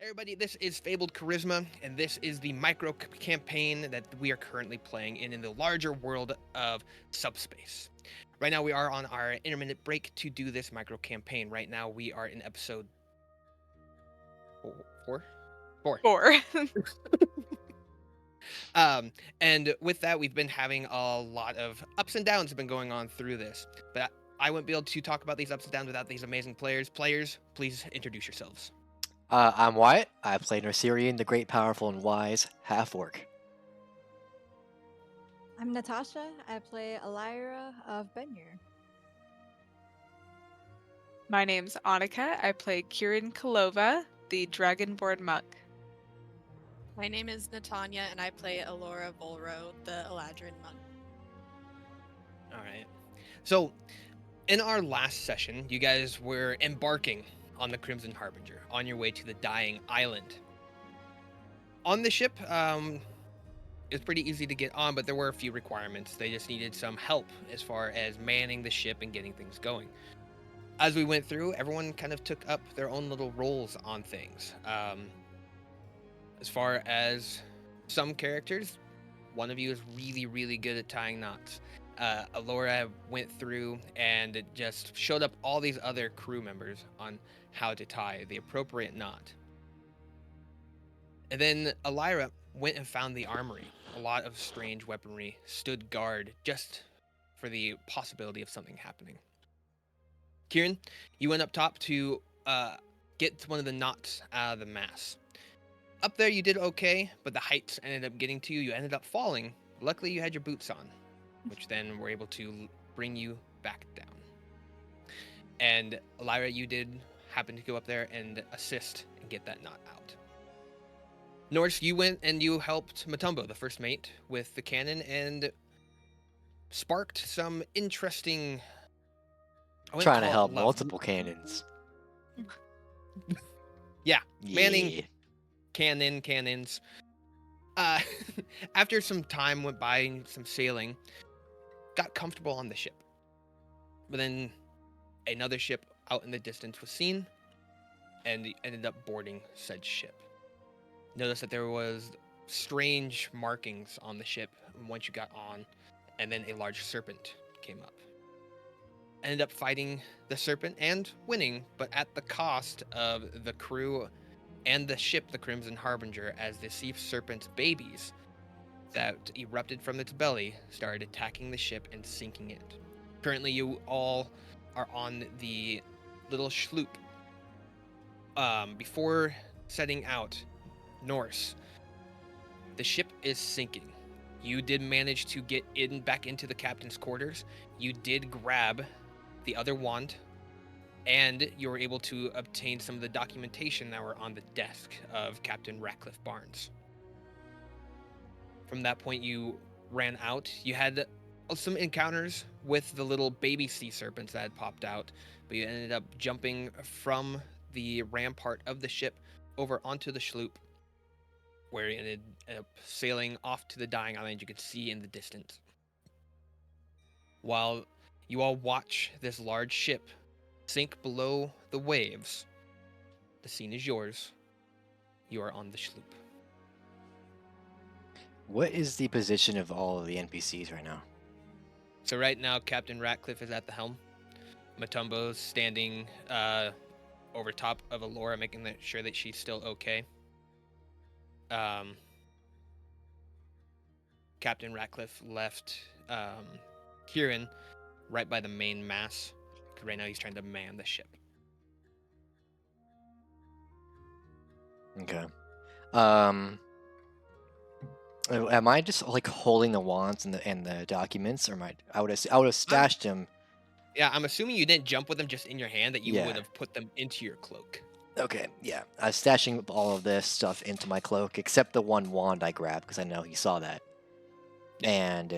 Everybody, this is Fabled Charisma, and this is the micro campaign that we are currently playing in the larger world of Subspace. Right now, we are on our intermittent break to do this micro campaign. Right now, we are in episode four. Four. And with that, we've been having a lot of ups and downs have been going on through this, but I wouldn't be able to talk about these ups and downs without these amazing players. Players, please introduce yourselves. I'm Wyatt. I play Nersirian, the great, powerful, and wise half-orc. I'm Natasha. I play Elira of Benur. My name's Annika. I play Kieran Kalova, the Dragonborn monk. My name is Natanya, and I play Alora Volro, the Eladrin monk. All right. So, in our last session, you guys were embarking on the Crimson Harbinger on your way to the Dying Island. On the ship, it was pretty easy to get on, but there were a few requirements. They just needed some help as far as manning the ship and getting things going. As we went through, everyone kind of took up their own little roles on things. As far as some characters, one of you is really, really good at tying knots. Alora went through and it just showed up all these other crew members on how to tie the appropriate knot. And then Elira went and found the armory. A lot of strange weaponry stood guard just for the possibility of something happening. Kieran, you went up top to get one of the knots out of the mass. Up there you did okay, but the heights ended up getting to you. You ended up falling. Luckily you had your boots on, which then were able to bring you back down. And Elira, you did happen to go up there and assist and get that knot out. Norse, you went and you helped Matumbo, the first mate, with the cannon and sparked some interesting... Trying to help multiple cannons. Yeah, manning cannons. After some time went by and some sailing, got comfortable on the ship. But then another ship out in the distance was seen and ended up boarding said ship. Noticed that there was strange markings on the ship once you got on, and then a large serpent came up. Ended up fighting the serpent and winning, but at the cost of the crew and the ship, the Crimson Harbinger, as the sea serpent's babies that erupted from its belly started attacking the ship and sinking it. Currently, you all are on the little sloop. Before setting out, Norse, the ship is sinking. You did manage to get back into the captain's quarters. You did grab the other wand, and you were able to obtain some of the documentation that were on the desk of Captain Ratcliffe Barnes. From that point, you ran out. You had some encounters with the little baby sea serpents that had popped out, but you ended up jumping from the rampart of the ship over onto the sloop, where you ended up sailing off to the Dying Island you could see in the distance. While you all watch this large ship sink below the waves, the scene is yours. You are on the sloop. What is the position of all of the NPCs right now? So right now, Captain Ratcliffe is at the helm. Matumbo's standing over top of Alora, making sure that she's still okay. Captain Ratcliffe left Kieran right by the main mast, because right now he's trying to man the ship. Okay. Am I just like holding the wands and the documents, or I would have stashed them. Yeah, I'm assuming you didn't jump with them just in your hand, that you Yeah. would have put them into your cloak. Okay, yeah. I was stashing all of this stuff into my cloak, except the one wand I grabbed, because I know he saw that. Yeah. And,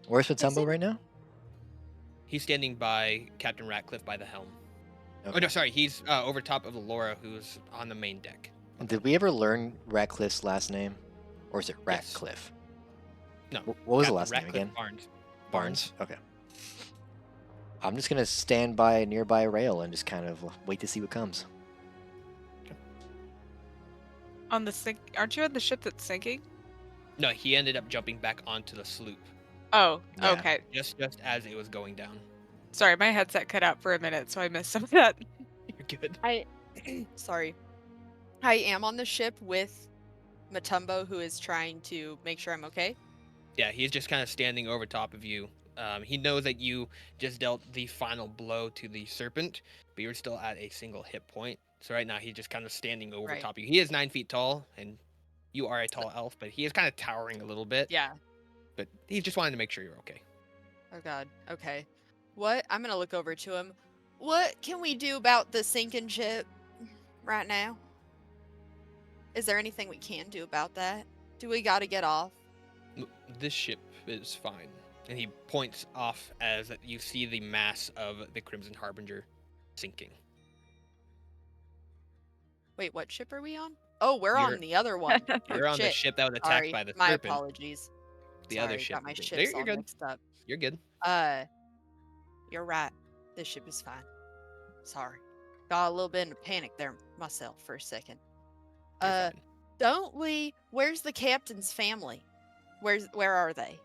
where's Matumbo right now? He's standing by Captain Ratcliffe by the helm. Okay. Oh, no, sorry. He's over top of Laura, who's on the main deck. Did we ever learn Ratcliffe's last name? Or is it Yes. Ratcliffe? No. What was the Captain last Ratcliffe name again? Barnes. Barnes. Okay. I'm just going to stand by a nearby rail and just kind of wait to see what comes. On the sink? Aren't you on the ship that's sinking? No, he ended up jumping back onto the sloop Oh, Yeah. okay. just as it was going down. Sorry, my headset cut out for a minute, so I missed some of that. You're good. I sorry. I am on the ship with Matumbo, who is trying to make sure I'm okay. Yeah, he's just kind of standing over top of you. He knows that you just dealt the final blow to the serpent, but you're still at a single hit point. So right now he's just kind of standing over Right. top of you. He is 9 feet tall, and you are a tall elf, but he is kind of towering a little bit. Yeah. But he just wanted to make sure you're okay. Oh god. Okay. What? I'm gonna look over to him. What can we do about the sinking ship right now? Is there anything we can do about that? Do we gotta get off? This ship is fine. And he points off as you see the mass of the Crimson Harbinger sinking. Wait, what ship are we on? Oh, we're You're- on the other one. You're Oh, on the shit. ship that was attacked Sorry. by the My serpent. apologies. The Sorry, other ship. got my is being- ships You're all good. mixed up. You're good. You're right. This ship is fine. Sorry. Got a little bit in a panic there myself for a second. You're Uh, fine. don't we? Where's the captain's family? Where are they?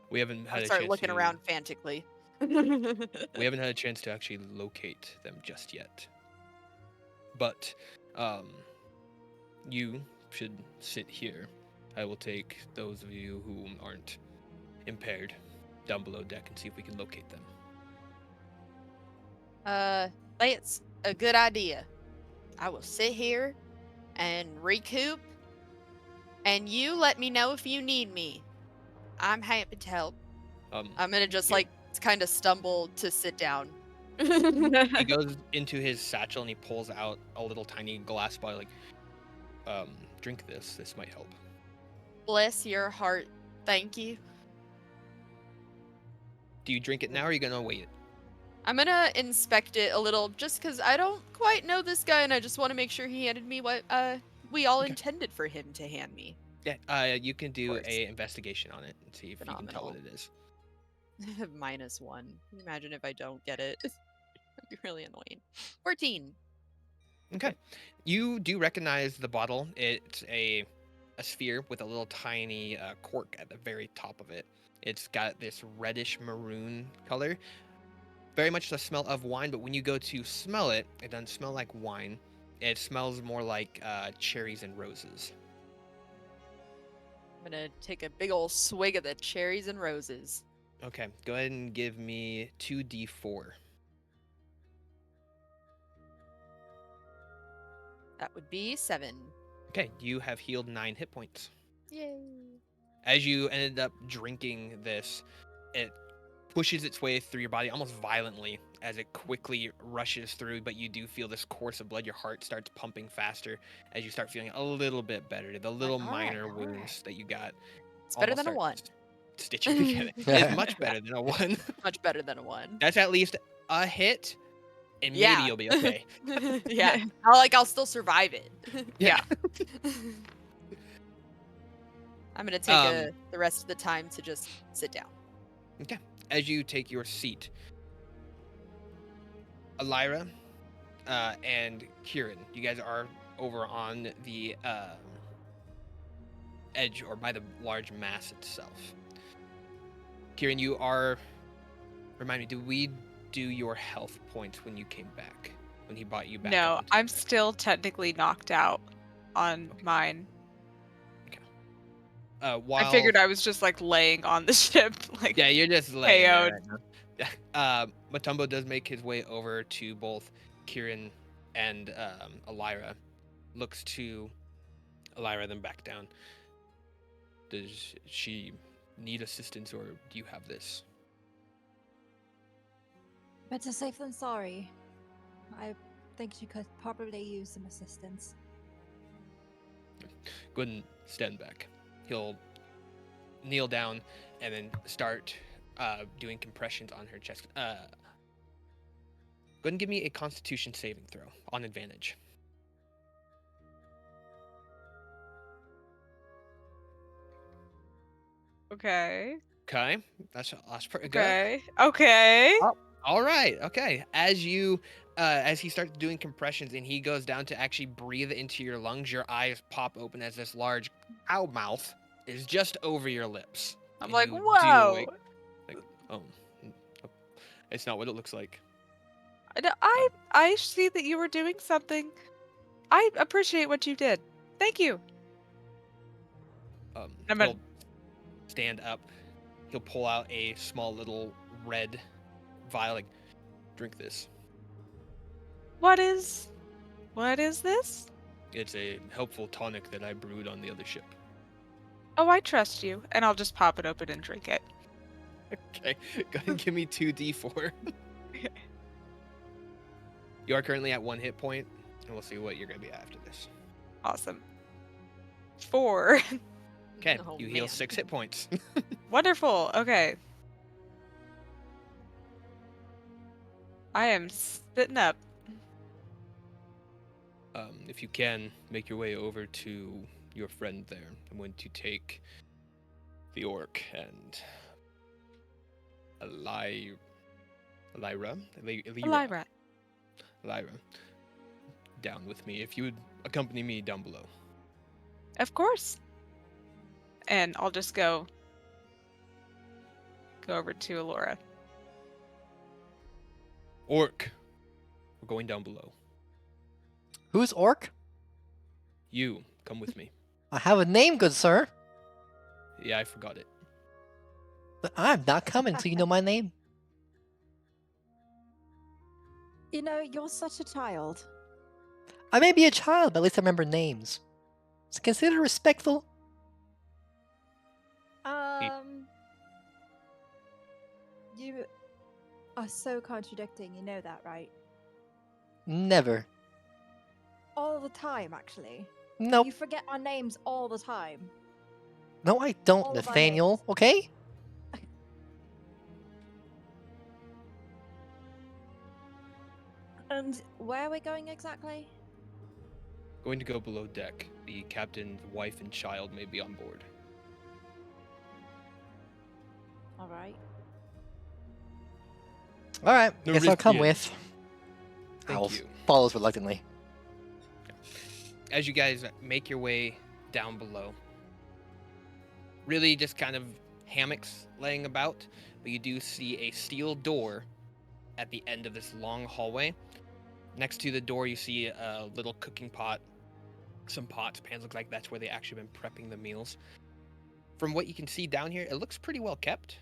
We haven't had I a start chance looking to, around frantically. We haven't had a chance to actually locate them just yet. But you should sit here. I will take those of you who aren't impaired down below deck and see if we can locate them. That's a good idea. I will sit here and recoup, and you let me know if you need me. I'm happy to help. I'm gonna just here. like kind of stumble to sit down. He goes into his satchel and he pulls out a little tiny glass bottle. Like, drink this. This might help. Bless your heart. Thank you. Do you drink it now, or are you gonna wait? I'm gonna inspect it a little just because I don't quite know this guy and I just want to make sure he handed me what we all Okay. intended for him to hand me. Yeah. You can do course. a investigation on it and see if you can tell what Phenomenal. it is. -1. Can you imagine if I don't get it? That'd be really annoying. 14. Okay. You do recognize the bottle. It's a sphere with a little tiny cork at the very top of it. It's got this reddish maroon color. Very much the smell of wine, but when you go to smell it, it doesn't smell like wine. It smells more like cherries and roses. I'm gonna take a big old swig of the cherries and roses. Okay, go ahead and give me 2d4. That would be 7. Okay, you have healed 9 hit points. Yay. As you ended up drinking this, it pushes its way through your body almost violently as it quickly rushes through, but you do feel this course of blood. Your heart starts pumping faster as you start feeling a little bit better. The little all right, minor all wounds right. that you got It's better almost than a start 1. stitching together. It's much better than a 1. Much better than a 1. That's at least a hit, and maybe Yeah. you'll be okay. Yeah. I'll still survive it. Yeah. I'm gonna take the rest of the time to just sit down. As you take your seat, Elira and Kieran, you guys are over on the edge or by the large mass itself. Kieran, you are. Remind me, did we do your health points when you came back? When he brought you back? No, up onto I'm the deck? still technically knocked out on Okay. mine. While I figured I was just like laying on the ship, like yeah, you're just laying there KO'd. right now. Matumbo does make his way over to both Kieran and Elira. Looks to Elira, then back down. Does she need assistance, or do you have this? Better safe than sorry. I think she could probably use some assistance. Go ahead and stand back. He'll kneel down and then start doing compressions on her chest. Go ahead and give me a Constitution saving throw on advantage. Okay. Okay, that's pretty good. Okay. Okay. Oh, all right. Okay. As you as he starts doing compressions and he goes down to actually breathe into your lungs, your eyes pop open as this large cow mouth is just over your lips. I'm And like, you do whoa. awake, like, oh, it's not what it looks like. I see that you were doing something. I appreciate what you did. Thank you. I'm He'll stand up. He'll pull out a small little red vial, like, drink this. What is this? It's a helpful tonic that I brewed on the other ship. Oh, I trust you, and I'll just pop it open and drink it. Okay, go ahead and give me 2d4. You are currently at 1 hit point, and we'll see what you're going to be at after this. Awesome. 4. Okay, Oh, you heal man. 6 hit points. Wonderful. Okay. I am sitting up. If you can, make your way over to your friend there. I'm going to take the orc and Lyra down with me. If you would accompany me down below. Of course. And I'll just go over to Alora. Orc, we're going down below. Who's Orc? You, come with me. I have a name, good sir. Yeah, I forgot it. But I'm not coming till you know my name. You know, you're such a child. I may be a child, but at least I remember names. So consider respectful. You are so contradicting, you know that, right? Never. All the time, actually. Nope. You forget our names all the time. No, I don't, all of our Nathaniel. names. Okay? And where are we going exactly? Going to go below deck. The captain's wife and child may be on board. All right. All right. No Guess I'll risk come yet. with. Thank Owl you. follows reluctantly. As you guys make your way down below, really just kind of hammocks laying about, but you do see a steel door at the end of this long hallway. Next to the door, you see a little cooking pot, some pots, pans. Look like that's where they actually been prepping the meals. From what you can see down here, it looks pretty well kept.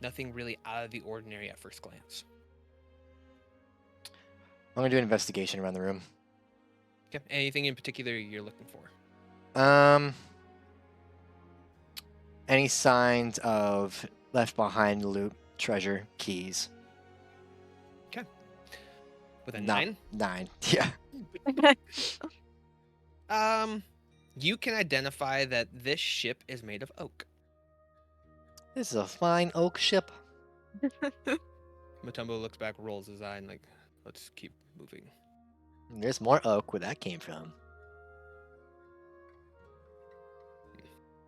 Nothing really out of the ordinary at first glance. I'm gonna do an investigation around the room. Okay. Anything in particular you're looking for? Any signs of left behind loot, treasure, keys? With a No. 9? 9. Yeah. You can identify that this ship is made of oak. This is a fine oak ship. Matumbo looks back, rolls his eye, and like, let's keep moving. There's more oak where that came from.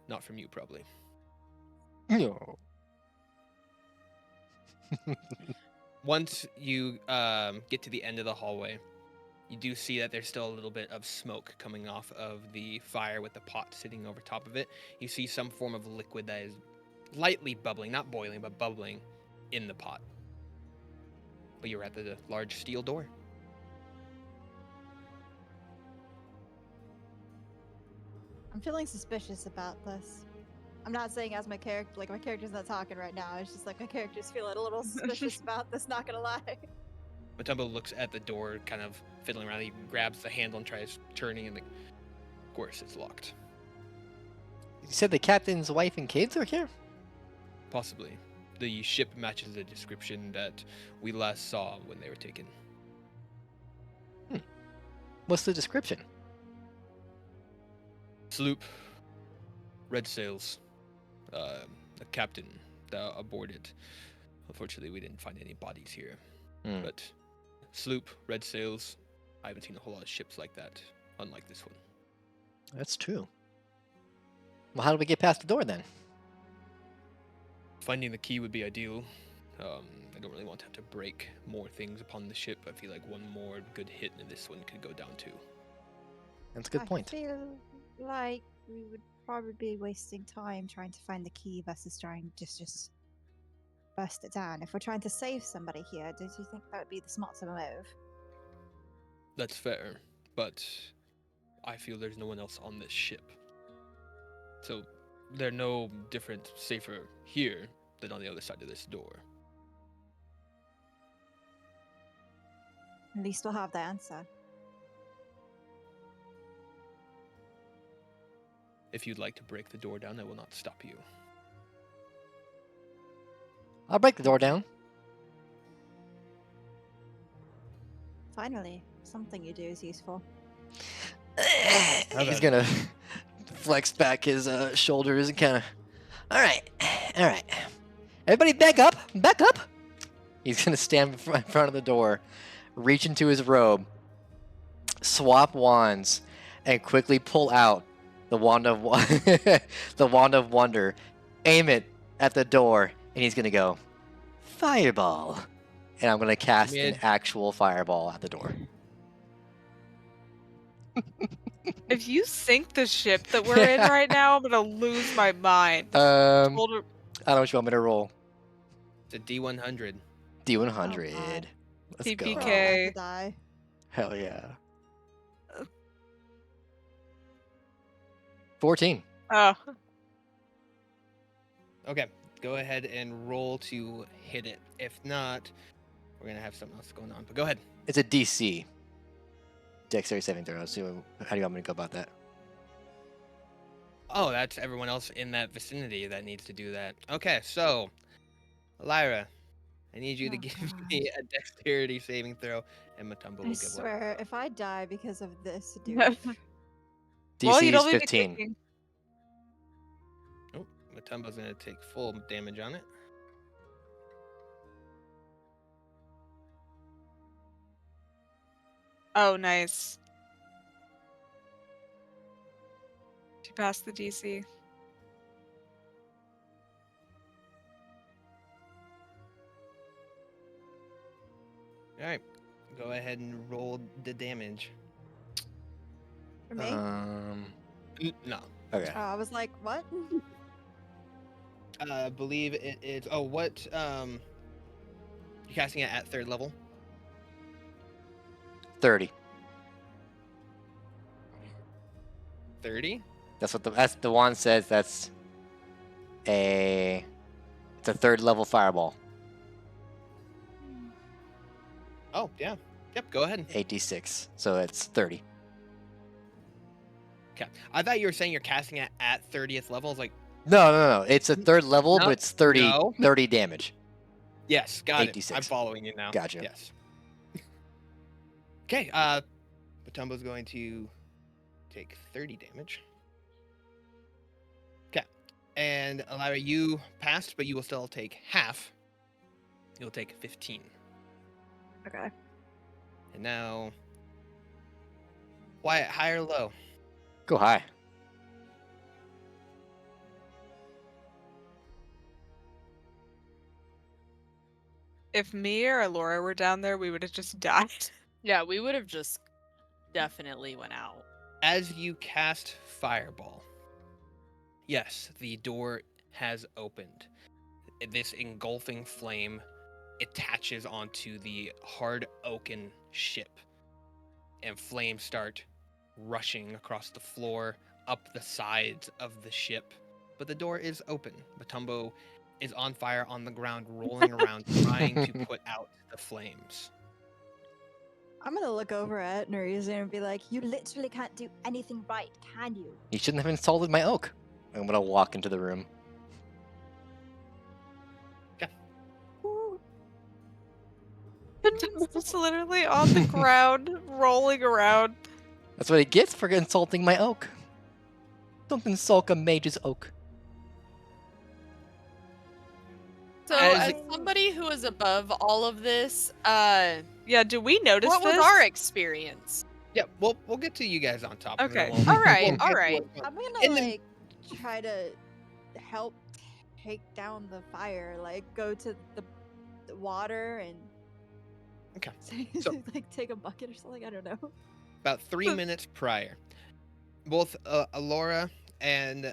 Not from you, probably. No. Once you get to the end of the hallway, you do see that there's still a little bit of smoke coming off of the fire with the pot sitting over top of it. You see some form of liquid that is lightly bubbling, not boiling, but bubbling in the pot. But you're at the large steel door. I'm feeling suspicious about this. I'm not saying as my character, like my character's not talking right now. It's just like my character's feeling a little suspicious about this. Not gonna lie. Matumbo looks at the door, kind of fiddling around. He grabs the handle and tries turning, and of course, it's locked. You said the captain's wife and kids are here? Possibly. The ship matches the description that we last saw when they were taken. What's the description? Sloop, red sails, the captain aboard it. Unfortunately, we didn't find any bodies here. Hmm. But sloop, red sails, I haven't seen a whole lot of ships like that, unlike this one. That's true. Well, how do we get past the door then? Finding the key would be ideal. I don't really want to have to break more things upon the ship. I feel like one more good hit and this one could go down too. That's a good point. I feel like we would probably be wasting time trying to find the key versus trying to just burst it down. If we're trying to save somebody here, do you think that would be the smarter move? That's fair, but I feel there's no one else on this ship. So they're no different, safer here than on the other side of this door. At least we'll have the answer. If you'd like to break the door down, I will not stop you. I'll break the door down. Finally, something you do is useful. He's gonna flex back his shoulders and kind of. All right. Everybody, back up! Back up! He's gonna stand in front of the door, reach into his robe, swap wands, and quickly pull out the wand of the wand of wonder, aim it at the door, and he's gonna go fireball, and I'm gonna cast an actual fireball at the door. If you sink the ship that we're in right now, I'm gonna lose my mind. I Told her- don't know what you want me to roll. It's a D100. D100. God. Let's go. We're all TPK. about to die. Hell yeah. 14. Oh, Okay, go ahead and roll to hit it. If not, we're gonna have something else going on. But go ahead. It's a DC. Dexterity saving throw. So how do you want me to go about that? Oh, that's everyone else in that vicinity that needs to do that. Okay, so, Lyra, I need you to Oh, give God. me a dexterity saving throw, and Matumbo will I give one. swear, if I die because of this, dude. DC well, you'd is only be 15. taking- Oh, Matumbo's gonna take full damage on it. Oh, nice. She passed the DC. All right, go ahead and roll the damage. For me? No, Okay. Oh, I was like, what? I believe it is. Oh, what? You're casting it at 3rd level. 30. 30. That's the wand says. It's a 3rd level fireball. Oh yeah. Yep. Go ahead. 8d6. So it's 30. Okay. I thought you were saying you're casting it at 30th level. I was like, No. It's a 3rd level, No, but it's 30 no. 30 damage. yes, got it. 8d6. I'm following you now. Gotcha. Yes. Okay. Matumbo's going to take 30 damage. Okay. And Lyra, you passed, but you will still take half. You'll take 15. Okay. And now, Wyatt, high or low? Go high. If me or Laura were down there, we would have just died. Yeah, we would have just definitely went out. As you cast Fireball, yes, the door has opened. This engulfing flame attaches onto the hard oaken ship, and flames start rushing across the floor, up the sides of the ship. But the door is open. Matumbo is on fire on the ground, rolling around, trying to put out the flames. I'm gonna look over at Nuriza and be like, you literally can't do anything right, can you? You shouldn't have insulted my oak. I'm gonna walk into the room. Ooh. It's literally on the ground, rolling around. That's what he gets for insulting my oak. Don't insult a mage's oak. So, As- as somebody who is above all of this, Yeah, do we notice what was this? our experience? Yeah, we'll get to you guys on top. of it. Okay. We'll- All right, we'll get all to right. what's going- I'm gonna And then- like try to help take down the fire, like go to the the water and Okay. So- like take a bucket or something. I don't know. About 3 minutes prior, both Alora and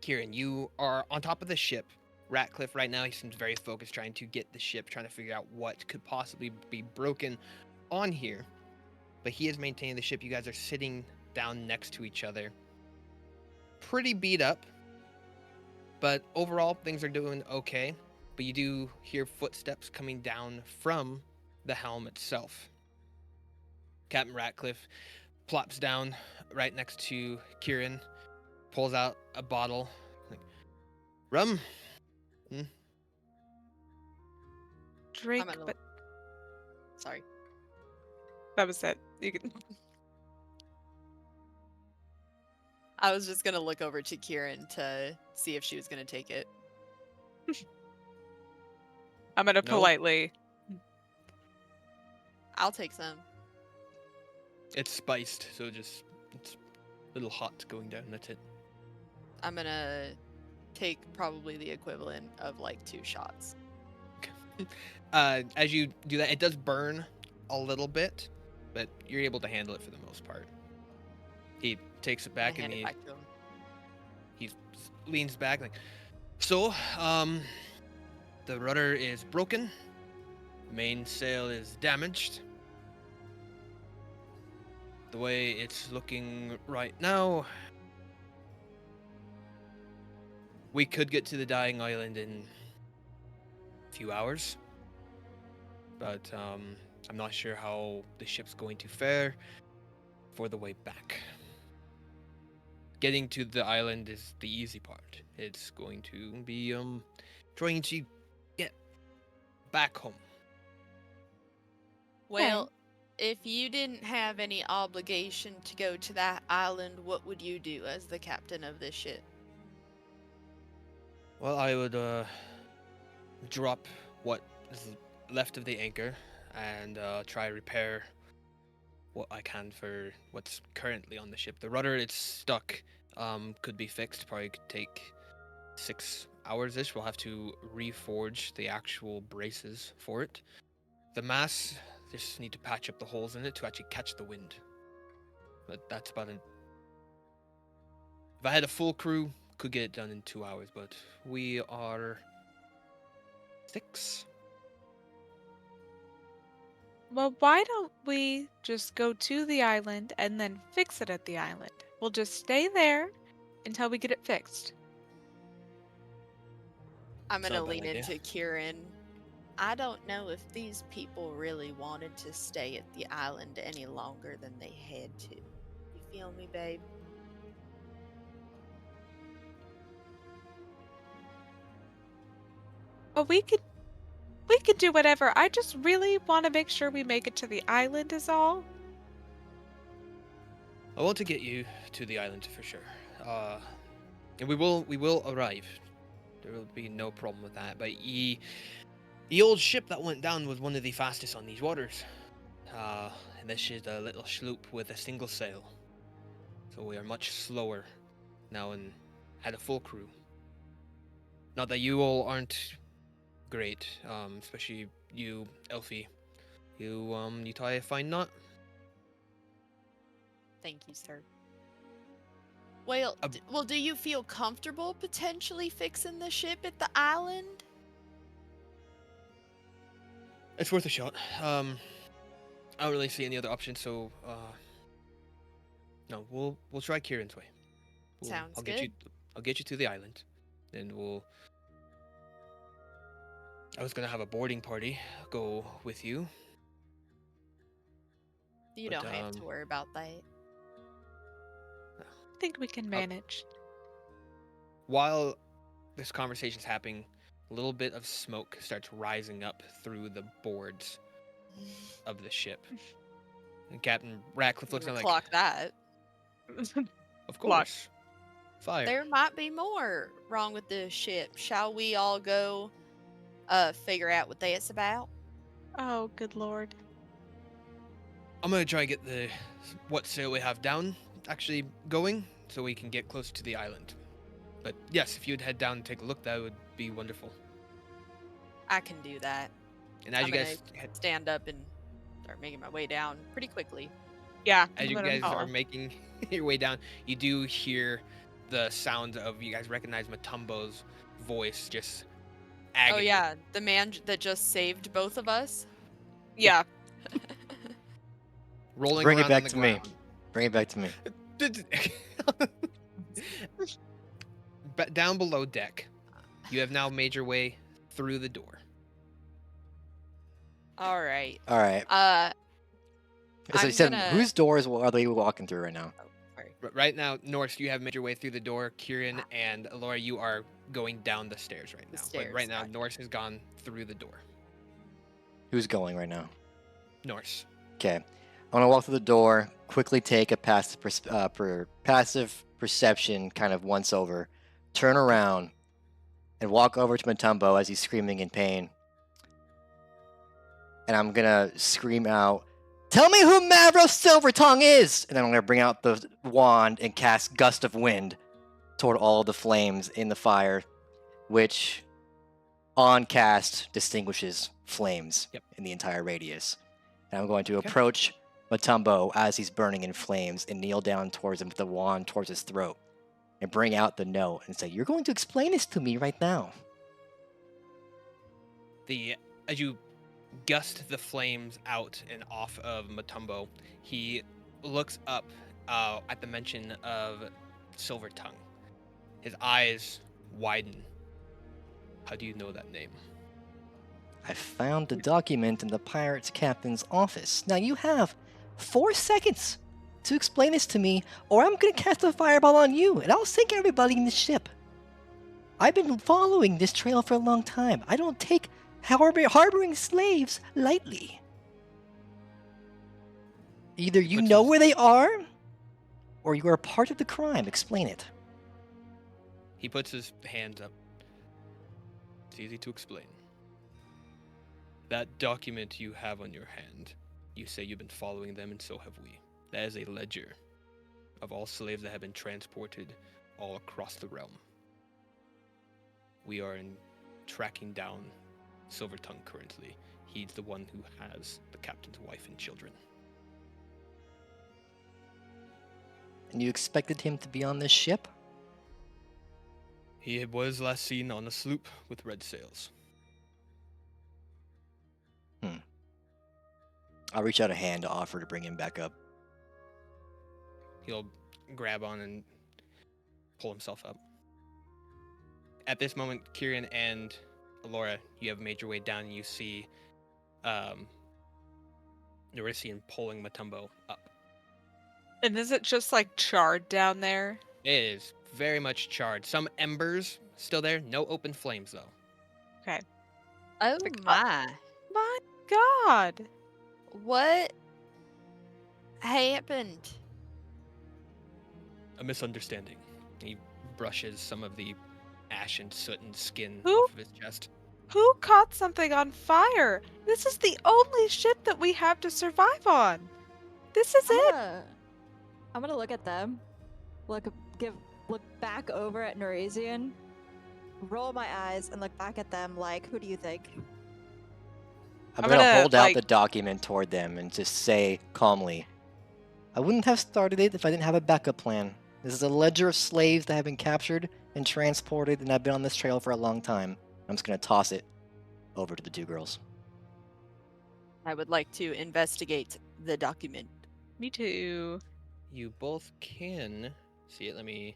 Kieran, you are on top of the ship. Ratcliffe right now, he seems very focused trying to get the ship, trying to figure out what could possibly be broken on here. But he is maintaining the ship. You guys are sitting down next to each other. Pretty beat up. But overall, things are doing okay. But you do hear footsteps coming down from the helm itself. Captain Ratcliffe plops down right next to Kieran, pulls out a bottle. Like, rum? Drink, gonna- but Sorry. that was it. You can. I was just gonna look over to Kieran to see if she was gonna take it. I'm gonna No. politely. I'll take some. It's spiced, so it's a little hot going down. That's it. I'm gonna take probably the equivalent of like 2 shots. As you do that, it does burn a little bit, but you're able to handle it for the most part. He takes it I'm back gonna and hand it back to him. he leans back like, so, the rudder is broken, mainsail is damaged. The way it's looking right now, we could get to the dying island in a few hours, but I'm not sure how the ship's going to fare for the way back. Getting to the island is the easy part. It's going to be trying to get back home. Well, if you didn't have any obligation to go to that island, what would you do as the captain of this ship? Well, I would drop what is left of the anchor and try repair what I can for what's currently on the ship. The rudder, it's stuck. Could be fixed. Probably could take 6 hours ish. We'll have to reforge the actual braces for it. The mast, just need to patch up the holes in it to actually catch the wind. But that's about it. If I had a full crew, could get it done in 2 hours, but we are 6. Well, why don't we just go to the island and then fix it at the island? We'll just stay there until we get it fixed. I'm It's gonna not a bad lean idea. into Kieran. I don't know if these people really wanted to stay at the island any longer than they had to. You feel me, babe? But we could do whatever. I just really want to make sure we make it to the island is all. I want to get you to the island for sure. And we will arrive. There will be no problem with that. But the old ship that went down was one of the fastest on these waters. And this is a little sloop with a single sail. So we are much slower now and had a full crew. Not that you all aren't great, especially you, Elfie. You tie a fine knot. Thank you, sir. Well, Um, well, do you feel comfortable potentially fixing the ship at the island? It's worth a shot. I don't really see any other options, so no, we'll try Kieran's way. Sounds I'll good. I'll get you to the island, then I was gonna have a boarding party go with you. You But, don't have to worry about that. I think we can manage. While this conversation's happening, a little bit of smoke starts rising up through the boards of the ship. And Captain Ratcliffe looks You at him clock that. of Clock. course. Fire. There might be more wrong with the ship. Shall we all go figure out what that's about? Oh, good lord. I'm gonna try and get the what sail we have down actually going, so we can get closer to the island. But yes, if you'd head down and take a look, that would be wonderful. I can do that. And as I'm you gonna guys stand up and start making my way down pretty quickly. Yeah. as you let 'em guys are follow. making your way down, you do hear the sound of, you guys recognize Matumbo's voice, just agony. Oh yeah, the man that just saved both of us. Yeah. Rolling Bring it around back on the to me. ground. Bring it back to me. But down below deck, you have now made your way through the door. All right. All right. So you I'm said, gonna. whose doors are they walking through right now? Oh, sorry. But right now, Norse, you have made your way through the door. Kieran and Laura, you are going down the stairs right now. But right stairs, now, gotcha. Norse has gone through the door. Who's going right now? Norse. Okay. I want to walk through the door, quickly take a passive, passive perception kind of once over, turn around, and walk over to Matumbo as he's screaming in pain. And I'm going to scream out, "Tell me who Mavros Silvertongue is!" And then I'm going to bring out the wand and cast Gust of Wind toward all the flames in the fire, which on cast distinguishes flames in the entire radius. And I'm going to approach Matumbo as he's burning in flames and kneel down towards him with the wand towards his throat and bring out the note and say, "You're going to explain this to me right now." As you gust the flames out and off of Matumbo, he looks up at the mention of Silvertongue. His eyes widen. How do you know that name? I found the document in the pirate's captain's office. Now you have 4 seconds to explain this to me, or I'm going to cast a fireball on you, and I'll sink everybody in the ship. I've been following this trail for a long time. I don't take harboring slaves lightly. Either you know where they are, or you are part of the crime. Explain it. He puts his hands up. It's easy to explain. That document you have on your hand, you say you've been following them, and so have we. That is a ledger of all slaves that have been transported all across the realm. We are tracking down Silvertongue currently. He's the one who has the captain's wife and children. And you expected him to be on this ship? He was last seen on a sloop with red sails. I'll reach out a hand to offer to bring him back up. He'll grab on and pull himself up. At this moment, Kieran and Laura, you have made your way down, and you see Nerisian pulling Matumbo up. And is it just like charred down there? It is very much charred. Some embers still there. No open flames, though. Okay. Oh Like, my! My God. What happened? A misunderstanding. He brushes some of the ash and soot and skin Who? off of his chest. Who caught something on fire? This is the only ship that we have to survive on. This is it. I'm gonna look at them, look back over at Norasian, Roll my eyes and look back at them like, who do you think? I'm I'm going to gonna, hold out like- the document toward them and just say calmly, "I wouldn't have started it if I didn't have a backup plan. This is a ledger of slaves that have been captured and transported, and I've been on this trail for a long time." I'm just going to toss it over to the 2 girls. I would like to investigate the document. Me too. You both can see it. Here,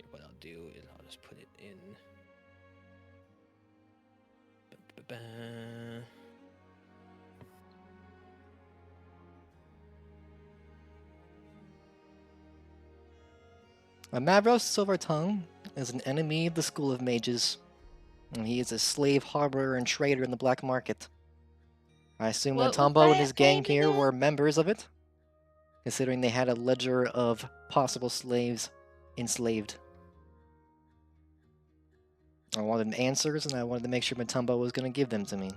what I'll do is I'll just put it in. Ba-ba-ba. Mavros Silvertongue is an enemy of the School of Mages, and he is a slave harborer and trader in the black market. I assume What was Matumbo and that his gang name here again? were members of it, considering they had a ledger of possible slaves enslaved. I wanted answers, and I wanted to make sure Matumbo was going to give them to me.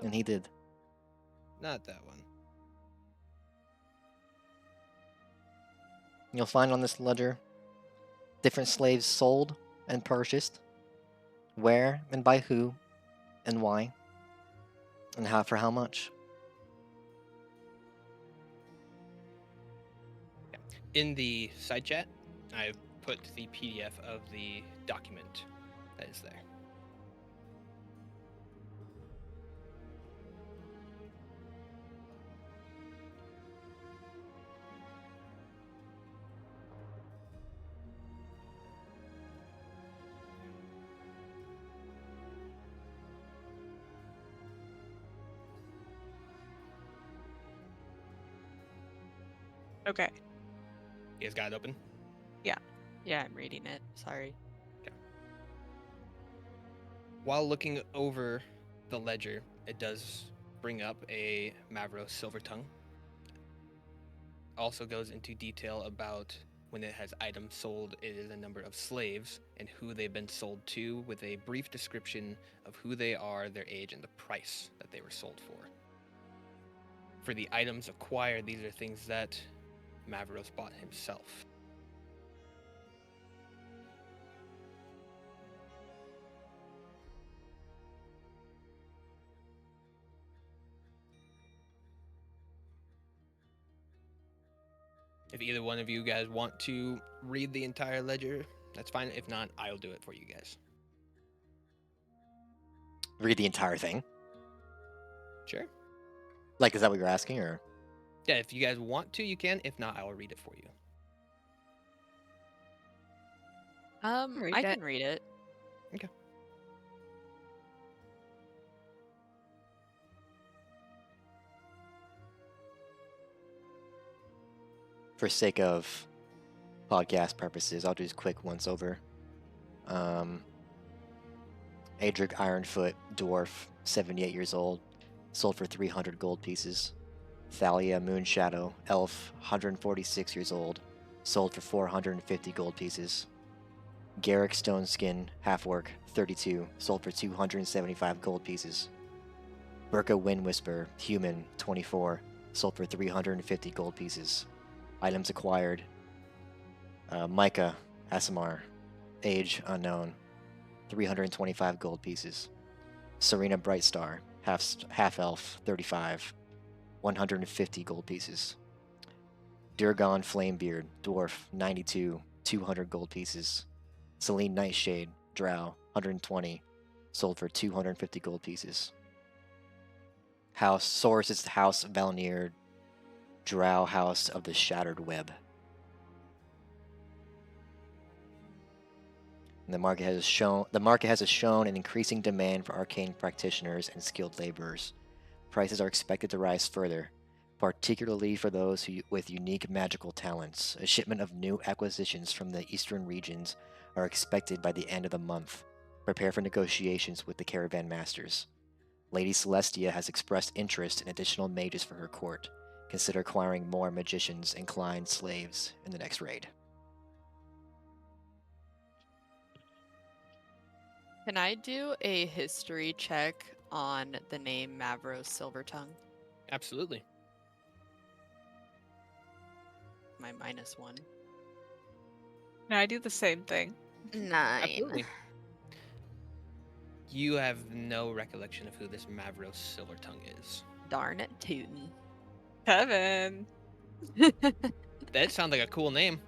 And he did. Not that one. You'll find on this ledger different slaves sold and purchased, where and by who and why, and for how much. In the side chat, I put the PDF of the document that is there. Okay. You guys got it open? Yeah, I'm reading it. Sorry. While looking over the ledger, it does bring up a Mavro silver tongue. Also goes into detail about when it has items sold, it is a number of slaves and who they've been sold to, with a brief description of who they are, their age, and the price that they were sold for. For the items acquired, these are things that Mavros bought himself. If either one of you guys want to read the entire ledger, that's fine. If not, I'll do it for you guys. Read the entire thing. Sure. Like, is that what you're asking, or? Yeah, if you guys want to, you can. If not, I will read it for you. Read I it. can read it. Okay. For sake of podcast purposes, I'll do just quick once over. Adric Ironfoot, dwarf, 78 years old, sold for 300 gold pieces. Thalia Moonshadow, elf, 146 years old, sold for 450 gold pieces. Garrick Stoneskin, half-orc, 32, sold for 275 gold pieces. Burka Windwhisper, human, 24, sold for 350 gold pieces. Items acquired. Micah Asimar, age unknown, 325 gold pieces. Serena Brightstar, half-elf, 35, 150 gold pieces. Durgon Flamebeard, dwarf, 92, 200 gold pieces. Celine Nightshade, drow, 120, sold for 250 gold pieces. Source is House Valnir, drow house of the Shattered Web. And the market has shown an increasing demand for arcane practitioners and skilled laborers. Prices are expected to rise further, particularly for those with unique magical talents. A shipment of new acquisitions from the eastern regions are expected by the end of the month. Prepare for negotiations with the caravan masters. Lady Celestia has expressed interest in additional mages for her court. Consider acquiring more magicians and Klein slaves in the next raid. Can I do a history check on the name Mavros Silvertongue? Absolutely. My -1. No, I do the same thing. 9. Absolutely. You have no recollection of who this Mavros Silvertongue is. Darn it, tootin'. Kevin. That sounds like a cool name.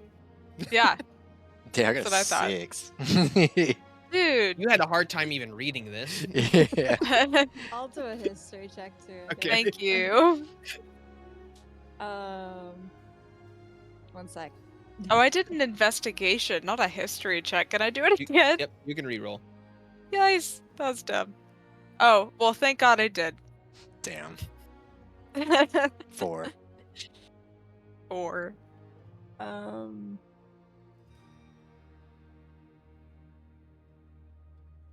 Yeah, Yeah, I That's got what I a thought. 6. dude. You had a hard time even reading this. Yeah. I'll do a history check too. I Okay. think. Thank you. One sec. Oh, I did an investigation, not a history check. Can I do it again? Yep, you can re-roll. Guys, that was dumb. Oh, well, thank God I did. Damn. 4. 4.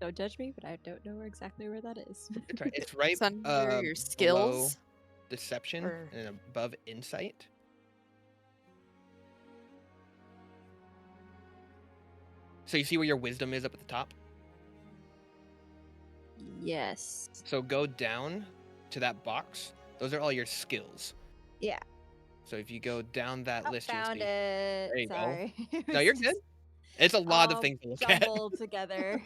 Don't judge me, but I don't know exactly where that is. It's right. It's right It's under your below skills. deception or- and above insight. So you see where your wisdom is up at the top? Yes. So go down to that box. Those are all your skills. Yeah. So if you go down that Oh, list, you'll found see. it. There you go. Sorry. No, you're good. It's a lot of all things to look at. jumbled together.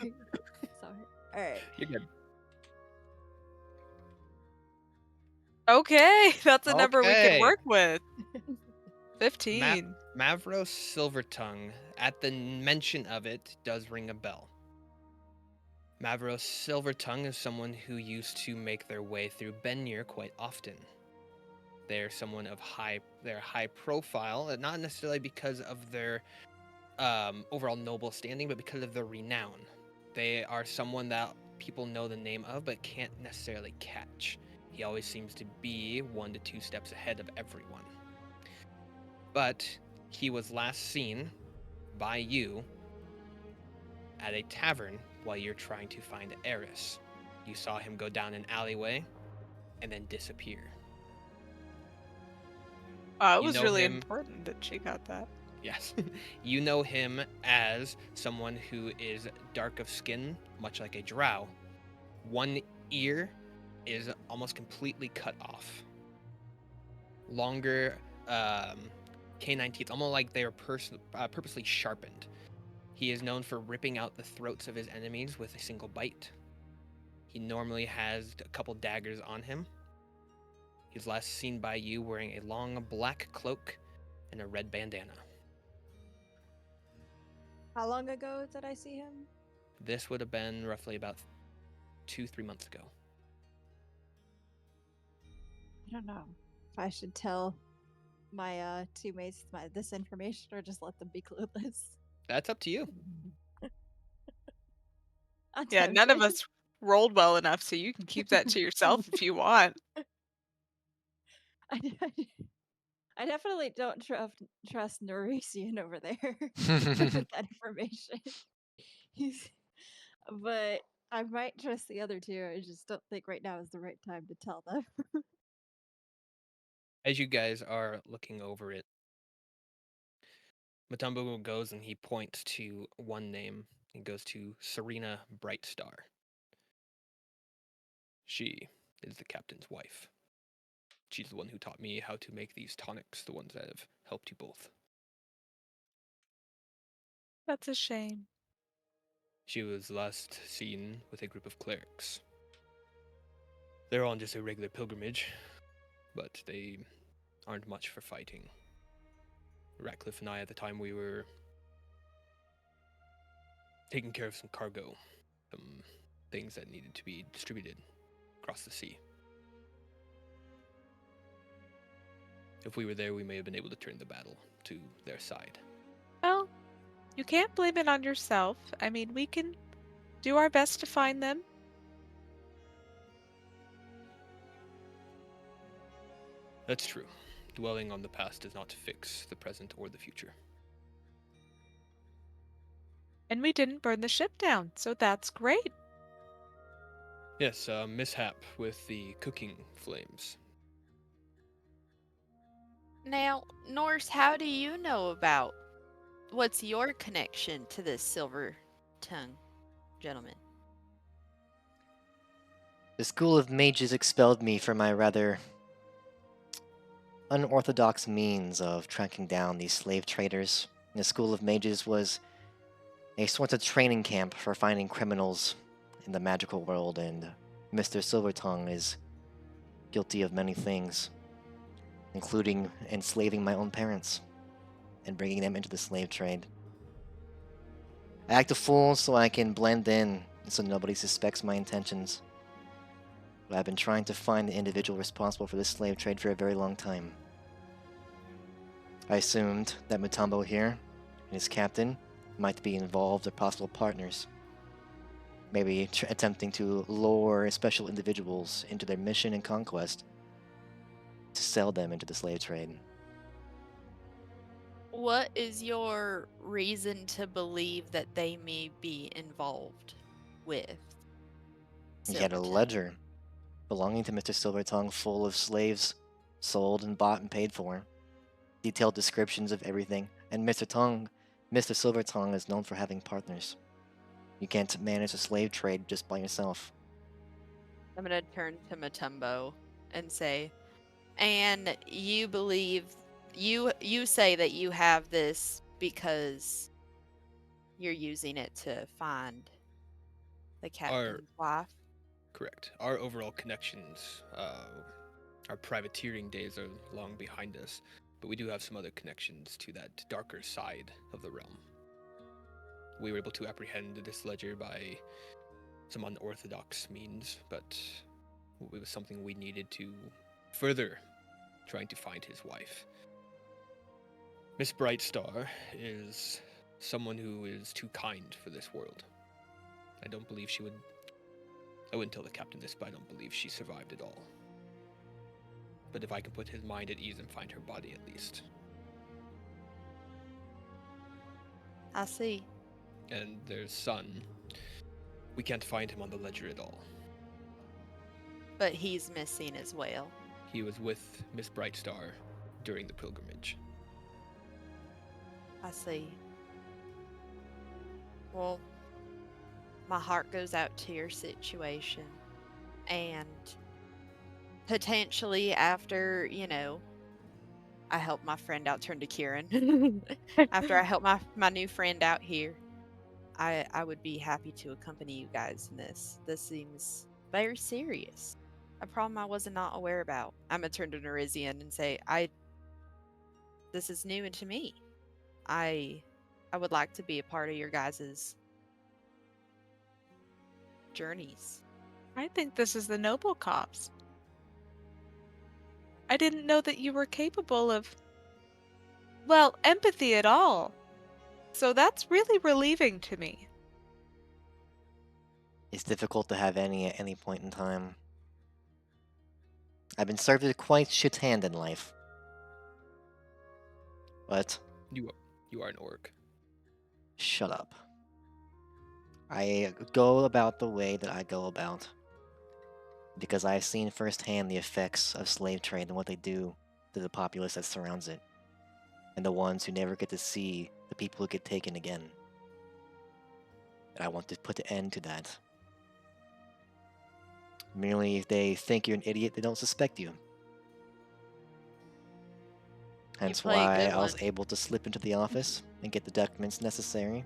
Sorry. right. You're good. Okay, that's a number we can Okay. work with. 15. Mavros Silvertongue, at the mention of it, does ring a bell. Mavros Silvertongue is someone who used to make their way through Benir quite often. They're someone of high profile, not necessarily because of their overall noble standing, but because of their renown. They are someone that people know the name of, but can't necessarily catch. He always seems to be 1 to 2 steps ahead of everyone. But he was last seen by you at a tavern while you're trying to find Eris. You saw him go down an alleyway and then disappear. It You was know really him- important that she got that. Yes. You know him as someone who is dark of skin, much like a drow. One ear is almost completely cut off. Longer canine teeth, almost like they are purposely sharpened. He is known for ripping out the throats of his enemies with a single bite. He normally has a couple daggers on him. He's last seen by you wearing a long black cloak and a red bandana. How long ago did I see him? This would have been roughly about 2-3 months ago. I don't know if I should tell my teammates this information or just let them be clueless. That's up to you. I'm Yeah, none of tempted. us rolled well enough, so you can keep that to yourself if you want. I, I definitely don't trust Norisian over there with that information. But I might trust the other two. I just don't think right now is the right time to tell them. As you guys are looking over it, Matumbo goes and he points to one name. He goes to Serena Brightstar. She is the captain's wife. She's the one who taught me how to make these tonics, the ones that have helped you both. That's a shame. She was last seen with a group of clerics. They're on just a regular pilgrimage, but they aren't much for fighting. Ratcliffe and I, at the time, we were taking care of some cargo, some things that needed to be distributed across the sea. If we were there, we may have been able to turn the battle to their side. Well, you can't blame it on yourself. I mean, we can do our best to find them. That's true. Dwelling on the past does not fix the present or the future. And we didn't burn the ship down, so that's great. Yes, a mishap with the cooking flames. Now, Norse, how do you know about what's your connection to this silver tongue gentleman? The School of Mages expelled me for my rather unorthodox means of tracking down these slave traders. The School of Mages was a sort of training camp for finding criminals in the magical world, and Mr. Silvertongue is guilty of many things, including enslaving my own parents and bringing them into the slave trade. I act a fool so I can blend in so nobody suspects my intentions. But I've been trying to find the individual responsible for this slave trade for a very long time. I assumed that Mutombo here and his captain might be involved or possible partners. Maybe attempting to lure special individuals into their mission and conquest to sell them into the slave trade. What is your reason to believe that they may be involved with He had a Silverton? ledger belonging to Mr. Silvertongue full of slaves sold and bought and paid for. Detailed descriptions of everything, and Mr. Silvertongue is known for having partners. You can't manage a slave trade just by yourself. I'm gonna turn to Matumbo and say, and you believe you say that you have this because you're using it to find the Our captain's wife. correct. Our overall connections, our privateering days are long behind us, but we do have some other connections to that darker side of the realm. We were able to apprehend this ledger by some unorthodox means, but it was something we needed to further trying to find his wife. Miss Brightstar is someone who is too kind for this world. I don't believe she would. I wouldn't tell the captain this, but I don't believe she survived at all. But if I can put his mind at ease and find her body at least. I see. And their son, we can't find him on the ledger at all. But he's missing as well. He was with Miss Brightstar during the pilgrimage. I see. Well, my heart goes out to your situation. And potentially after, I help my friend out, turn to Kieran. After I help my new friend out here, I would be happy to accompany you guys in this. This seems very serious. A problem I was not aware about. I'm gonna turn to Nerizian and say, this is new to me. I would like to be a part of your guys' journeys. I think this is the noble cause. I didn't know that you were capable of, well, empathy at all. So that's really relieving to me. It's difficult to have any at any point in time. I've been served a quite shit hand in life. But You are an orc. shut up. I go about the way that I go about because I've seen firsthand the effects of slave trade and what they do to the populace that surrounds it, and the ones who never get to see the people who get taken again. And I want to put an end to that. Merely if they think you're an idiot, they don't suspect you. Hence play a why good I was one. able to slip into the office and get the documents necessary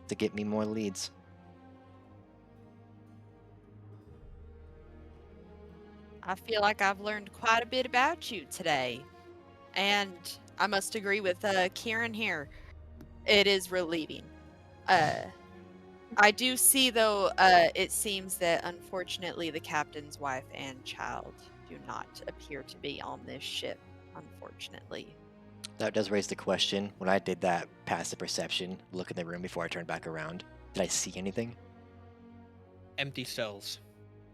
to get me more leads. I feel like I've learned quite a bit about you today. And I must agree with Kieran here. It is relieving. I do see, though, it seems that unfortunately the captain's wife and child do not appear to be on this ship, unfortunately. That does raise the question, when I did that passive perception, look in the room before I turned back around, did I see anything? Empty cells.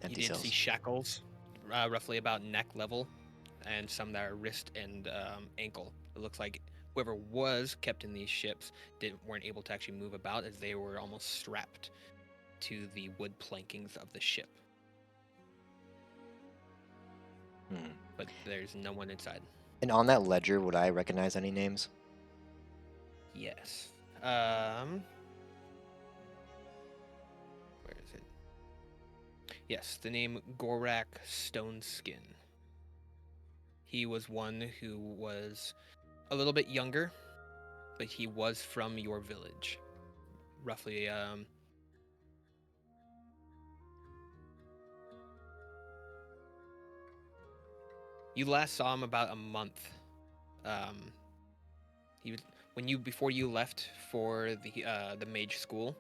Empty You did cells. see shackles, roughly about neck level, and some that are wrist and ankle. It looks like whoever was kept in these ships weren't able to actually move about, as they were almost strapped to the wood plankings of the ship. But there's no one inside. And on that ledger, would I recognize any names? Yes. Where is it? Yes, the name Gorak Stoneskin. He was one who was a little bit younger, but he was from your village. Roughly, you last saw him about a month. He was before you left for the mage school.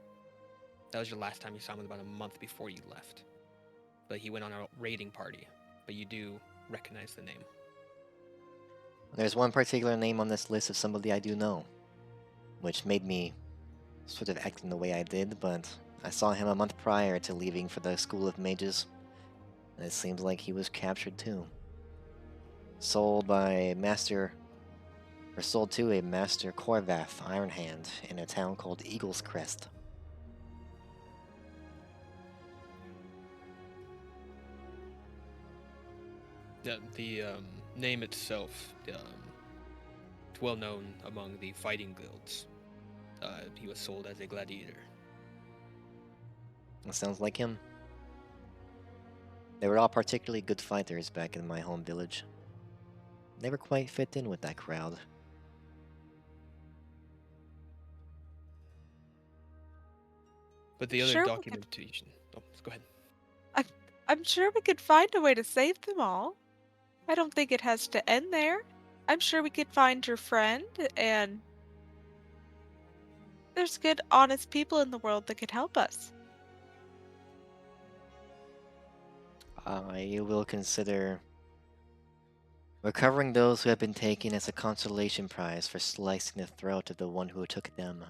That was your last time you saw him, about a month before you left. But he went on a raiding party. But you do recognize the name. There's one particular name on this list of somebody I do know, which made me sort of act in the way I did, but I saw him a month prior to leaving for the School of Mages, and it seems like he was captured too. Sold to a Master Korvath Ironhand in a town called Eagle's Crest. The name itself, it's well known among the fighting guilds. He was sold as a gladiator. That sounds like him. They were all particularly good fighters back in my home village. Never quite fit in with that crowd. But the other Sure, we could. documentation. Oh, go ahead. I'm sure we could find a way to save them all. I don't think it has to end there. I'm sure we could find your friend, and there's good, honest people in the world that could help us. I will consider recovering those who have been taken as a consolation prize for slicing the throat of the one who took them.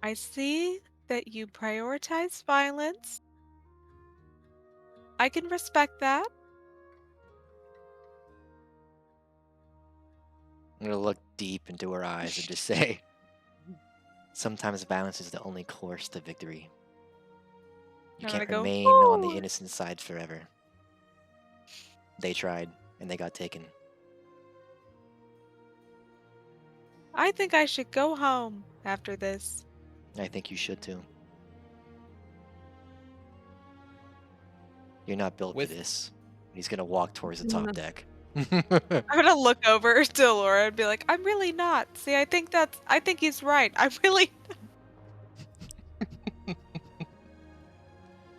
I see that you prioritize violence. I can respect that. I'm gonna look deep into her eyes and just say, sometimes violence is the only course to victory. You I'm can't gonna go, remain on the "Woo!" innocent side forever. They tried, and they got taken. I think I should go home after this. I think you should too. You're not built for With this. He's gonna walk towards the top deck. I'm gonna look over to Laura and be like, I'm really not. See, I think he's right. I'm really. as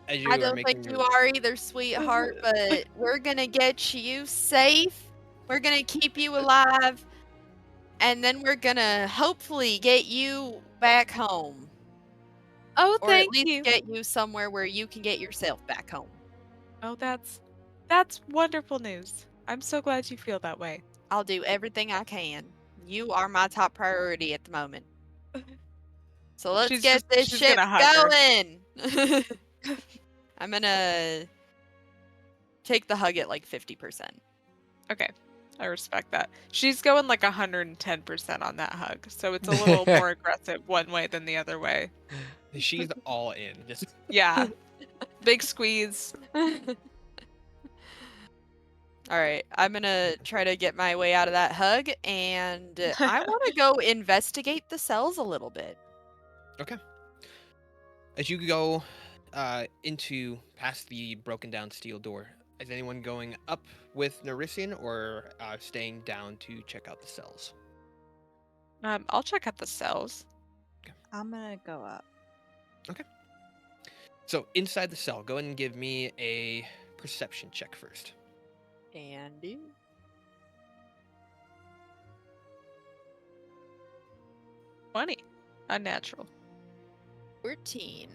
I you are don't making think your you are either, sweetheart, but we're gonna get you safe. We're gonna keep you alive. And then we're gonna hopefully get you back home. Oh, Or at thank least you. get you somewhere where you can get yourself back home. Oh, that's wonderful news. I'm so glad you feel that way. I'll do everything I can. You are my top priority at the moment. So let's get this She's ship gonna hug her. going. I'm gonna take the hug at like 50%. Okay, I respect that. She's going like 110% on that hug, so it's a little more aggressive one way than the other way. she's all in. Just Yeah, big squeeze. All right, I'm gonna try to get my way out of that hug, and I want to go investigate the cells a little bit. okay. As you go into past the broken down steel door, is anyone going up with Narisian or staying down to check out the cells? I'll check out the cells. I'm gonna go up. So inside the cell, go ahead and give me a perception check first. Andy. 20. Unnatural. 14.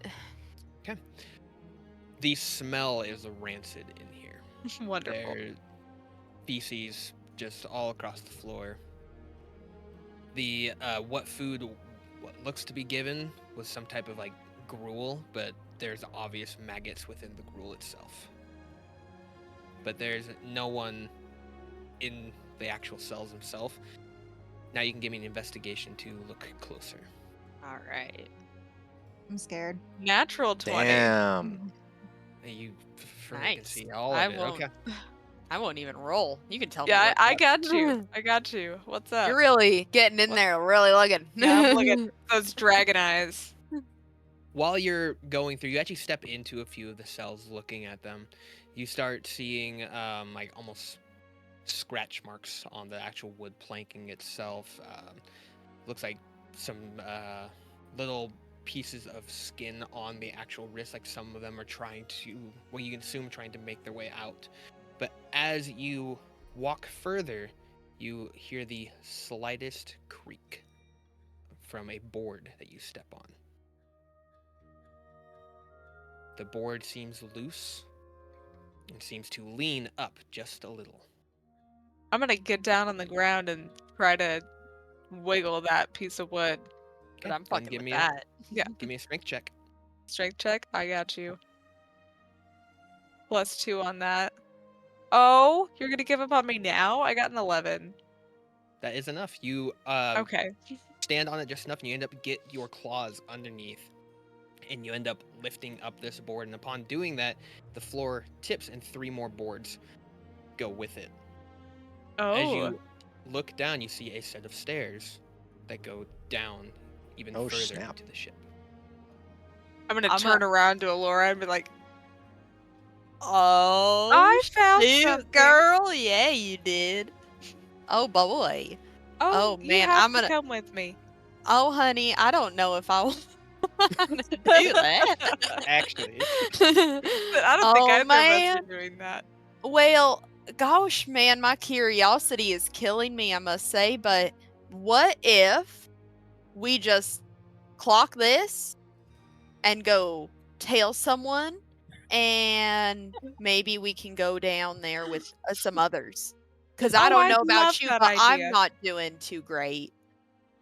The smell is rancid in here. Wonderful. There's feces just all across the floor. The what looks to be given was some type of like gruel, but there's obvious maggots within the gruel itself. But there's no one in the actual cells themselves. Now you can give me an investigation to look closer. All right. I'm scared. Natural 20. Damn. You can Nice. see all I of it. won't. Okay. I won't even roll. You can tell me. Yeah, what's I up. got you. I got you. What's up? You're really getting in What- there, really looking. Yeah, I'm looking at those dragon eyes. While you're going through, you actually step into a few of the cells looking at them. You start seeing like almost scratch marks on the actual wood planking itself. Looks like some little pieces of skin on the actual wrist, like some of them are trying to, well, you can assume trying to make their way out. But as you walk further, you hear the slightest creak from a board that you step on. The board seems loose and seems to lean up just a little. I'm gonna get down on the ground and try to wiggle that piece of wood. But I'm go ahead and fucking with that. Yeah. Give me a strength check. Strength check. I got you. +2 on that. Oh, you're gonna give up on me now? I got an 11. That is enough. You Okay. stand on it just enough, and you end up get your claws underneath, and you end up lifting up this board. And upon doing that, the floor tips, and 3 more boards go with it. Oh. As you look down, you see a set of stairs that go down even Oh, further snap. into the ship. I'm gonna I'm turn around to Alora and be like, Oh, I found shoot, something. girl. Yeah, you did. Oh boy. Oh, Oh, you man, have I'm to gonna- come with me. Oh, honey, I don't know if I want to do that. Actually, I don't think Oh, either of us man. are doing that. Well, gosh, man, my curiosity is killing me, I must say. But what if we just clock this and go tail someone, and maybe we can go down there with some others? Because I Oh, don't I know love about you, that but I'm idea. not doing too great.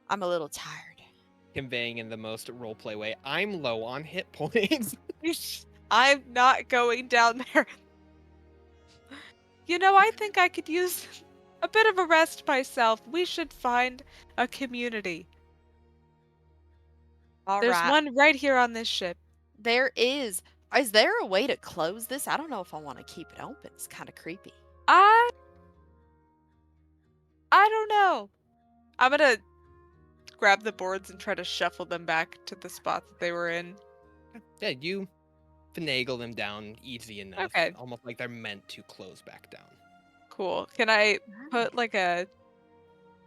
I'm a little tired. conveying in the most roleplay way. I'm low on hit points. I'm not going down there. You know, I think I could use a bit of a rest myself. We should find a community. All There's right. one right here on this ship. There is. Is there a way to close this? I don't know if I want to keep it open. It's kind of creepy. I don't know. I'm gonna grab the boards and try to shuffle them back to the spot that they were in. Yeah, you finagle them down easy enough. Okay. Almost like they're meant to close back down. Cool. Can I put like a...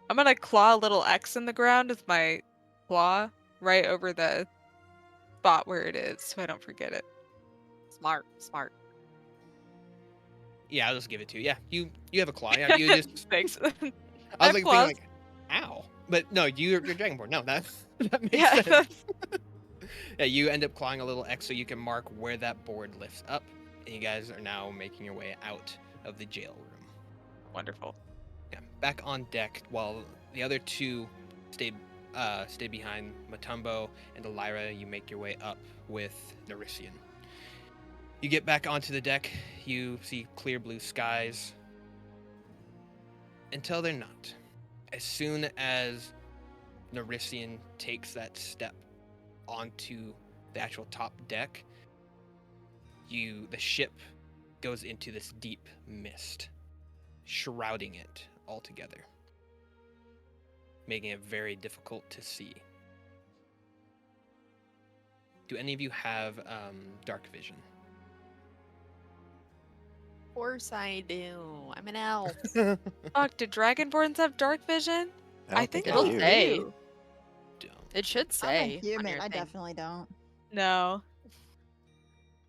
I'm gonna claw a little X in the ground with my claw right over the spot where it is so I don't forget it. Smart, smart. Yeah, I'll just give it to you. Yeah, you have a claw. Yeah, you just. Thanks. I was have like thinking claws. like, ow. But no, you're dragonborn. No, that that makes Yeah, sense. Yeah, you end up clawing a little X so you can mark where that board lifts up, and you guys are now making your way out of the jail room. wonderful. Yeah, back on deck while the other two stay behind Matumbo and Elira. You make your way up with Nerisian. You get back onto the deck. You see clear blue skies. Until they're not. As soon as Nerisian takes that step onto the actual top deck, the ship goes into this deep mist, shrouding it altogether, making it very difficult to see. Do any of you have dark vision? Of course I do. I'm an elf. Fuck, did Dragonborns have dark vision? I don't think I It'll do. say. Don't. It should I'm say. a on human. your I thing. definitely don't. No.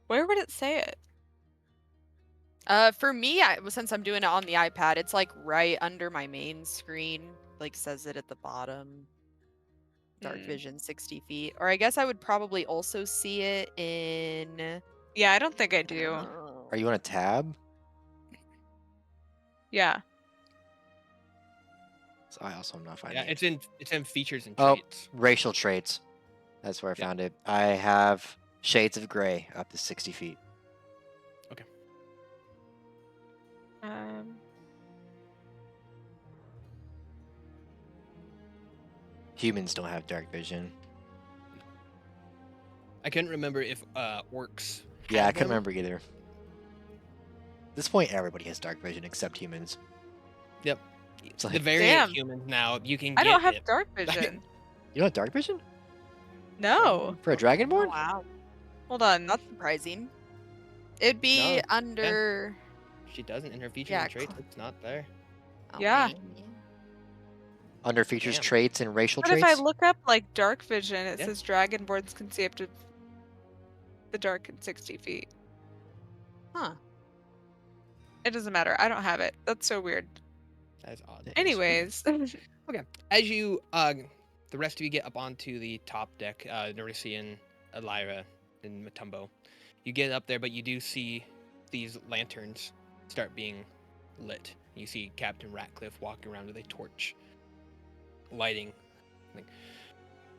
Where would it say it? For me, since I'm doing it on the iPad, it's like right under my main screen. Like says it at the bottom. Dark Hmm. vision 60 feet. Or I guess I would probably also see it in. Yeah, I don't think I do. Are you on a tab? Yeah. So I also am not finding Yeah, it. it's in features and Oh, traits. racial traits. That's where I Yeah. found it. I have shades of gray up to 60 feet. Um, Humans don't have dark vision. I couldn't remember if orcs. Yeah, I had couldn't them. remember either. At this point, everybody has dark vision except humans. Yep. It's The like, variant Damn. human now you can I get don't have it. dark vision. you don't have dark vision? No. For a Oh, dragonborn? wow. Hold on. That's surprising. It'd be No, under. She doesn't in her features Yeah, and traits. It's not there. Oh, Yeah. man. Under features, Damn. traits, and racial But if traits? I look up like dark vision, it Yeah. says Dragonborns can see up to the dark in 60 feet. Huh. It doesn't matter. I don't have it. That's so weird. That's odd. That is Anyways. Okay. As you the rest of you get up onto the top deck, Nerisian, Elira, and Matumbo. You get up there, but you do see these lanterns start being lit. You see Captain Ratcliffe walking around with a torch, lighting. Like,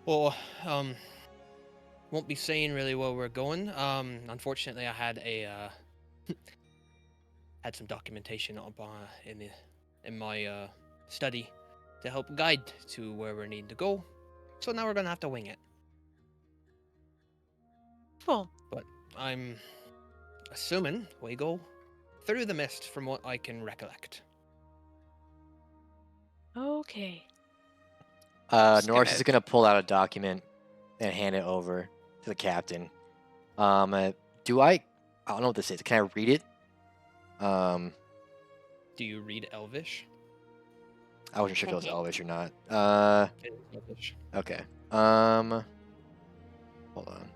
well, won't be saying really where we're going. Unfortunately, I had a had some documentation up in my study to help guide to where we need to go. So now we're gonna have to wing it. Cool. I'm assuming we go through the mist from what I can recollect. Okay. Norris gonna- is going to pull out a document and hand it over to the captain. Do I don't know what this is. Can I read it? Do you read Elvish? I wasn't sure if it was Elvish or not. It is Elvish. Okay. Hold on.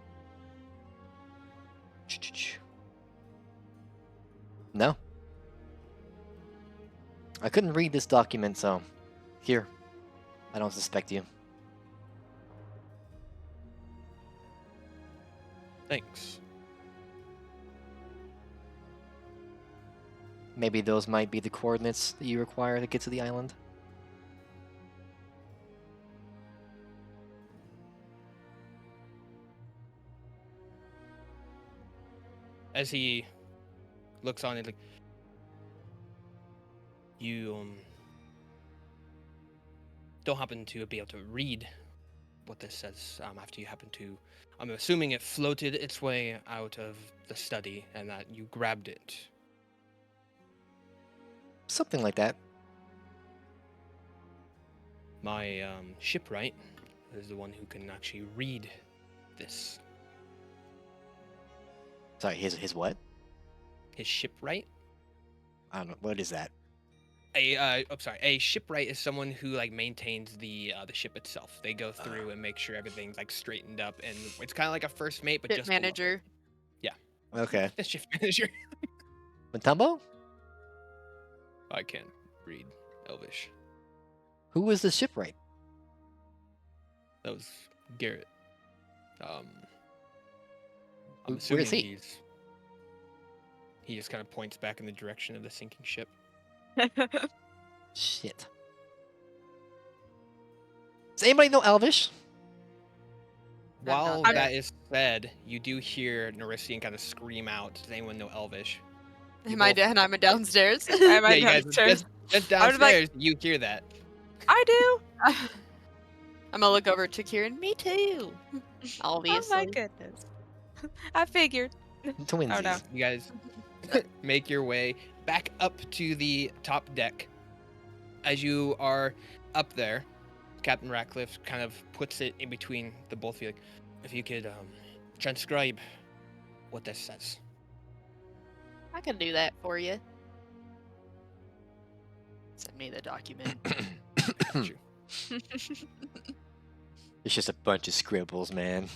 No. I couldn't read this document, so here. I don't suspect you. Thanks. Maybe those might be the coordinates that you require to get to the island. As he looks on it, like, you don't happen to be able to read what this says after you happen to. I'm assuming it floated its way out of the study and that you grabbed it. Something like that. My shipwright is the one who can actually read this. Sorry, his what? His shipwright? I don't know. What is that? A shipwright is someone who like maintains the ship itself. They go through and make sure everything's like straightened up, and it's kind of like a first mate, but Ship just below. manager. Okay. A ship manager. Matumbo? I can't read Elvish. Who was the shipwright? That was Garrett. Where I'm is assuming he? he just kind of points back in the direction of the sinking ship. Shit. Does anybody know Elvish? While not that is said, you do hear Noristian kind of scream out, "Does anyone know Elvish?" Am I both- and I'm downstairs? Am I Yeah, you guys downstairs? just I was like- downstairs. You hear that? I do. I'm gonna look over to Kieran. Me too. Obviously. Oh my goodness. I figured. Twinsies. Oh no. You guys make your way back up to the top deck. As you are up there, Captain Ratcliffe kind of puts it in between the both of you. Like, if you could transcribe what this says. I can do that for you. Send me the document. Got you. It's just a bunch of scribbles, man.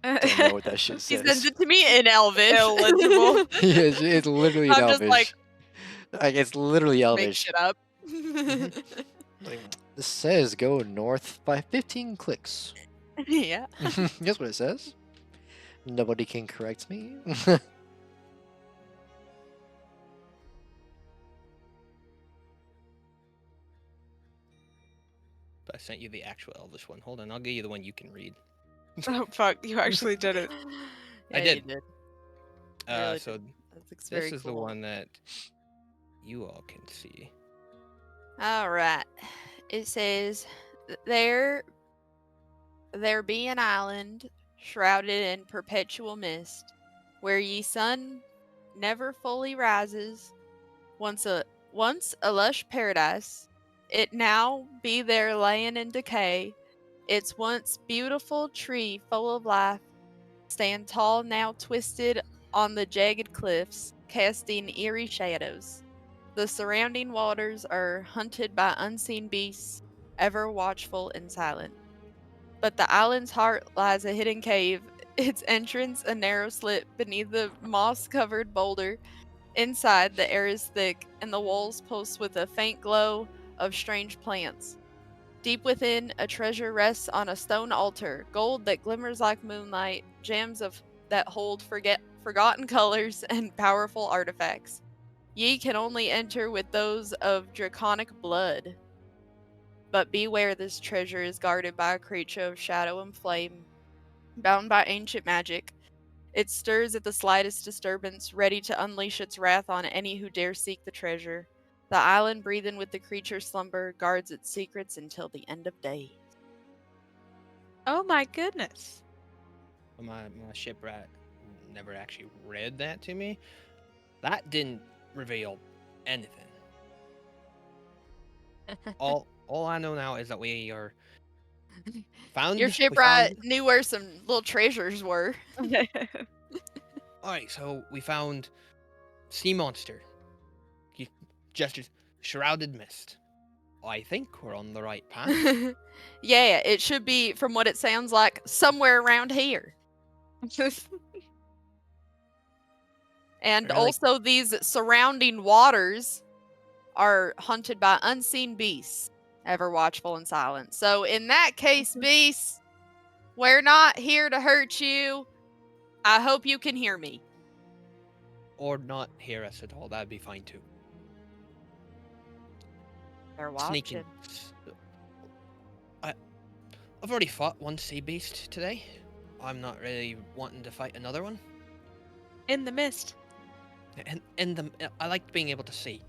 Don't know what that shit He says. sends it to me in Elvish. Illegible. Yeah, it's literally in I'm just Elvish. like, It's literally Make Elvish. shit up. Like, this says go north by 15 clicks. Yeah. That's what it says. Nobody can correct me. But I sent you the actual Elvish one. Hold on, I'll give you the one you can read. Oh fuck! You actually did it. I Yeah, did. You did. I really So did. That looks very this is the cool. one that you all can see. All right. It says, there be an island shrouded in perpetual mist, where ye sun never fully rises. Once a lush paradise, it now be there laying in decay. Its once beautiful tree full of life stand tall, now twisted on the jagged cliffs, casting eerie shadows. The surrounding waters are hunted by unseen beasts, ever watchful and silent. But the island's heart lies a hidden cave, its entrance a narrow slit beneath the moss-covered boulder. Inside, the air is thick, and the walls pulse with a faint glow of strange plants. Deep within, a treasure rests on a stone altar, gold that glimmers like moonlight, gems that hold forgotten colors, and powerful artifacts. Ye can only enter with those of draconic blood. But beware, this treasure is guarded by a creature of shadow and flame, bound by ancient magic. It stirs at the slightest disturbance, ready to unleash its wrath on any who dare seek the treasure. The island, breathing with the creature's slumber, guards its secrets until the end of days. Oh my goodness. My shipwright never actually read that to me. That didn't reveal anything. all I know now is that we are found. Your we shipwright found- knew where some little treasures were. All right, so we found sea monster. He gestures shrouded mist. I think we're on the right path. Yeah, it should be, from what it sounds like, somewhere around here. And Really? also, these surrounding waters are haunted by unseen beasts, ever watchful and silent. So, in that case, beasts, we're not here to hurt you. I hope you can hear me. Or not hear us at all. That'd be fine too. They're Sneaking. watching. I've already fought one sea beast today. I'm not really wanting to fight another one. In the mist. And I like being able to see.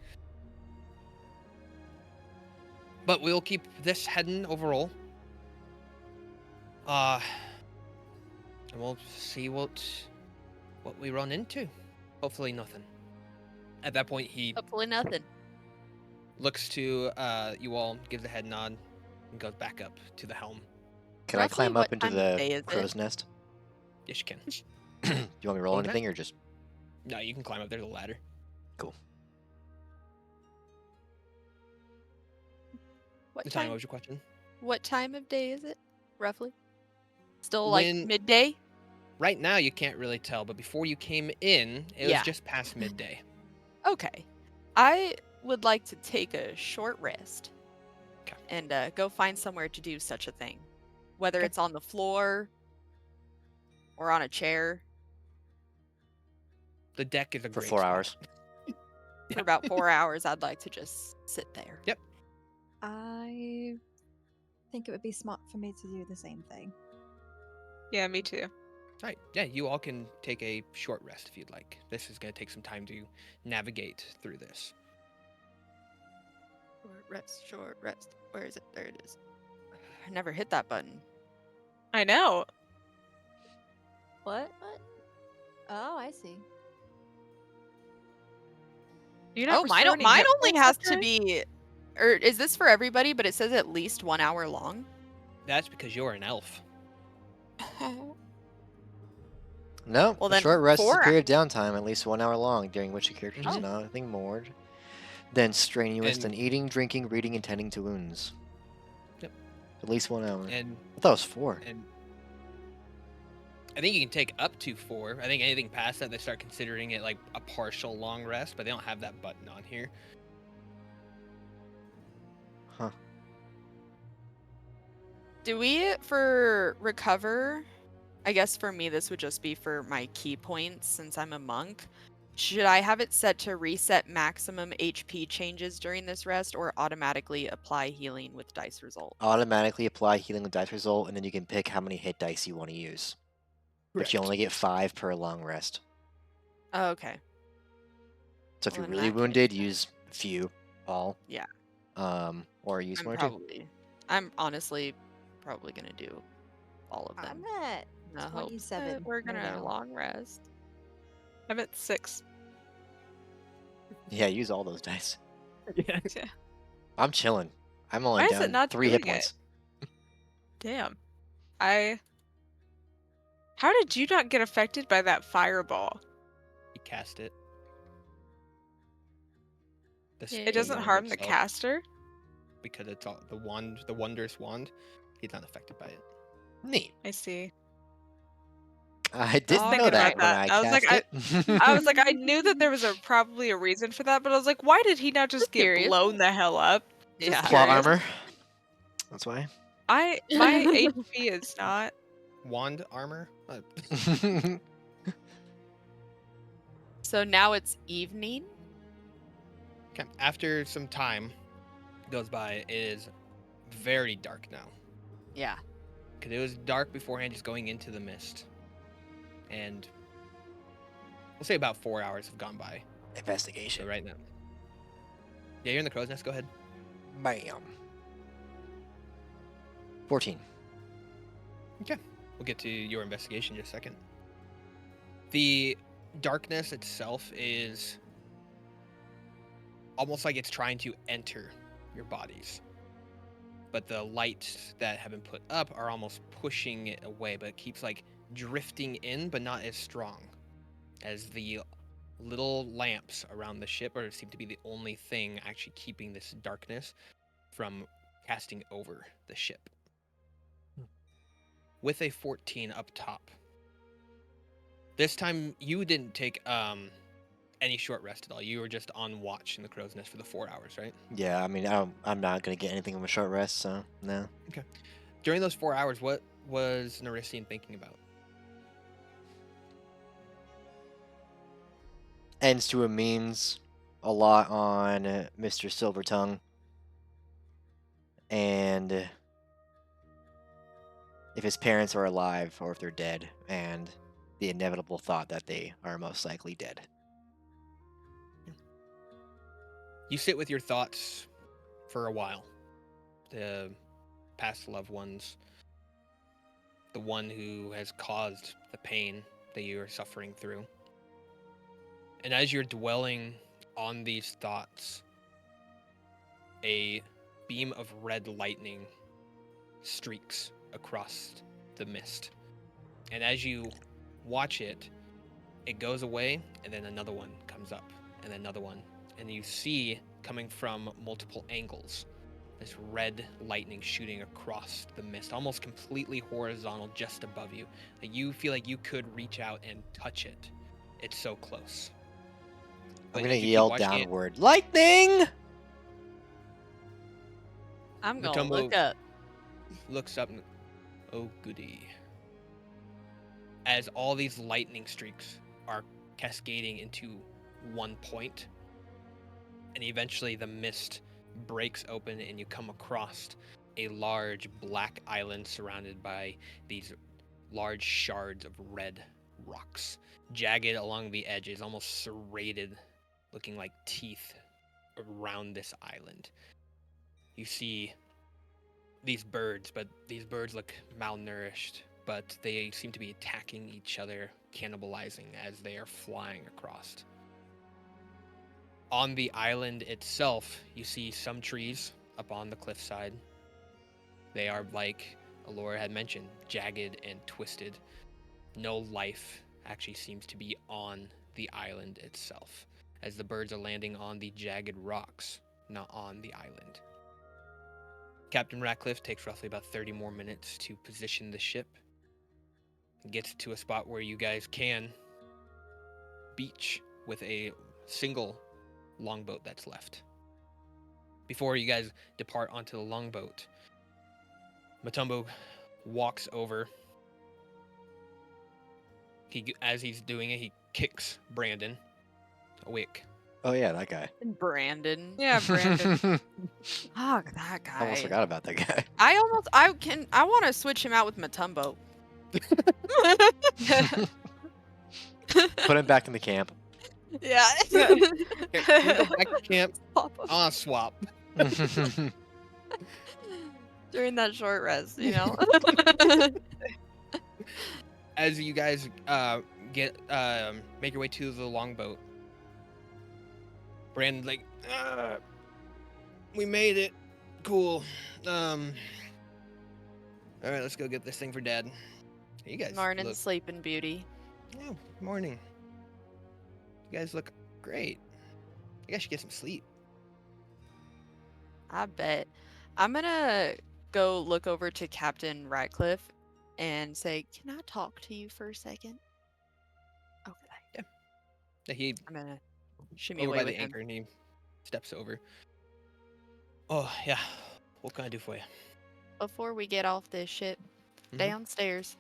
But we'll keep this heading overall. And we'll see what we run into. Hopefully nothing. At that point, he Hopefully, nothing. looks to you all, gives a head nod, and goes back up to the helm. Can I Roughly climb what up into time of day the is it? crow's nest? Yes, you can. Do you want me to roll What was that? anything or just? No, you can climb up. There's a ladder. What Tanya, what time? was your question? What time of day is it, roughly? Still like When- midday? Right now, you can't really tell, but before you came in, it Yeah. was just past midday. Okay. I would like to take a short rest 'Kay. and go find somewhere to do such a thing. Whether 'Kay. it's on the floor or on a chair The deck is a For great 4 spot. hours. for about 4 hours, I'd like to just sit there. Yep. I think it would be smart for me to do the same thing. Yeah, me too. Right. Yeah, you all can take a short rest if you'd like. This is going to take some time to navigate through this. Short rest, short rest. Where is it? There it is. I never hit that button. I know. What? Oh, I see. You're not Oh, mine, restoring mine hit only points has after to it? be. Or is this for everybody? But it says at least 1 hour long. That's because you're an elf. No, Well, a then short rest is a 4 period of downtime, at least 1 hour long, during which the character does Oh. nothing more than strenuous And- than eating, drinking, reading, and tending to wounds. Yep. At least 1 hour. And I thought it was 4. and I think you can take up to 4. I think anything past that, they start considering it like a partial long rest, but they don't have that button on here. Huh. Do we, for recover, I guess for me this would just be for my key points since I'm a monk. Should I have it set to reset maximum HP changes during this rest or automatically apply healing with dice result? Automatically apply healing with dice result, and then you can pick how many hit dice you want to use. But you only get 5 per long rest. Oh, okay. So if Well, you're in really that case, wounded, then- use a few, all. Yeah. Or use I'm one or two. probably, I'm honestly probably gonna do all of them. I'm at in the hopes 27 that we're right gonna now. long rest. I'm at 6. Yeah, use all those dice. Yeah. Yeah. I'm chilling. I'm only Why is it down not 3 hit doing it? points. Damn. How did you not get affected by that fireball? You cast it. The Yeah, It spell doesn't wand harm the itself, caster? because it's all the wand, the wondrous wand. He's not affected by it. Neat. I see. I didn't know thinking that about when that. I I was like, cast it. I was like, I knew that there was probably a reason for that, but I was like, why did he not just get curious. blown the hell up? Just Yeah. Claw curious. armor. That's why. My HP is not. Wand armor. So now it's evening. Okay. After some time goes by, it is very dark now. Yeah. Because it was dark beforehand, just going into the mist. And we'll say about 4 hours have gone by. So Investigation. right now. Yeah, you're in the crow's nest. Go ahead. Bam. 14. We'll get to your investigation in just a second. The darkness itself is almost like it's trying to enter your bodies. But the lights that have been put up are almost pushing it away, but it keeps like drifting in, but not as strong. As the little lamps around the ship seem to be the only thing actually keeping this darkness from casting over the ship. With a 14 up top. This time you didn't take any short rest at all. You were just on watch in the crow's nest for the 4 hours, right? Yeah, I mean, I'm not gonna get anything of a short rest, so no. During those 4 hours, what was Nerisian thinking about? Ends to a means a lot on Mr. Silvertongue, and if his parents are alive or if they're dead, and the inevitable thought that they are most likely dead. You sit with your thoughts for a while. The past loved ones, the one who has caused the pain that you are suffering through. And as you're dwelling on these thoughts, a beam of red lightning streaks across the mist. And as you watch it, it goes away, and then another one comes up, and then another one. And you see, coming from multiple angles, this red lightning shooting across the mist, almost completely horizontal just above you. Like you feel like you could reach out and touch it. It's so close. I'm But gonna as you keep yell watching it, downward, lightning! I'm gonna look Matumbo up. looks up and, oh goody. As all these lightning streaks are cascading into one point, and eventually the mist breaks open and you come across a large black island surrounded by these large shards of red rocks, jagged along the edges, almost serrated, looking like teeth around this island. You see these birds, but these birds look malnourished, but they seem to be attacking each other, cannibalizing as they are flying across. On the island itself, you see some trees up on the cliffside. They are, like Alora had mentioned, jagged and twisted. No life actually seems to be on the island itself, as the birds are landing on the jagged rocks, not on the island. Captain Ratcliffe takes roughly about 30 more minutes to position the ship. Gets to a spot where you guys can beach with a single longboat that's left. Before you guys depart onto the longboat, Matumbo walks over. As he's doing it, he kicks Brandon awake. Oh yeah, that guy. Brandon. Yeah, Brandon. Fuck that guy. Almost forgot about that guy. I want to switch him out with Matumbo. Put him back in the camp. Yeah. Okay, we go back to camp on a swap. During that short rest, you know. As you guys get make your way to the longboat, Brandon's like, we made it. Cool. All right, let's go get this thing for Dad. You guys Morning, look. sleeping beauty. Oh, morning. You guys look great. You guys should get some sleep. I bet. I'm gonna go look over to Captain Ratcliffe and say, "Can I talk to you for a second?" Okay. Yeah, he I'm gonna shimmy over away by with the him. anchor and he steps over. Oh yeah, what can I do for you? Before we get off this ship, Mhm. downstairs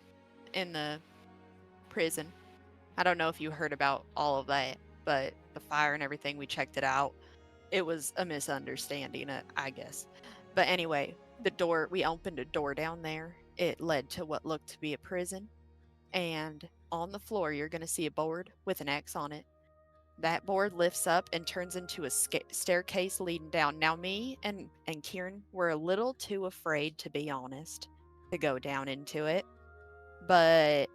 in the prison. I don't know if you heard about all of that, but the fire and everything, we checked it out. It was a misunderstanding, I guess. But anyway, we opened a door down there. It led to what looked to be a prison. And on the floor, you're going to see a board with an X on it. That board lifts up and turns into a staircase leading down. Now, me and Kieran were a little too afraid, to be honest, to go down into it. But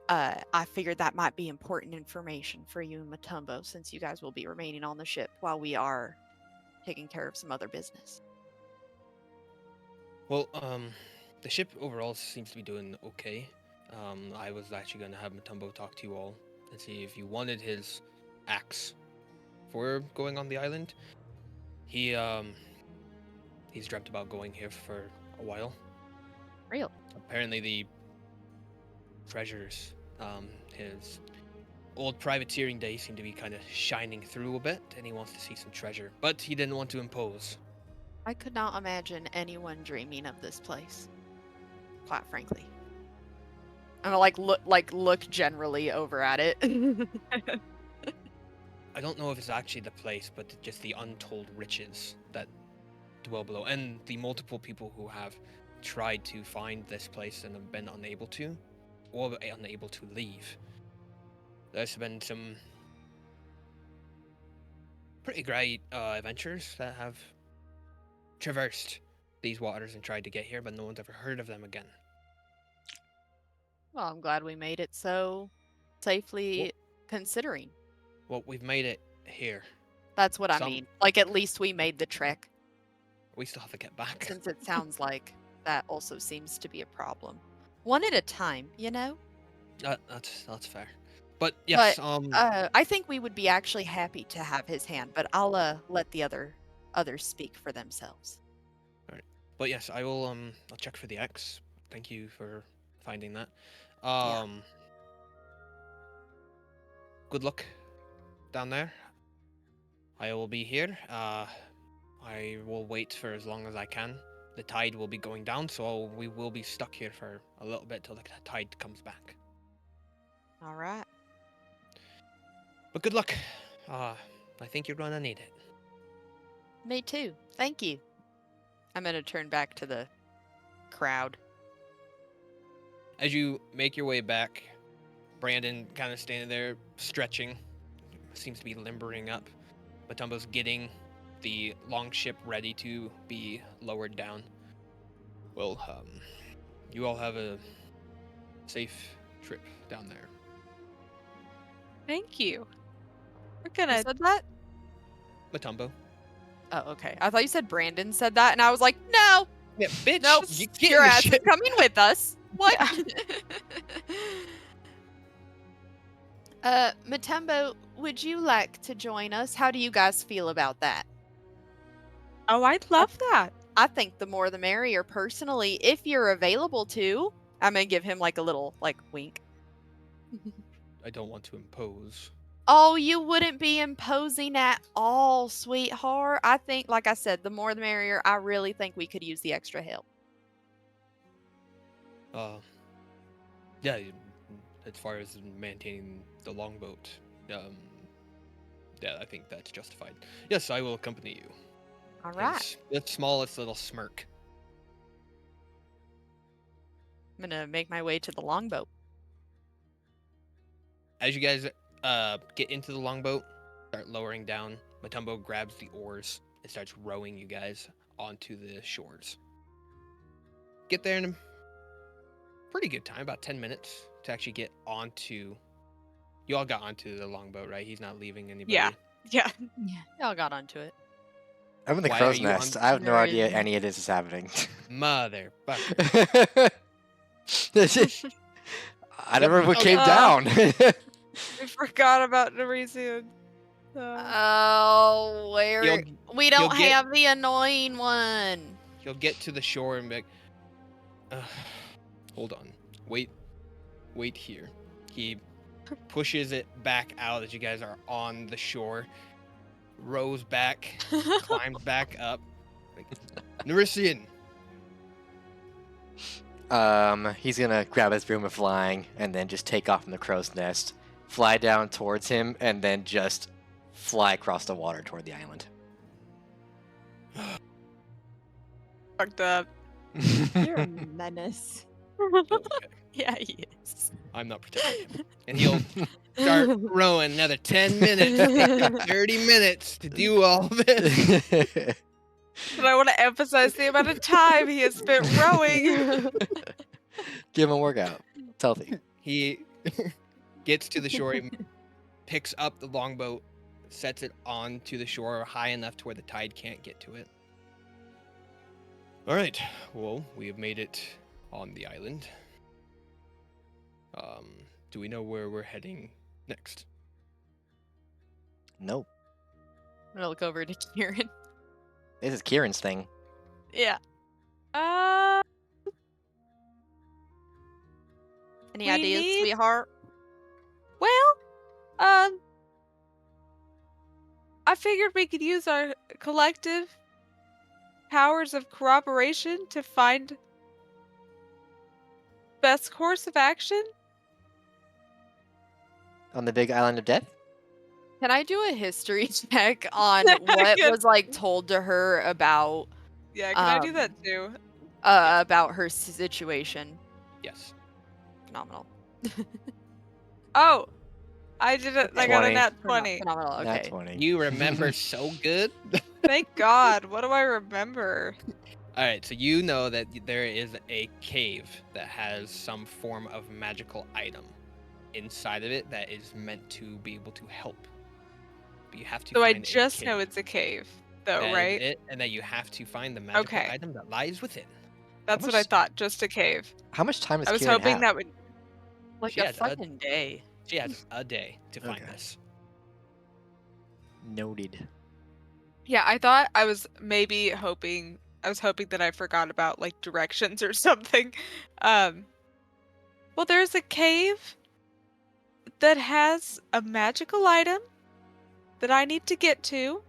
I figured that might be important information for you and Matumbo, since you guys will be remaining on the ship while we are taking care of some other business. Well, the ship overall seems to be doing okay. I was actually going to have Matumbo talk to you all and see if you wanted his axe for going on the island. He He's dreamt about going here for a while. Real. Apparently the treasures, his old privateering days seem to be kind of shining through a bit, and he wants to see some treasure. But he didn't want to impose. I could not imagine anyone dreaming of this place. Quite frankly. I'm gonna look generally over at it. I don't know if it's actually the place, but just the untold riches that dwell below, and the multiple people who have tried to find this place and have been unable to, or unable to leave. There's been some pretty great adventures that have traversed these waters and tried to get here, but no one's ever heard of them again. Well, I'm glad we made it so safely, considering. Well, we've made it here. That's what I Some- mean. Like, at least we made the trek, We still have to get back. since it sounds like that also seems to be a problem. One at a time, you know? That's fair. But yes, I think we would be actually happy to have his hand, but I'll let the others speak for themselves. but yes, I will I'll check for the X. Thank you for finding that. Yeah. Good luck down there. I will be here. I will wait for as long as I can. The tide will be going down, so we will be stuck here for a little bit till the tide comes back. All right. But good luck. I think you're gonna need it. Me too. Thank you. I'm gonna turn back to the crowd. As you make your way back, Brandon kind of standing there stretching, seems to be limbering up. Matumbo's getting the long ship ready to be lowered down. Well, you all have a safe trip down there. Thank you. We're Who gonna. said that? Matumbo. Oh, okay. I thought you said Brandon said that, and I was like, no, Yeah, bitch. nope, You get your in the ass is ship. coming with us. What? Matumbo, would you like to join us? How do you guys feel about that? Oh, I'd love that. I think the more the merrier, personally, if you're available to. I'm gonna give him like a little wink. I don't want to impose. Oh, you wouldn't be imposing at all, sweetheart. I think, like I said, the more the merrier. I really think we could use the extra help. Yeah, as far as maintaining the longboat, yeah, I think that's justified. Yes, I will accompany you. All right. The smallest little smirk. I'm gonna make my way to the longboat. As you guys get into the longboat, start lowering down, Matumbo grabs the oars and starts rowing you guys onto the shores. Get there in a pretty good time, about 10 minutes to actually get onto. You all got onto the longboat, right? He's not leaving anybody. Yeah. Yeah. Y'all got onto it. I'm in the Why are crow's you on- nest. I have no There idea is- any of this is happening. Motherfucker. I never Okay. came Oh. down. We forgot about Neresian. Oh, where You'll- we don't you'll get- have the annoying one. He'll get to the shore and be like, hold on. Wait here. He pushes it back out as you guys are on the shore, rows back, climbs back up. Like, Neresian, He's gonna grab his broom of flying and then just take off from the crow's nest, fly down towards him, and then just fly across the water toward the island. Fucked up. You're a menace. okay, Yeah, he is. I'm not protecting him. And he'll start rowing another 10 minutes, 30 minutes to do all this. But I want to emphasize the amount of time he has spent rowing. Give him a workout. It's healthy. He gets to the shore, he picks up the longboat, sets it onto the shore high enough to where the tide can't get to it. All right, well, we have made it on the island. Do we know where we're heading next? Nope. I'm gonna look over to Kieran. This is Kieran's thing. Yeah. Uh, Any We ideas, need- sweetheart? well, um, I figured we could use our collective powers of corroboration to find best course of action. On the big island of death? Can I do a history check on what Good. was like told to her about Yeah, can I do that Um, too? about her situation? Yes. Phenomenal. Oh, I did it. I got a 20. nat 20. Phenomenal. Not Okay. 20. You remember so good. Thank God. What do I remember? All right, so you know that there is a cave that has some form of magical item inside of it that is meant to be able to help. But you have to So I find a just cave. know it's a cave, though, That is right? it, and that you have to find the magical Okay. item that lies within. That's what I much- thought. Just a cave. How much time does I was Kieran hoping have? that would. Like She a has a- fucking day. She has a day to find Okay. this. Noted. Yeah, I thought I was maybe hoping. I was hoping that I forgot about like directions or something. Um. Well, there's a cave that has a magical item that I need to get to.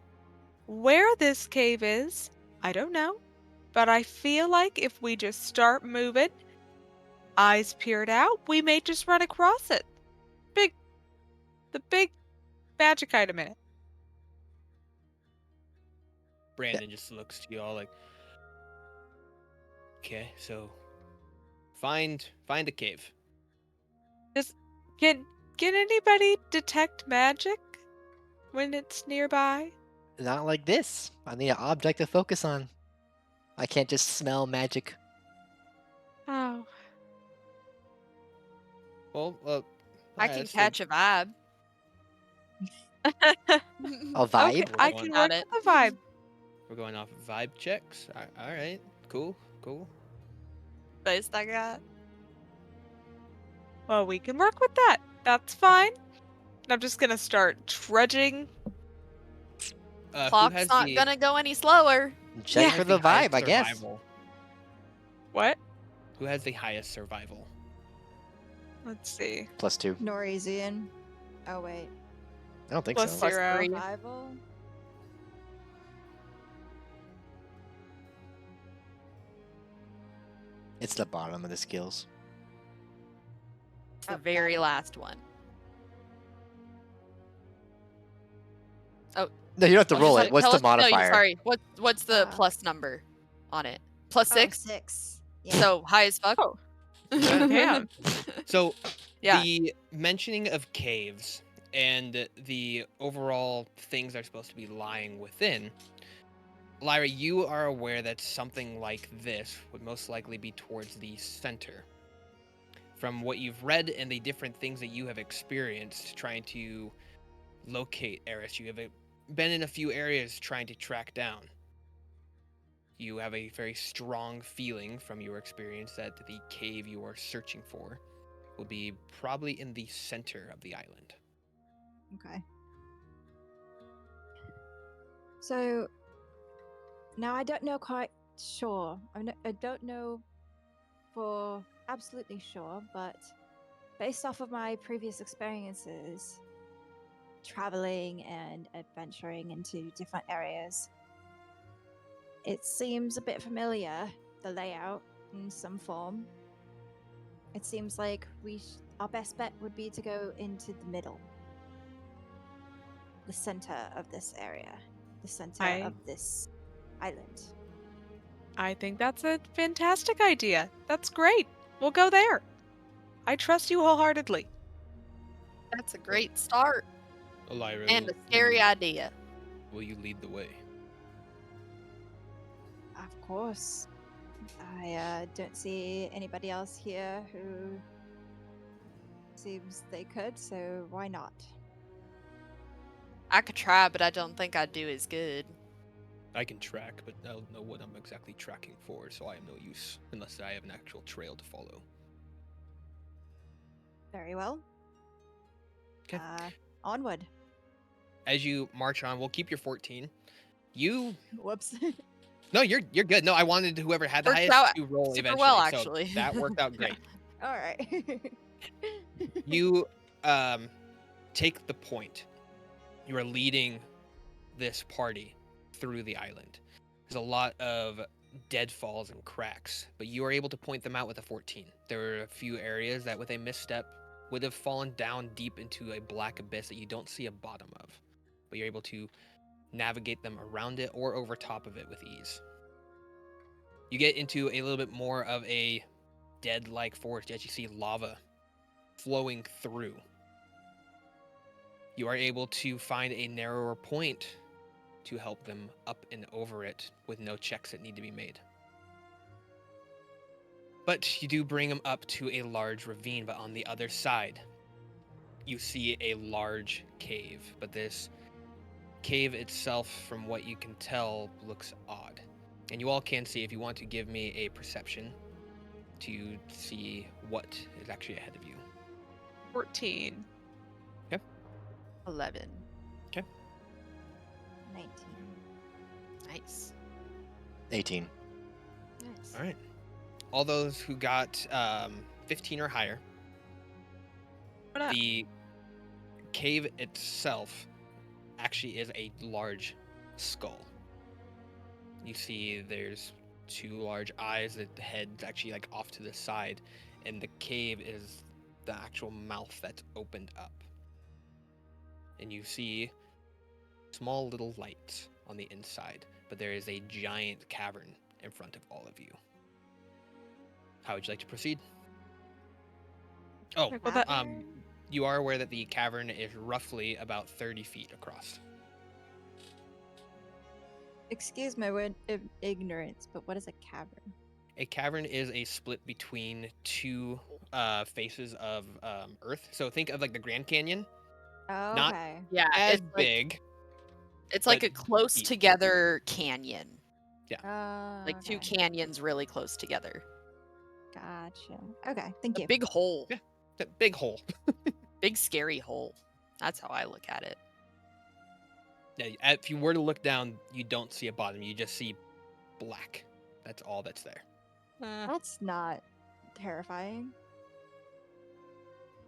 Where this cave is, I don't know. But I feel like if we just start moving, eyes peered out, we may just run across it. The big magic item in it. Brandon just looks to you all like, okay, so find a cave. Can anybody detect magic when it's nearby? Not like this. I need an object to focus on. I can't just smell magic. Oh. Well, I alright, can let's catch a vibe. A Okay, vibe? I We're can going- work Got it. with the vibe. We're going off of vibe checks. All right, cool. Best I got. Well, we can work with that. That's fine. And I'm just gonna start trudging. Who Clock's has not the gonna go any slower. Check Yeah. for has the highest vibe, I guess. survival? What? Who has the highest survival? Let's see. +2. Norisian. Oh wait. I don't think Plus so. Plus 0. 3. Survival. It's the bottom of the skills. It's the Up very bottom. last one. No, you don't have to Oh, roll just it. What's tell the us- no, modifier? sorry. What's the Uh, plus number on it? Plus Oh, 6? 6. Yeah. So high as fuck. Oh. Damn. So Yeah. the mentioning of caves and the overall things that are supposed to be lying within. Lyra, you are aware that something like this would most likely be towards the center. From what you've read and the different things that you have experienced trying to locate Eris, you have been in a few areas trying to track down. You have a very strong feeling from your experience that the cave you are searching for will be probably in the center of the island. Okay. So now I don't know quite sure. I don't know for absolutely sure, but based off of my previous experiences traveling and adventuring into different areas, it seems a bit familiar, the layout in some form. It seems like our best bet would be to go into the middle, the center of this area, the center of this island. I think that's a fantastic idea. That's great. We'll go there. I trust you wholeheartedly. That's a great start. Lyra, And a scary idea. will you lead the way? Of course. I don't see anybody else here who seems they could, so why not? I could try, but I don't think I'd do as good. I can track, but I don't know what I'm exactly tracking for, so I am no use unless I have an actual trail to follow. Very well. 'Kay. Onward. As you march on, we'll keep your 14. You Whoops. No, you're good. No, I wanted whoever had the Works highest out to roll super eventually. well, So actually. that worked out Yeah. great. All right. You take the point. You are leading this party through the island. There's a lot of deadfalls and cracks, but you are able to point them out with a 14. There were a few areas that with a misstep would have fallen down deep into a black abyss that you don't see a bottom of, but you're able to navigate them around it or over top of it with ease. You get into a little bit more of a dead-like forest as you see lava flowing through. You are able to find a narrower point to help them up and over it with no checks that need to be made. But you do bring them up to a large ravine, but on the other side, you see a large cave. But this cave itself, from what you can tell, looks odd. And you all can see, if you want to give me a perception to see what is actually ahead of you. 14. 11. 19. Nice. 18. Nice. All right. All those who got 15 or higher, What up? the cave itself actually is a large skull. You see there's two large eyes, the head's actually like off to the side, and the cave is the actual mouth that's opened up. And you see small little lights on the inside, but there is a giant cavern in front of all of you. How would you like to proceed? Oh, Like, well, that- you are aware that the cavern is roughly about 30 feet across. Excuse my word of ignorance, but what is a cavern? A cavern is a split between two faces of Earth. So think of like the Grand Canyon, Oh, Not- okay. Yeah, as it's like big. it's like but a close deep. together canyon. Like two Okay. canyons really close together. Gotcha. Okay, thank A you. big hole. Yeah. It's a big hole. Big scary hole. That's how I look at it. Yeah, if you were to look down, you don't see a bottom. You just see black. That's all that's there. That's not terrifying.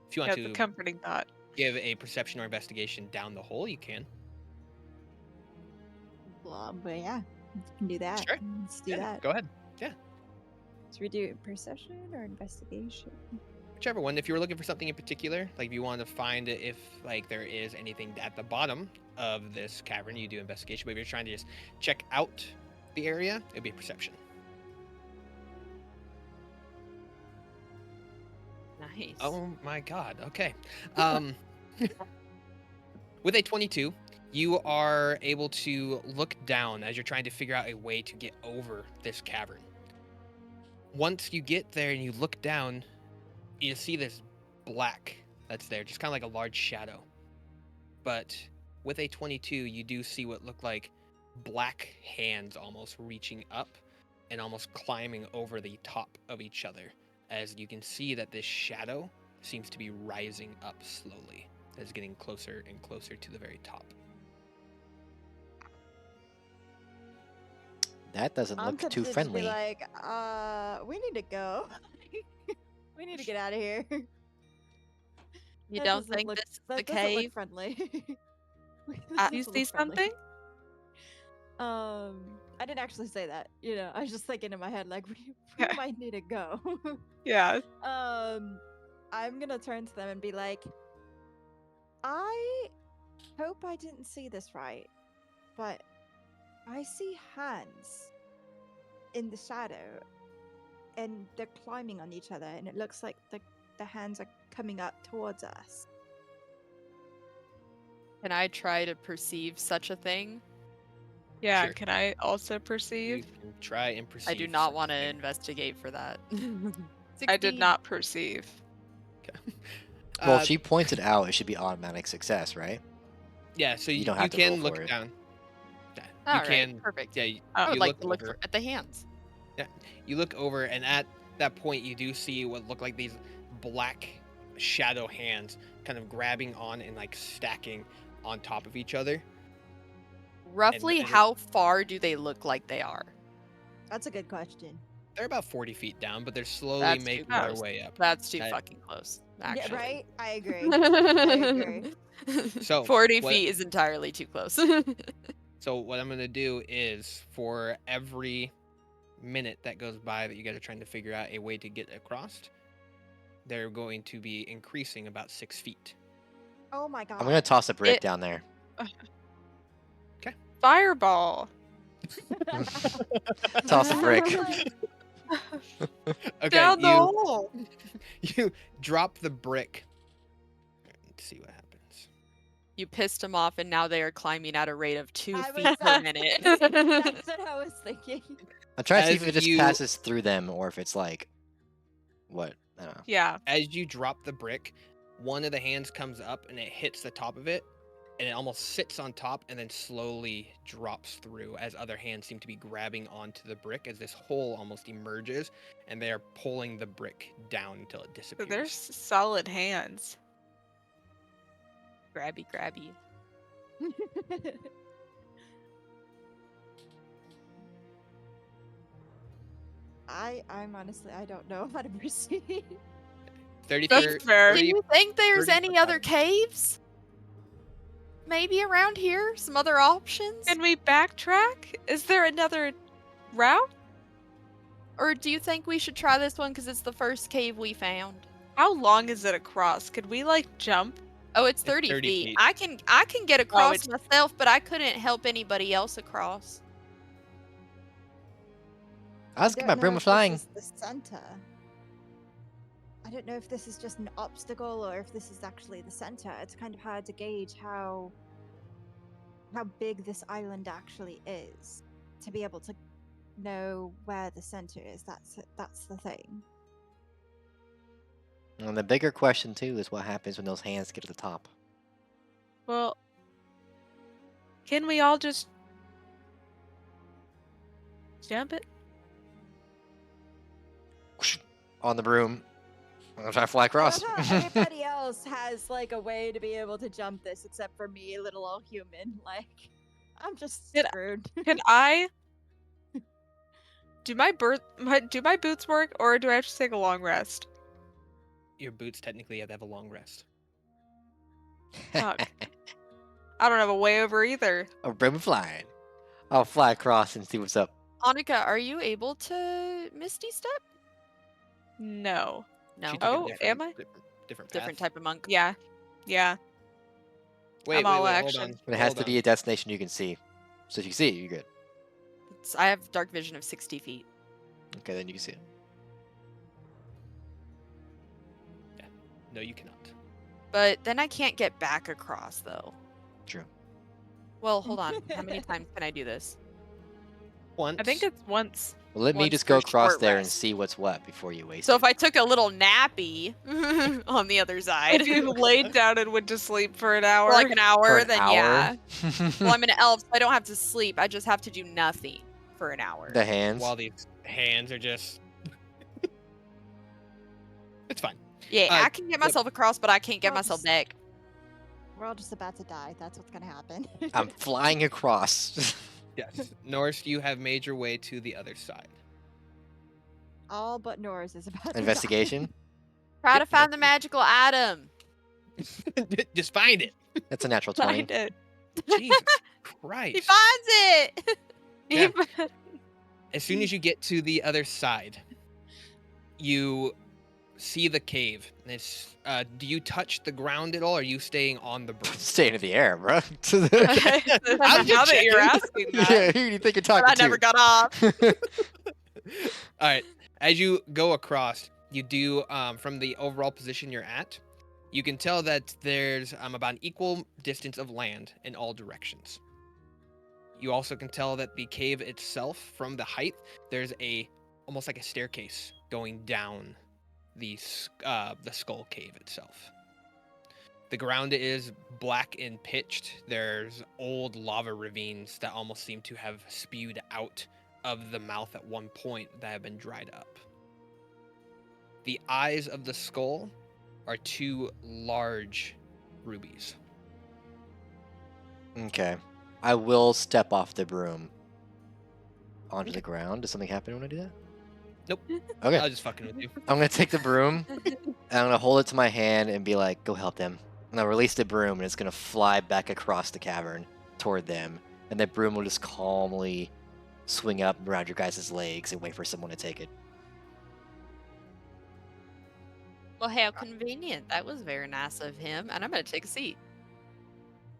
If you Yeah, want it's a to comforting thought. give a perception or investigation down the hole, you can. Well, but yeah, we can do that. Sure. Let's do Yeah, that. go ahead. Should we do perception or investigation? Whichever one. If you were looking for something in particular, like if you want to find if like there is anything at the bottom of this cavern, you do investigation. But if you're trying to just check out the area, it'd be perception. Nice. Oh my god. Okay. With a 22, you are able to look down as you're trying to figure out a way to get over this cavern. Once you get there and you look down, you see this black that's there, just kind of like a large shadow. But with a 22, you do see what look like black hands almost reaching up and almost climbing over the top of each other. As you can see that this shadow seems to be rising up slowly, as getting closer and closer to the very top. That doesn't I'm look too tempted friendly. to be like, we need to go. We need to get out of here. You That don't doesn't think look- this is that the doesn't look cave? friendly. Do you see something? I didn't actually say that. You know, I was just thinking in my head like, we Okay. might need to go. Yeah. I'm gonna turn to them and be like, I hope I didn't see this right, but I see hands in the shadow, and they're climbing on each other, and it looks like the hands are coming up towards us. Can I try to perceive such a thing? Yeah. Sure. Can I also You perceive? can try and perceive. I do not such a want to thing. investigate for that. I did 16. not perceive. Well, she points it out. It should be automatic success, right? Yeah, so You you, don't have to can roll look for it. down. Yeah, All you right, can. perfect. Yeah, you, Oh. I would you like look to look over. at the hands. You look over, and at that point, you do see what look like these black shadow hands kind of grabbing on and like stacking on top of each other. Roughly and it- how far do they look like they are? That's a good question. They're about 40 feet down, but they're slowly That's too making their close. way up. That's too That- fucking close, actually. Yeah, right? I agree. I agree. So, 40 what- feet is entirely too close. So what I'm gonna do is for every minute that goes by that you guys are trying to figure out a way to get across, they're going to be increasing about 6 feet. Oh my god. I'm gonna toss a brick It- down there. Fireball. Toss a brick. Okay, Down the hole. you drop the brick. Let's see what happens. You pissed them off, and now they are climbing at a rate of 2 I feet was- per minute. That's what I was thinking. I'm trying to see As if it just you- passes through them or if it's like, what? I don't know. Yeah. As you drop the brick, one of the hands comes up and it hits the top of it, and it almost sits on top and then slowly drops through as other hands seem to be grabbing onto the brick as this hole almost emerges, and they are pulling the brick down until it So disappears. there's solid hands. Grabby, grabby. I'm honestly, I don't know how to proceed. 30 That's for fair. Do 30 you think there's 30 any foot other bottom. caves? Maybe around here? Some other options? Can we backtrack? Is there another route? Or do you think we should try this one because it's the first cave we found? How long is it across? Could we like jump? Oh, it's It's 30, 30 feet. feet. I can get across it's- myself, but I couldn't help anybody else across. I was getting my broom flying. This is the center. I don't know if this is just an obstacle or if this is actually the center. It's kind of hard to gauge how big this island actually is to be able to know where the center is. That's the thing. And the bigger question too is what happens when those hands get to the top. Well, can we all just jump it? On the broom. I'm gonna try to fly across. I love how everybody else has like a way to be able to jump this except for me, little old human. Like, I'm just Did- screwed. Can I? Do my boots work, or do I have to take a long rest? Your boots technically have to have a long rest. Fuck. I don't have a way over either. A broom flying. I'll fly across and see what's up. Annika, are you able to Misty Step? No. No. She took a Oh, different- am I? Different Different path. type of monk. Yeah. Yeah. Wait, I'm all hold action. on. But it has hold to be on. a destination you can see. So if you can see it, you're good. I have dark vision of 60 feet. Okay, then you can see it. No, you cannot. But then I can't get back across, though. True. Well, hold on. How many times can I do this? Once. I think it's once. Well, let me Once just for go a across short there and rest. see what's what before you waste So it. if I took a little nappy on the other side If you laid down and went to sleep for an hour. for like an hour, For an then hour? yeah. Well, I'm an elf, so I don't have to sleep. I just have to do nothing for an hour. The hands. While these hands are just. It's fine. Yeah, Uh, I can get myself across, but I can't get Well, myself just- back. We're all just about to die. That's what's gonna happen. I'm flying across. Yes. Norse, you have made your way to the other side. all but Norris is about to die. Investigation. Try to Yep, find the that's magical item. Just find it. That's a natural 20. Find it. Jesus He Christ. finds it. Yeah. As soon as you get to the other side, you see the cave. And it's, do you touch the ground at all? Or are you staying on the broom? Stay into the air, bro. I'm now just that you're checking. asking that. Yeah, who do you think you're talking But I to? never got off. All right. As you go across, you do from the overall position you're at, you can tell that there's about an equal distance of land in all directions. You also can tell that the cave itself, from the height, there's almost like a staircase going down the skull cave itself. The ground is black and pitched. There's old lava ravines that almost seem to have spewed out of the mouth at one point that have been dried up. The eyes of the skull are two large rubies. Okay. I will step off the broom. onto the ground. Does something happen when I do that? Nope. Okay. I was just fucking with you. I'm gonna take the broom and I'm gonna hold it to my hand and be like, "Go help them." And I'll release the broom and it's gonna fly back across the cavern toward them, and the broom will just calmly swing up around your guys' legs and wait for someone to take it. Well, how convenient. That was very nice of him. And I'm going to take a seat.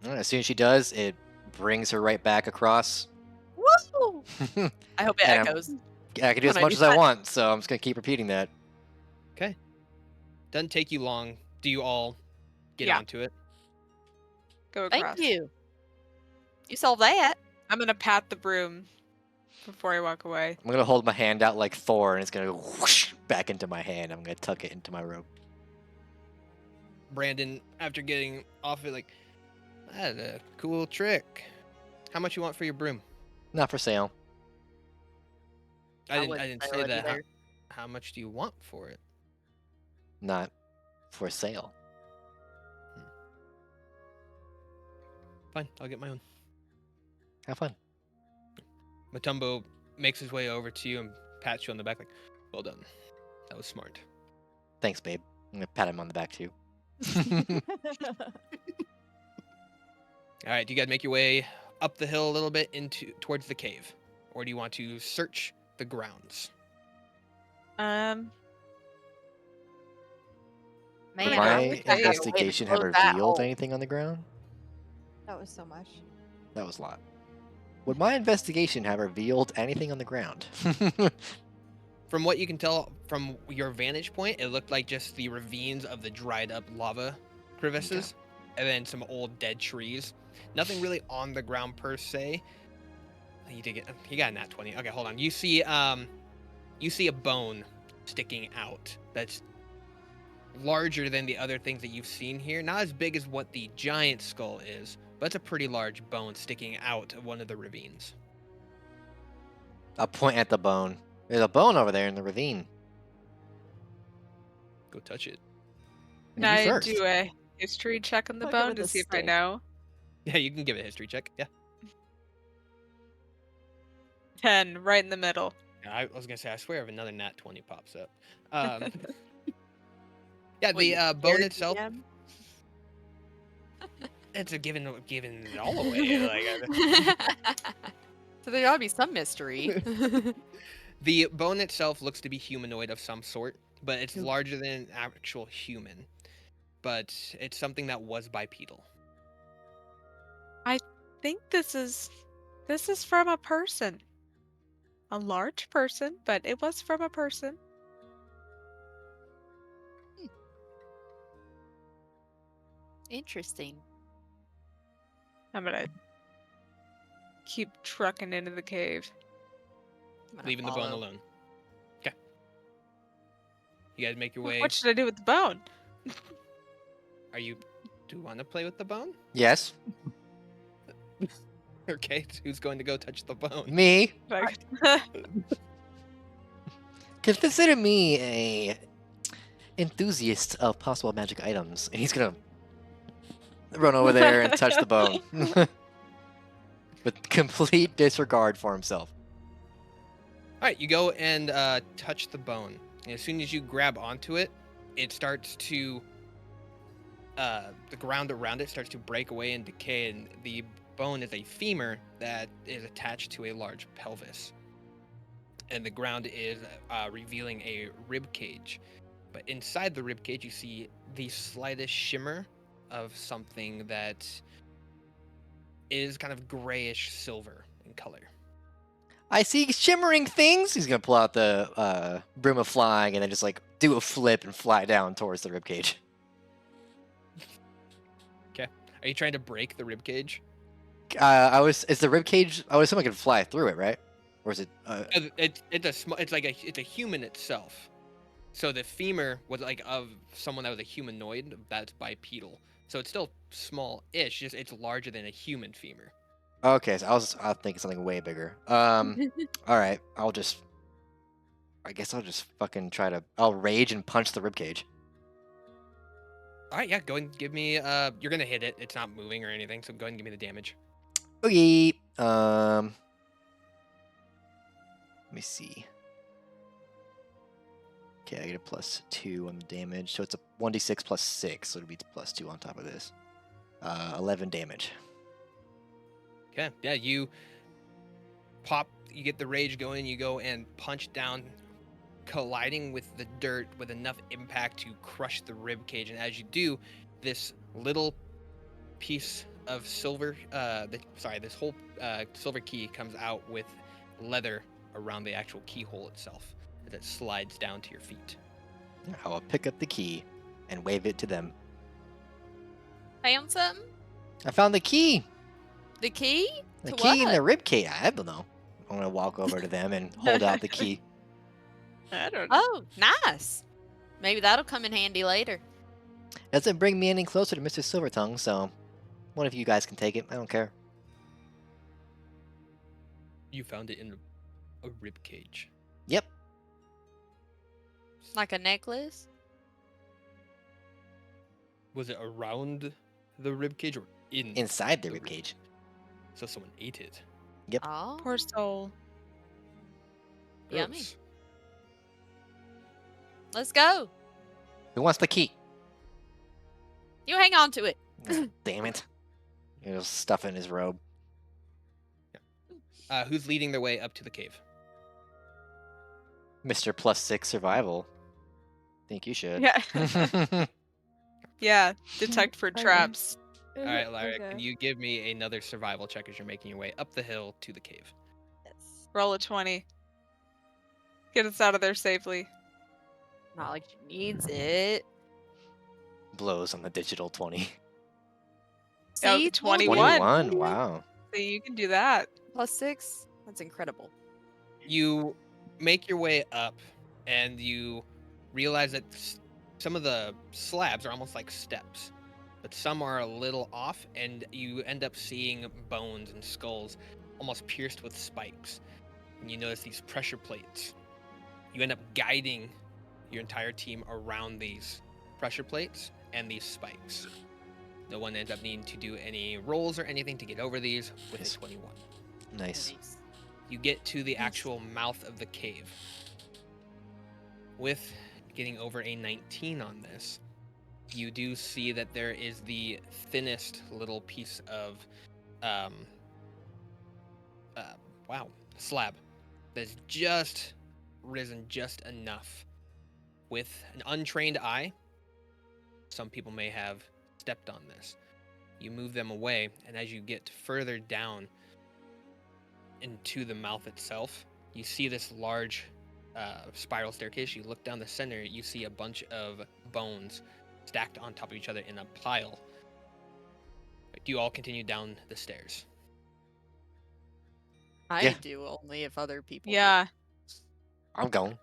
As soon as she does, it brings her right back across. Woo! And I hope it I'm- echoes. I can do as when I much do as I that. want, so I'm just gonna keep repeating that. Okay. Doesn't take you long. Do you all get Yeah. onto it? Go across. Thank you. You solved that. I'm gonna pat the broom before I walk away. I'm gonna hold my hand out like Thor, and it's gonna go whoosh back into my hand. I'm gonna tuck it into my robe. Brandon, after getting off it, like, that's a cool trick. How much you want for your broom? Not for sale. I wouldn't didn't sell say it that. either. How much do you want for it? Not for sale. Fine, I'll get my own. Have fun. Matumbo makes his way over to you and pats you on the back, like, well done. That was smart. Thanks, babe. I'm gonna pat him on the back too. All right, do you guys make your way up the hill a little bit towards the cave, or do you want to search the grounds? Um, Man, Would Would I my wish I had a way to investigation have close that revealed hole. anything on the ground? That was so much. That was a lot. Would my investigation have revealed anything on the ground? From what you can tell from your vantage point, it looked like just the ravines of the dried up lava crevices, and then some old dead trees. Nothing really on the ground per se. You got a nat 20. Okay, hold on. You see a bone sticking out that's larger than the other things that you've seen here. Not as big as what the giant skull is, but it's a pretty large bone sticking out of one of the ravines. I'll point at the bone. There's a bone over there in the ravine. Go touch it. can You I first. do a history check on the I'll give bone it to the see if I stink. know? Yeah, you can give it a history check. Yeah. 10, right in the middle. I was gonna say, I swear if another nat 20 pops up. Yeah, What, the you bone scared itself, DM? it's a giving it all away. So there ought to be some mystery. The bone itself looks to be humanoid of some sort, but it's Oop. larger than an actual human. But it's something that was bipedal. I think this is from a person. A large person, but it was from a person. Interesting. I'm gonna keep trucking into the cave. I'm gonna Leaving the bone follow. alone. Okay. You guys make your way. What should I do with the bone? Do you want to play with the bone? Yes, Okay, so who's going to go touch the bone? me. Like, Consider me a enthusiast of possible magic items. And he's gonna run over there and touch the bone. With complete disregard for himself. All right, you go and touch the bone. And as soon as you grab onto it, it starts to the ground around it starts to break away and decay, and the bone is a femur that is attached to a large pelvis. And the ground is revealing a rib cage. But inside the rib cage, you see the slightest shimmer of something that is kind of grayish silver in color. I see shimmering things. He's gonna pull out the broom of flying and then just like do a flip and fly down towards the ribcage. Are you trying to break the rib cage? Is the ribcage? I would assume I could fly through it, right? Or is it? It's a human itself. So the femur was like of someone that was a humanoid that's bipedal. So it's still small-ish, just it's larger than a human femur. Okay, so I was thinking something way bigger. All right, I guess I'll just fucking I'll rage and punch the ribcage. All right, yeah, go and give me. You're gonna hit it. It's not moving or anything, so go ahead and give me the damage. Okay. Let me see. Okay, I get a +2 on the damage, so it's a 1d6 plus 6, so it'll be +2 on top of this. 11 damage. Okay, yeah, you pop, you get the rage going, you go and punch down, colliding with the dirt with enough impact to crush the rib cage. And as you do, this little piece of silver, this whole silver key comes out with leather around the actual keyhole itself as it slides down to your feet. I will pick up the key and wave it to them. Found something? I found the key! The key? The To key in what? the rib cage. I don't know. I'm gonna walk over to them and hold out the key. I don't know. Oh, nice. Maybe that'll come in handy later. Doesn't bring me any closer to Mr. Silvertongue, so one of you guys can take it. I don't care. You found it in a rib cage. Yep. Like a necklace? Was it around the rib cage or Inside the rib cage. So someone ate it. Oh, Poor soul. yummy. Gross. Let's go. Who wants the key? You hang on to it. Damn it. He'll stuff it in his robe. Who's leading their way up to the cave? Mr. +6 survival. Think you should. Yeah. Yeah. Detect for Okay. traps. All right, Lyra, Okay. can you give me another survival check as you're making your way up the hill to the cave? Yes. Roll a 20. Get us out of there safely. Not like she needs it. Blows on the digital 20. Oh, See, 21. 21, wow. See, you can do that. +6. That's incredible. You make your way up and you realize that some of the slabs are almost like steps, but some are a little off, and you end up seeing bones and skulls almost pierced with spikes. And you notice these pressure plates. You end up guiding your entire team around these pressure plates and these spikes. No one ends up needing to do any rolls or anything to get over these with Nice. a 21. Nice. You get to the actual mouth of the cave. With getting over a 19 on this, you do see that there is the thinnest little piece of slab that's just risen just enough. With an untrained eye, some people may have stepped on this. You move them away, and as you get further down into the mouth itself, you see this large spiral staircase. You look down the center, you see a bunch of bones stacked on top of each other in a pile. Do you all continue down the stairs? I Yeah. do only if other people do. Yeah. I'm going.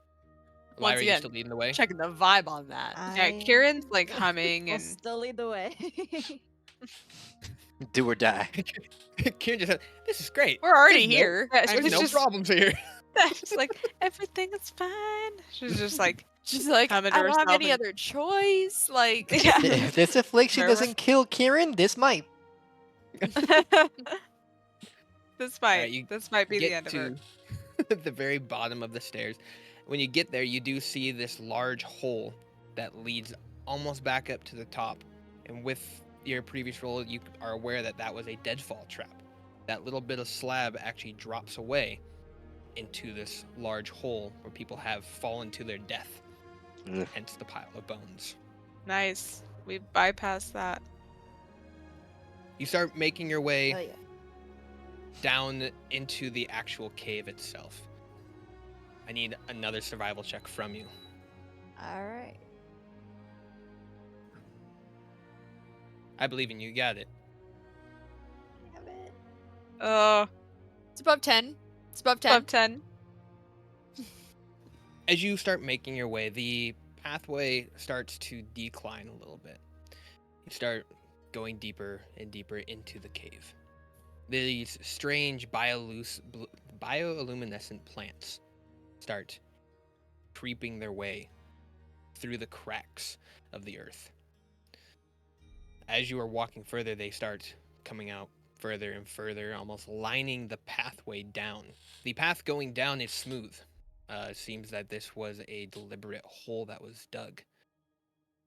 Lyra, you again, still leading the way? Checking the vibe on that. Yeah, Kieran's like I'll humming and still lead the way. Do or die. Kieran just said, "This is great. We're already There's no- here. Yeah, There's she's no just- problems here." she's like, everything is fine. She's just like, She's like, I humming to don't have herself any and- other choice. Like, Yeah. If this affliction Nervous. doesn't kill Kieran, this might. this might you this might be the Get end of her. to the very bottom of the stairs. When you get there, you do see this large hole that leads almost back up to the top. And with your previous roll, you are aware that that was a deadfall trap. That little bit of slab actually drops away into this large hole where people have fallen to their death. Ugh. Hence the pile of bones. Nice. We bypassed that. You start making your way Oh yeah. down into the actual cave itself. I need another survival check from you. All right. I believe in you. You got it. Have it. Oh, it's above 10. It's above 10. above 10. As you start making your way, the pathway starts to decline a little bit. You start going deeper and deeper into the cave. These strange bioluminescent plants start creeping their way through the cracks of the earth. As you are walking further, they start coming out further and further, almost lining the pathway down. The path going down is smooth. It seems that this was a deliberate hole that was dug.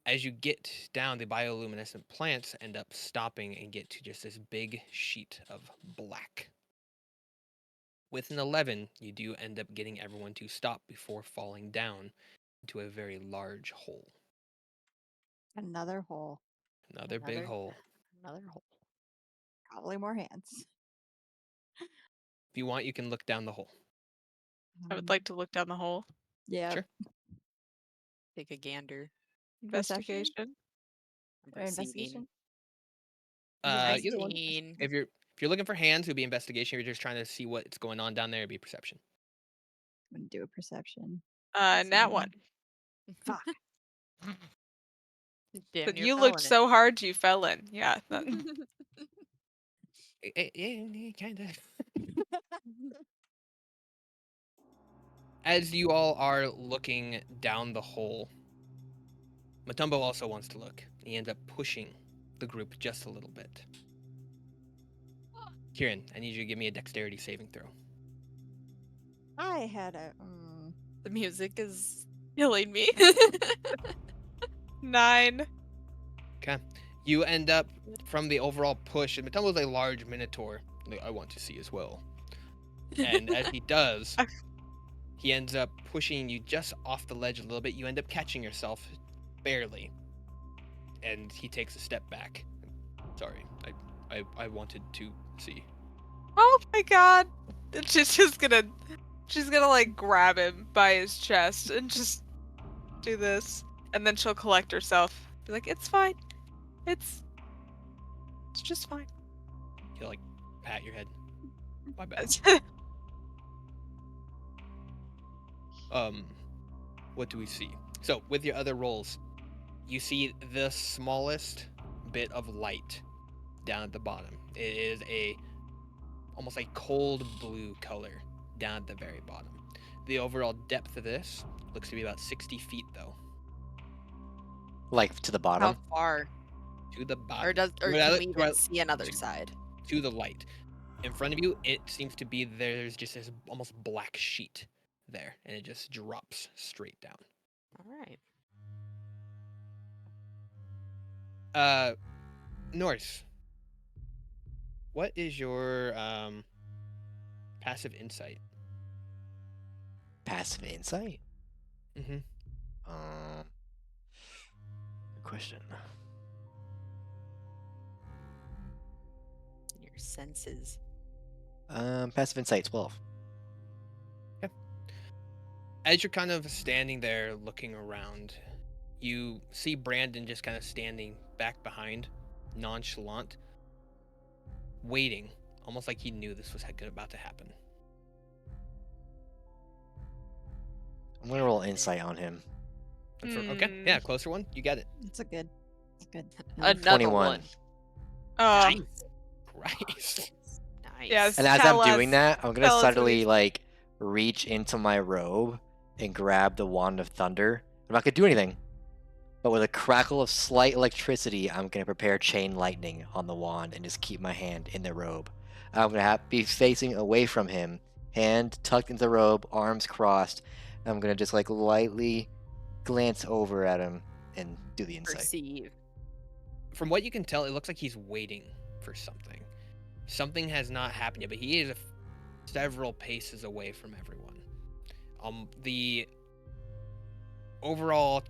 As you get down, the bioluminescent plants end up stopping and get to just this big sheet of black. With an 11, you do end up getting everyone to stop before falling down into a very large hole. Another hole. Another big Another- hole. Another hole. Probably more hands. If you want, you can look down the hole. I would like to look down the hole. Yeah. Sure. Take a gander. Perception? Investigation. I'm Or investigation? Either one. 19. If you're looking for hands, it would be investigation. If you're just trying to see what's going on down there, it'd be perception. I'm gonna do a perception. Nat one. Fuck. Damn But near you fell looked in it. so hard you fell in. Yeah. Yeah, kind of. As you all are looking down the hole, Matumbo also wants to look. He ends up pushing the group just a little bit. Kieran, I need you to give me a dexterity saving throw. I had a. The music is killing me. 9. Okay. You end up, from the overall push, and Matumbo's a large minotaur that I want to see as well. And as he does, he ends up pushing you just off the ledge a little bit. You end up catching yourself, barely. And he takes a step back. Sorry, I wanted to see. Oh my god. And she's gonna like grab him by his chest and just do this. And then she'll collect herself. Be like, it's fine. It's just fine. He'll like pat your head. My bad. What do we see? So with your other rolls, you see the smallest bit of light down at the bottom. It is almost a cold blue color down at the very bottom. The overall depth of this looks to be about 60 feet though. Like to the How bottom. far? To the bottom. Or To can the- we to even our- see another to- side? To the light. In front of you, it seems to be there's just this almost black sheet there, and it just drops straight down. All right. Norse, what is your passive insight? Passive insight. Mm-hmm. Good question. Your senses. Passive insight 12. As you're kind of standing there looking around, you see Brandon just kind of standing back behind, nonchalant, waiting, almost like he knew this was about to happen. I'm gonna roll insight on him. Okay, yeah, closer one, you get it. It's a good. It's good. Another 21. one. Nice. Christ. Nice. Yes. And as Tell I'm doing us- that, I'm gonna tell us what subtly he's- like reach into my robe and grab the wand of thunder. I'm not gonna do anything, but with a crackle of slight electricity, I'm gonna prepare chain lightning on the wand and just keep my hand in the robe. I'm gonna be facing away from him, hand tucked into the robe, arms crossed. And I'm gonna just like lightly glance over at him and do the insight. Perceive. From what you can tell, it looks like he's waiting for something. Something has not happened yet, but he is several paces away from everyone. The overall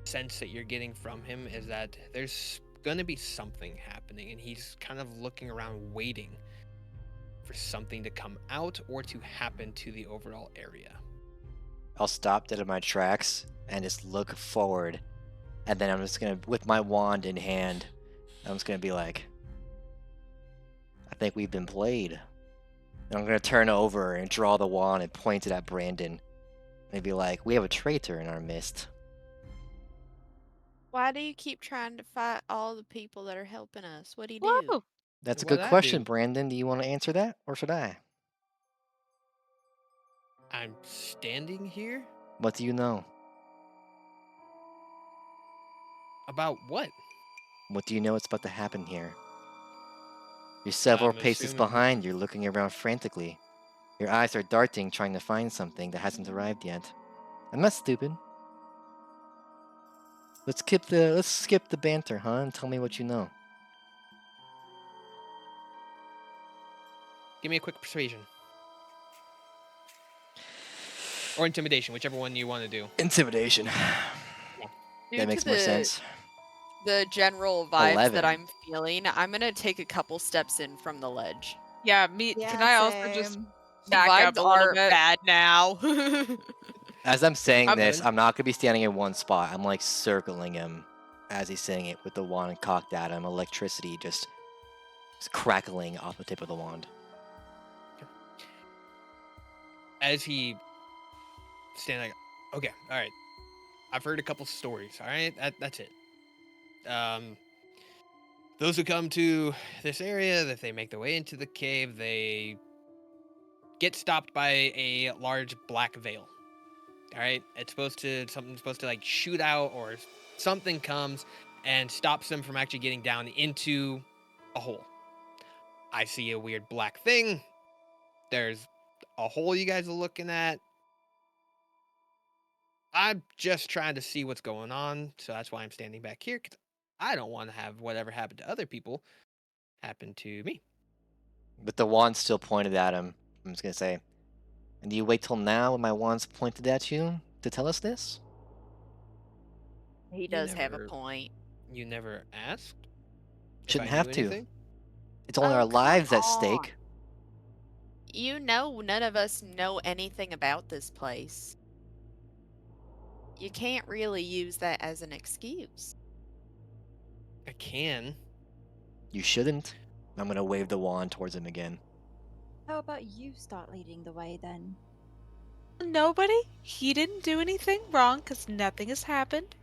sense that you're getting from him is that there's going to be something happening, and he's kind of looking around waiting for something to come out or to happen to the overall area. I'll stop dead in my tracks and just look forward, and then I'm just gonna, with my wand in hand, I'm just gonna be like, I think we've been played. And I'm gonna turn over and draw the wand and point it at Brandon, and be like, we have a traitor in our midst. Why do you keep trying to fight all the people that are helping us? What do you do? Whoa. That's a What good I question, do- Brandon. Do you want to answer that, or should I? I'm standing here? What do you know? About what? What do you know is about to happen here? You're several I'm paces assuming. behind. You're looking around frantically. Your eyes are darting, trying to find something that hasn't arrived yet. I'm not stupid. Let's skip the banter, huh? And tell me what you know. Give me a quick persuasion or intimidation, whichever one you want to do. Intimidation. Due That to makes more sense. the general vibes 11. that I'm feeling, I'm gonna take a couple steps in from the ledge. Yeah, me. Can Yeah, I also just same. The back up vibes a little are bit? bad now. As I'm saying I'm- this, I'm not gonna be standing in one spot. I'm like circling him as he's saying it with the wand cocked at him. Electricity just crackling off the tip of the wand. As he standing, like, okay, all right. I've heard a couple stories. All right, that's it. Those who come to this area, if they make their way into the cave, they get stopped by a large black veil. All right, it's something's supposed to like shoot out or something comes and stops them from actually getting down into a hole. I see a weird black thing. There's a hole you guys are looking at. I'm just trying to see what's going on, so that's why I'm standing back here. 'Cause I don't want to have whatever happened to other people happen to me. But the wand's still pointed at him. I'm just gonna say, and do you wait till now when my wand's pointed at you to tell us this? He You does have a never, point. you never asked if Shouldn't I knew have to. anything. It's only Oh, our come lives at on. stake. You know none of us know anything about this place. You can't really use that as an excuse. I can. You shouldn't. I'm gonna wave the wand towards him again. How about you start leading the way then? Nobody. He didn't do anything wrong because nothing has happened.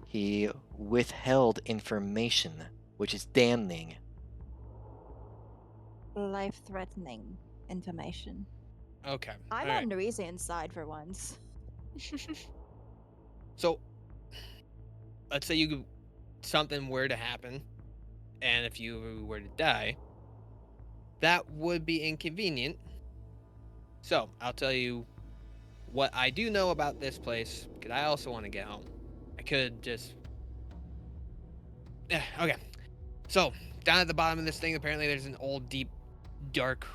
He withheld information, which is damning. Life threatening information. Okay. I'm all right. on Neresian's side for once. So, let's say something were to happen, and if you were to die, that would be inconvenient. So, I'll tell you what I do know about this place, because I also want to get home. I could just. Okay. So, down at the bottom of this thing, apparently there's an old, deep, dark,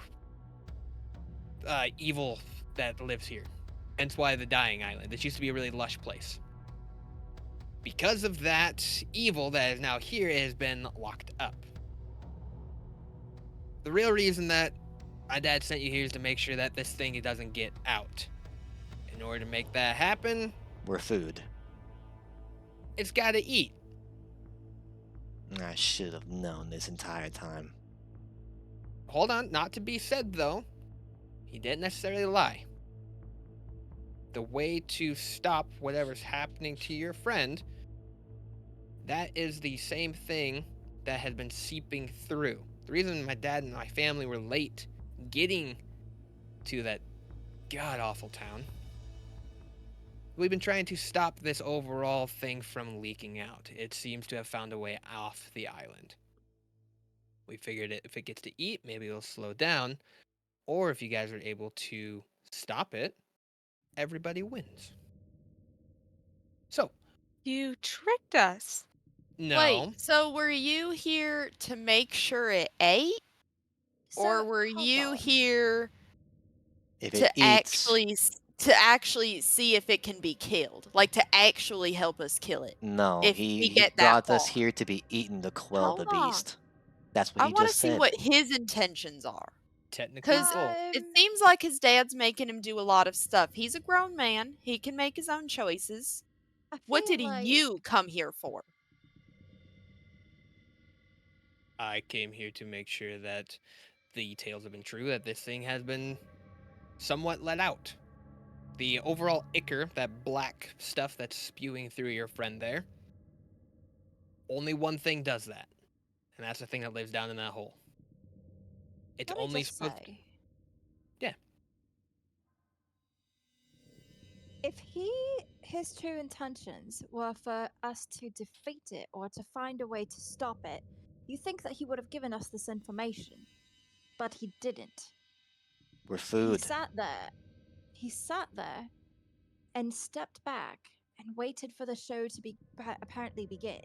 evil that lives here. Hence why the Dying Island. This used to be a really lush place. Because of that evil that is now here, it has been locked up. The real reason that my dad sent you here is to make sure that this thing doesn't get out. In order to make that happen, We're food. it's got to eat. I should have known this entire time. Hold on, not to be said though, he didn't necessarily lie. The way to stop whatever's happening to your friend, that is the same thing that has been seeping through. The reason my dad and my family were late getting to that god awful town, we've been trying to stop this overall thing from leaking out. It seems to have found a way off the island. We figured if it gets to eat, maybe it'll slow down, or if you guys are able to stop it, everybody wins. So, You tricked us. no, Wait, so were you here to make sure it ate? Or So, were hold you on. here If it to eats, actually see if it can be killed? Like to actually help us kill it? no, If he, we he get that brought us far. here to be eaten to quell the Hold on. beast. That's what I he want to just see said. what his intentions are. technically Because both. it Um, seems like his dad's making him do a lot of stuff. He's a grown man. He can make his own choices. I What feel did like you come here for? I came here to make sure that the tales have been true, that this thing has been somewhat let out. The overall ichor, that black stuff that's spewing through your friend there, only one thing does that. And that's the thing that lives down in that hole. It's let me only just supposed. say, Yeah. if his true intentions were for us to defeat it or to find a way to stop it, You think that he would have given us this information, but he didn't. We're He food. sat there. He sat there and stepped back and waited for the show to be apparently begin.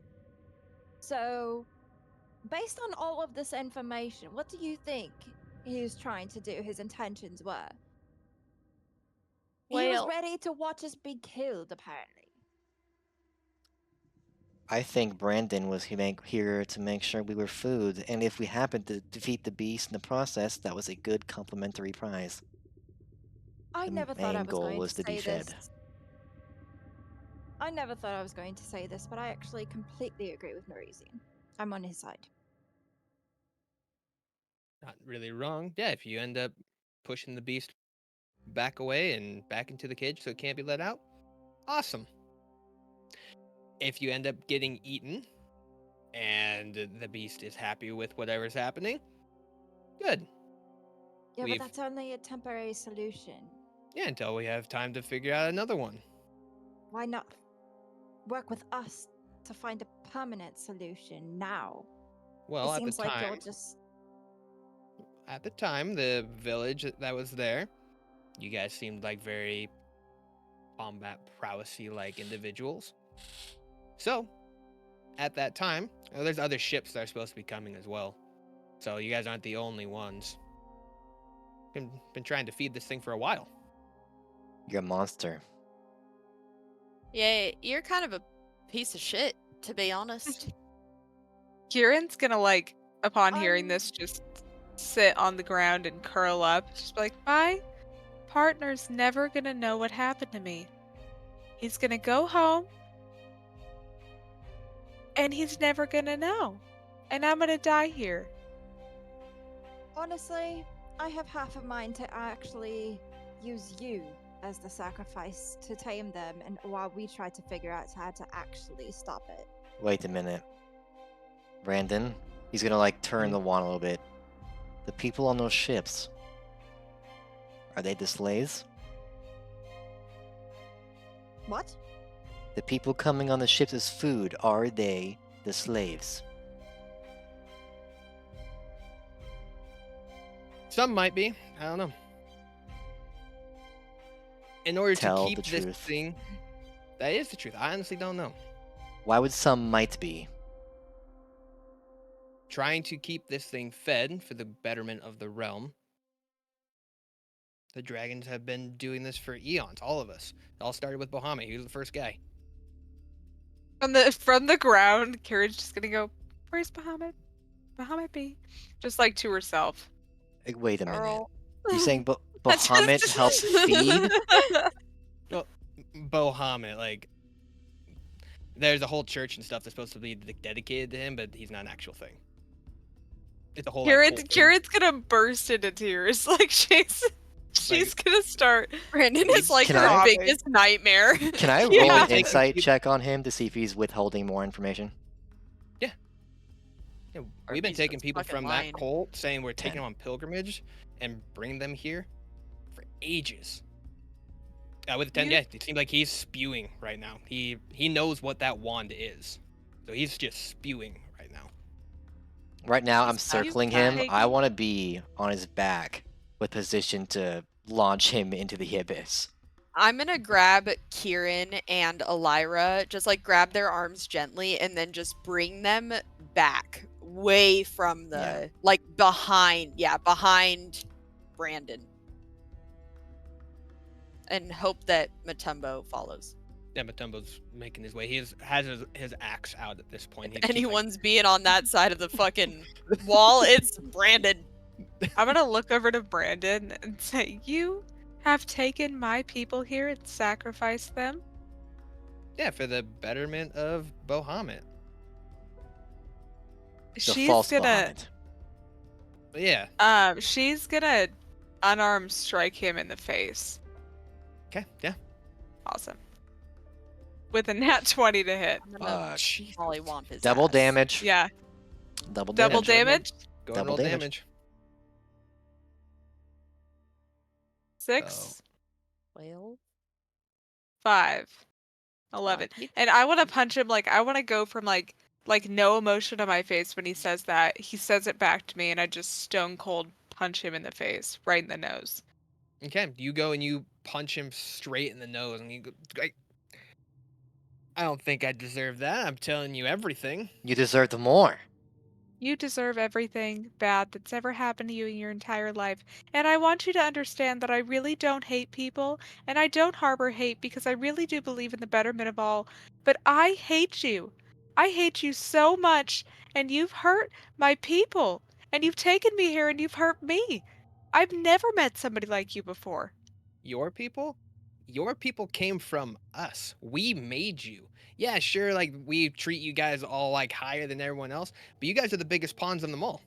So, based on all of this information, what do you think he was trying to do? His intentions were. He was Well, ready to watch us be killed, apparently. I think Brandon was here to make sure we were food, and if we happened to defeat the beast in the process, that was a good complimentary prize. I The never thought I main was goal going was to to be say fed. this. I never thought I was going to say this, but I actually completely agree with Norisian. I'm on his side. Not really wrong. Yeah, if you end up pushing the beast back away and back into the cage so it can't be let out, awesome. If you end up getting eaten and the beast is happy with whatever's happening, good. Yeah, We've but that's only a temporary solution. Yeah, until we have time to figure out another one. Why not work with us to find a permanent solution now? Well, It seems like you're just. at the time, the village that was there, you guys seemed like very combat prowessy like individuals. So, at that time, there's other ships that are supposed to be coming as well. So you guys aren't the only ones. Been trying to feed this thing for a while. You're a monster. yeah, you're kind of a piece of shit, to be honest. Kieran's gonna like, upon hearing Um, this, just sit on the ground and curl up. Just be like, my partner's never gonna know what happened to me. He's gonna go home and he's never gonna know. And I'm gonna die here. Honestly, I have half a mind to actually use you as the sacrifice to tame them, and while we try to figure out how to actually stop it. Wait a minute. Brandon, he's gonna like turn Hmm? the wand a little bit. The people on those ships, are they the slaves? What? The people coming on the ships as food, are they the slaves? Some might be. I don't know. In order to Tell keep the this truth. thing, that is the truth. I honestly don't know. Why would some might be? Trying to keep this thing fed for the betterment of the realm. The dragons have been doing this for eons, all of us. It all started with Bahamut. He was the first guy. From the ground, Kieran's just gonna go, where's Bahamut? Bahamut be? Just like to herself. Wait a minute. Girl. You're saying That's Bahamut just- helped feed? Well, Bahamut, like, there's a whole church and stuff that's supposed to be dedicated to him, but he's not an actual thing. It's a whole like, cult thing. Kieran's gonna burst into tears. Like she's gonna start. Brandon is like Can her I- biggest nightmare. Can I roll Yeah. an insight check on him to see if he's withholding more information? Yeah, Or we've been he's taking just people fucking from lying. that cult, saying we're taking 10. them on pilgrimage, and bring them here for ages. With a 10, You- yeah, it seems like he's spewing right now. He knows what that wand is, so he's just spewing right now. Right now, I'm He's circling fine. him. I want to be on his back with position to launch him into the abyss. I'm gonna grab Kieran and Elira, just like grab their arms gently, and then just bring them back way from the Yeah. like behind Brandon, and hope that Matumbo follows. Yeah, Matumbo's making his way. He has his axe out at this point. If anyone's being on that side of the fucking wall, it's Brandon. I'm gonna look over to Brandon and say, "You have taken my people here and sacrificed them." Yeah, for the betterment of Bahamut. The She's false gonna, Bahamut. But yeah, she's gonna unarmed strike him in the face. okay, yeah. Awesome. With a nat 20 to hit. I'm gonna Fuck. mollywomp his Double ass. damage. Yeah, Double double damage. damage. Go Double and roll damage. damage. 6, So, 12. 5, 11. Fuck, he- And I want to punch him, like, I want to go from, like, like no emotion on my face when he says that. He says it back to me, and I just stone cold punch him in the face, right in the nose. Okay, you go and you punch him straight in the nose, and you go, I don't think I deserve that. I'm telling you everything. You deserve more. You deserve everything bad that's ever happened to you in your entire life. And I want you to understand that I really don't hate people, and I don't harbor hate because I really do believe in the betterment of all. But I hate you. I hate you so much, and you've hurt my people. And you've taken me here and you've hurt me. I've never met somebody like you before. Your people? Your people came from us. We made you. Yeah, sure, like we treat you guys all like higher than everyone else, but you guys are the biggest pawns on them all.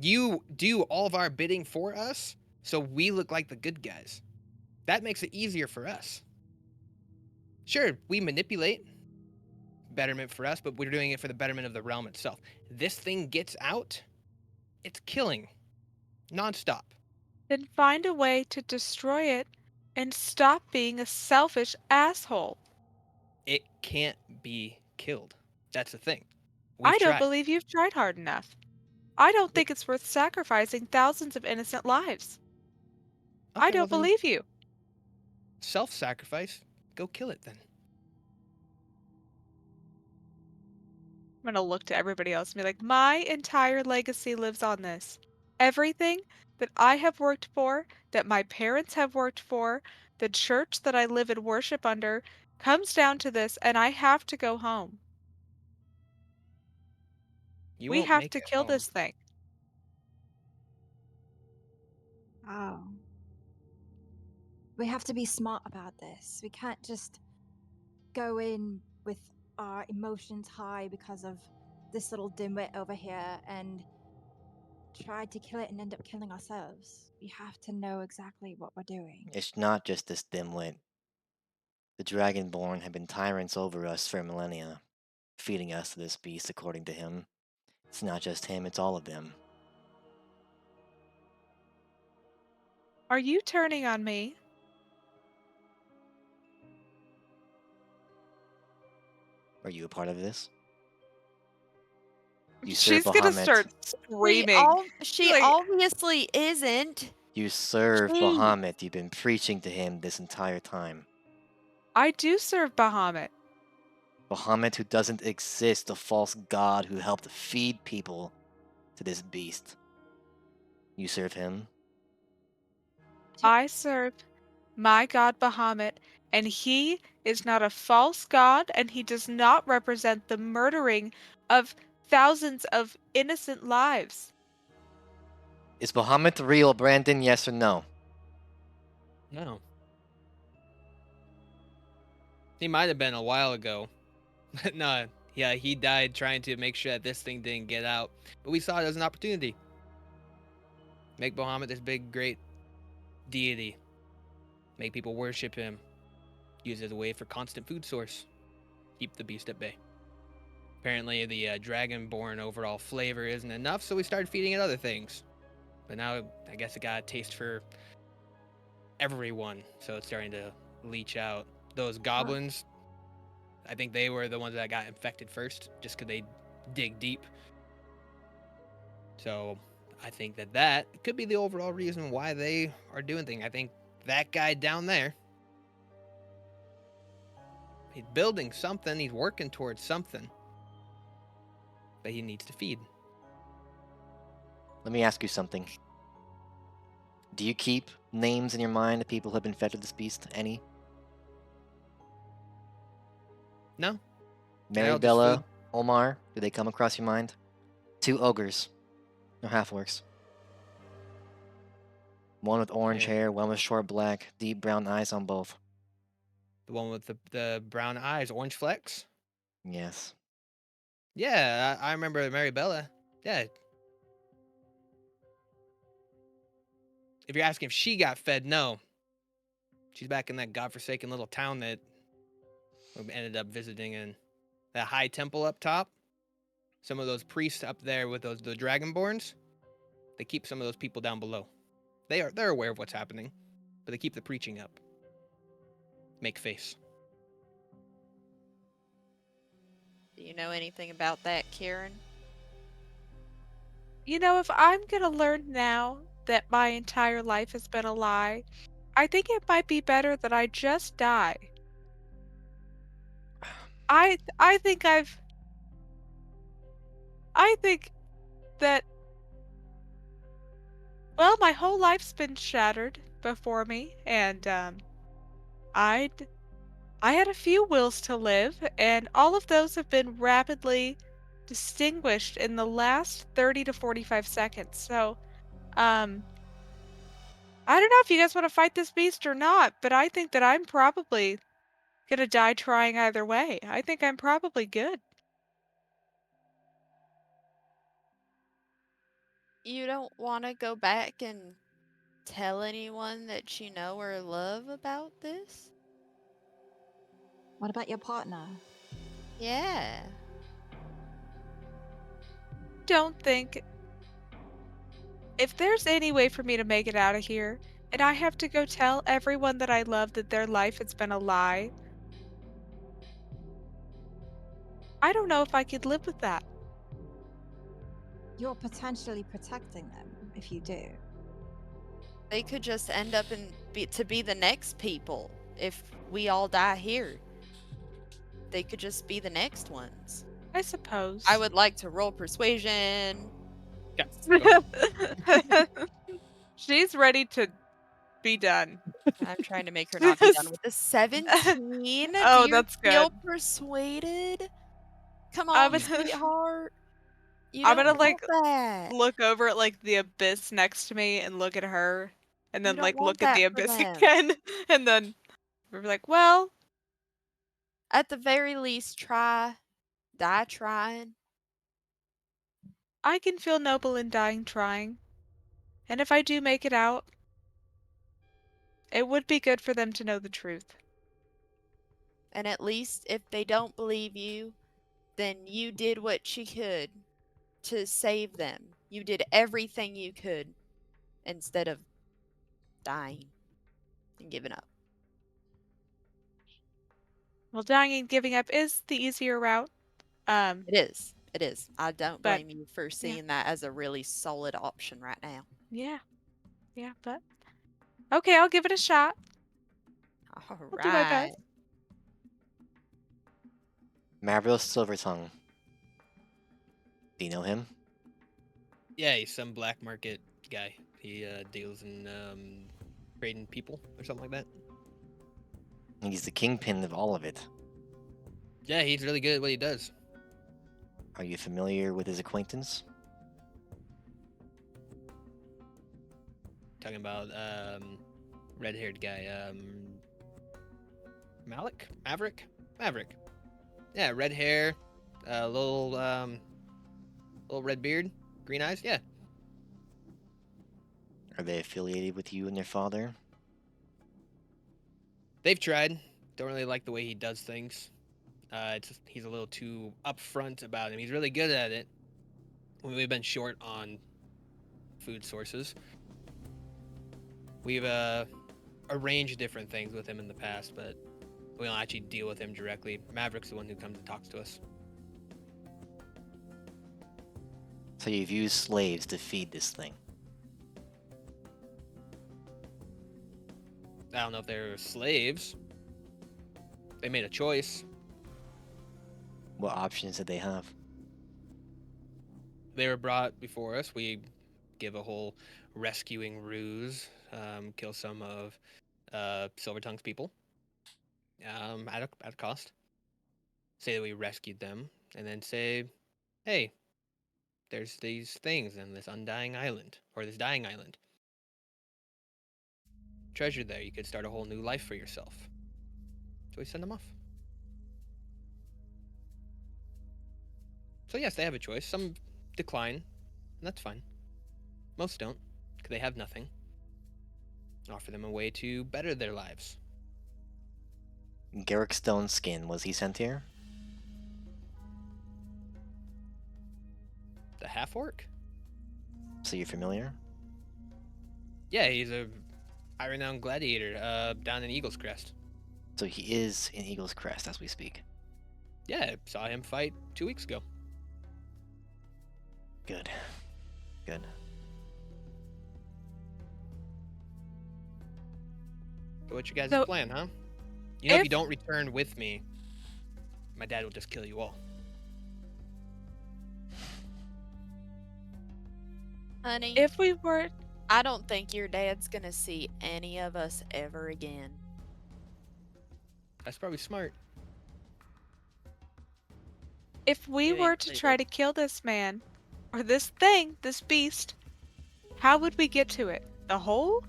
You do all of our bidding for us, so we look like the good guys. That makes it easier for us. Sure, we manipulate betterment for us, but we're doing it for the betterment of the realm itself. This thing gets out, it's killing nonstop. Then find a way to destroy it and stop being a selfish asshole. It can't be killed. That's the thing. We've I don't tried. believe you've tried hard enough. I don't think it's worth sacrificing thousands of innocent lives. I Okay, well don't then, believe you. self-sacrifice. Go kill it then. I'm gonna look to everybody else and be like, my entire legacy lives on this. Everything that I have worked for, that my parents have worked for, the church that I live and worship under, comes down to this, and I have to go home. You We won't have make to it kill home. this thing. Oh. We have to be smart about this. We can't just go in with our emotions high because of this little dimwit over here and try to kill it and end up killing ourselves. We have to know exactly what we're doing. It's not just this dimwit. The Dragonborn have been tyrants over us for millennia, feeding us to this beast according to him. It's not just him, it's all of them. Are you turning on me? Are you a part of this? You serve She's gonna Bahamut. start screaming. She Like, obviously isn't. You serve She Bahamut. You've been preaching to him this entire time. I do serve Bahamut. Bahamut, who doesn't exist, the false god who helped feed people to this beast. You serve him? I serve my god Bahamut, and he is not a false god, and he does not represent the murdering of thousands of innocent lives. Is Bahamut real, Brandon? Yes or no? No. He might have been a while ago. No, yeah, he died trying to make sure that this thing didn't get out. But we saw it as an opportunity. Make Bahamut this big, great deity. Make people worship him. Use it as a way for constant food source. Keep the beast at bay. Apparently, the dragonborn overall flavor isn't enough, so we started feeding it other things. But now, I guess it got a taste for everyone, so it's starting to leach out. Those goblins, I think they were the ones that got infected first, just because they dig deep. So I think that could be the overall reason why they are doing things. I think that guy down there, he's building something, he's working towards something, but he needs to feed. Let me ask you something. Do you keep names in your mind of people who have been fed to this beast? Any? No, Mary all just Bella, food. Omar, do they come across your mind? Two ogres. No half-orcs. One with orange Yeah. hair, one with short black, deep brown eyes on both. The one with the brown eyes, orange flecks. Yes. Yeah, I remember Mary Bella. Yeah. If you're asking if she got fed, no. She's back in that godforsaken little town that we ended up visiting in. That high temple up top. Some of those priests up there with the dragonborns, they keep some of those people down below. They're aware of what's happening, but they keep the preaching up. Make face. you know anything about that, Karen? You know, if I'm gonna learn now that my entire life has been a lie, I think it might be better that I just die. I think I think that well, my whole life's been shattered before me, and I'd I had a few wills to live, and all of those have been rapidly distinguished in the last 30 to 45 seconds. So, um, I don't know if you guys want to fight this beast or not, but I think that I'm probably gonna die trying either way. I think I'm probably good. You don't want to go back and tell anyone that you know or love about this? What about your partner? Yeah. Don't think if there's any way for me to make it out of here, and I have to go tell everyone that I love that their life has been a lie, I don't know if I could live with that. You're potentially protecting them if you do. They could just end up to be the next people if we all die here. They could just be the next ones. I suppose. I would like to roll persuasion. Yeah. Go ahead. She's ready to be done. I'm trying to make her not be done with the 17. Do Oh, you that's feel good. persuaded? Come I'm on, gonna, sweetheart. You I'm don't gonna like want that. look over at like the abyss next to me and look at her, and You then don't like want look at the that for abyss them. again, and then we're like, well, At the very least, die trying. I can feel noble in dying trying, and if I do make it out, it would be good for them to know the truth. And at least if they don't believe you, then you did what you could to save them. You did everything you could instead of dying and giving up. Well, dying and giving up is the easier route. Um, It is. It is. I don't but blame you for yeah, seeing that as a really solid option right now. yeah, yeah, but okay, I'll give it a shot. All I'll do my right. best. Marvel Silvertongue. Do you know him? Yeah, he's some black market guy. He deals in trading people or something like that. He's the kingpin of all of it. Yeah, he's really good at what he does. Are you familiar with his acquaintance? Talking about red-haired guy, Maverick. Yeah, red hair, little red beard, green eyes. Yeah, Are they affiliated with you and your father? they've tried. Don't really like the way he does things. It's just, he's a little too upfront about him. He's really good at it. We've been short on food sources. We've arranged different things with him in the past, but we don't actually deal with him directly. Maverick's the one who comes and talks to us. So you've used slaves to feed this thing. I don't know if they're slaves. They made a choice. What options did they have? They were brought before us. We give a whole rescuing ruse, kill some of Silvertongue's people at a cost. Say that we rescued them, and then say, hey, there's these things in this undying island, or this dying island. Treasure there, you could start a whole new life for yourself. So we send them off. So yes, they have a choice. Some decline, and that's fine. Most don't, because they have nothing. Offer them a way to better their lives. Garrick Stone Skin, was he sent here? The half-orc? So you're familiar? Yeah, he's a high-renowned gladiator down in Eagle's Crest. So he is in Eagle's Crest as we speak. Yeah, I saw him fight 2 weeks ago. Good. Good. So what's your guys' So plan, huh? You know, if you if don't return with me, my dad will just kill you all. Honey, if we were I don't think your dad's gonna see any of us ever again. That's probably smart. if we You were to try included. to kill this man or this thing, this beast, how would we get to it? The hole?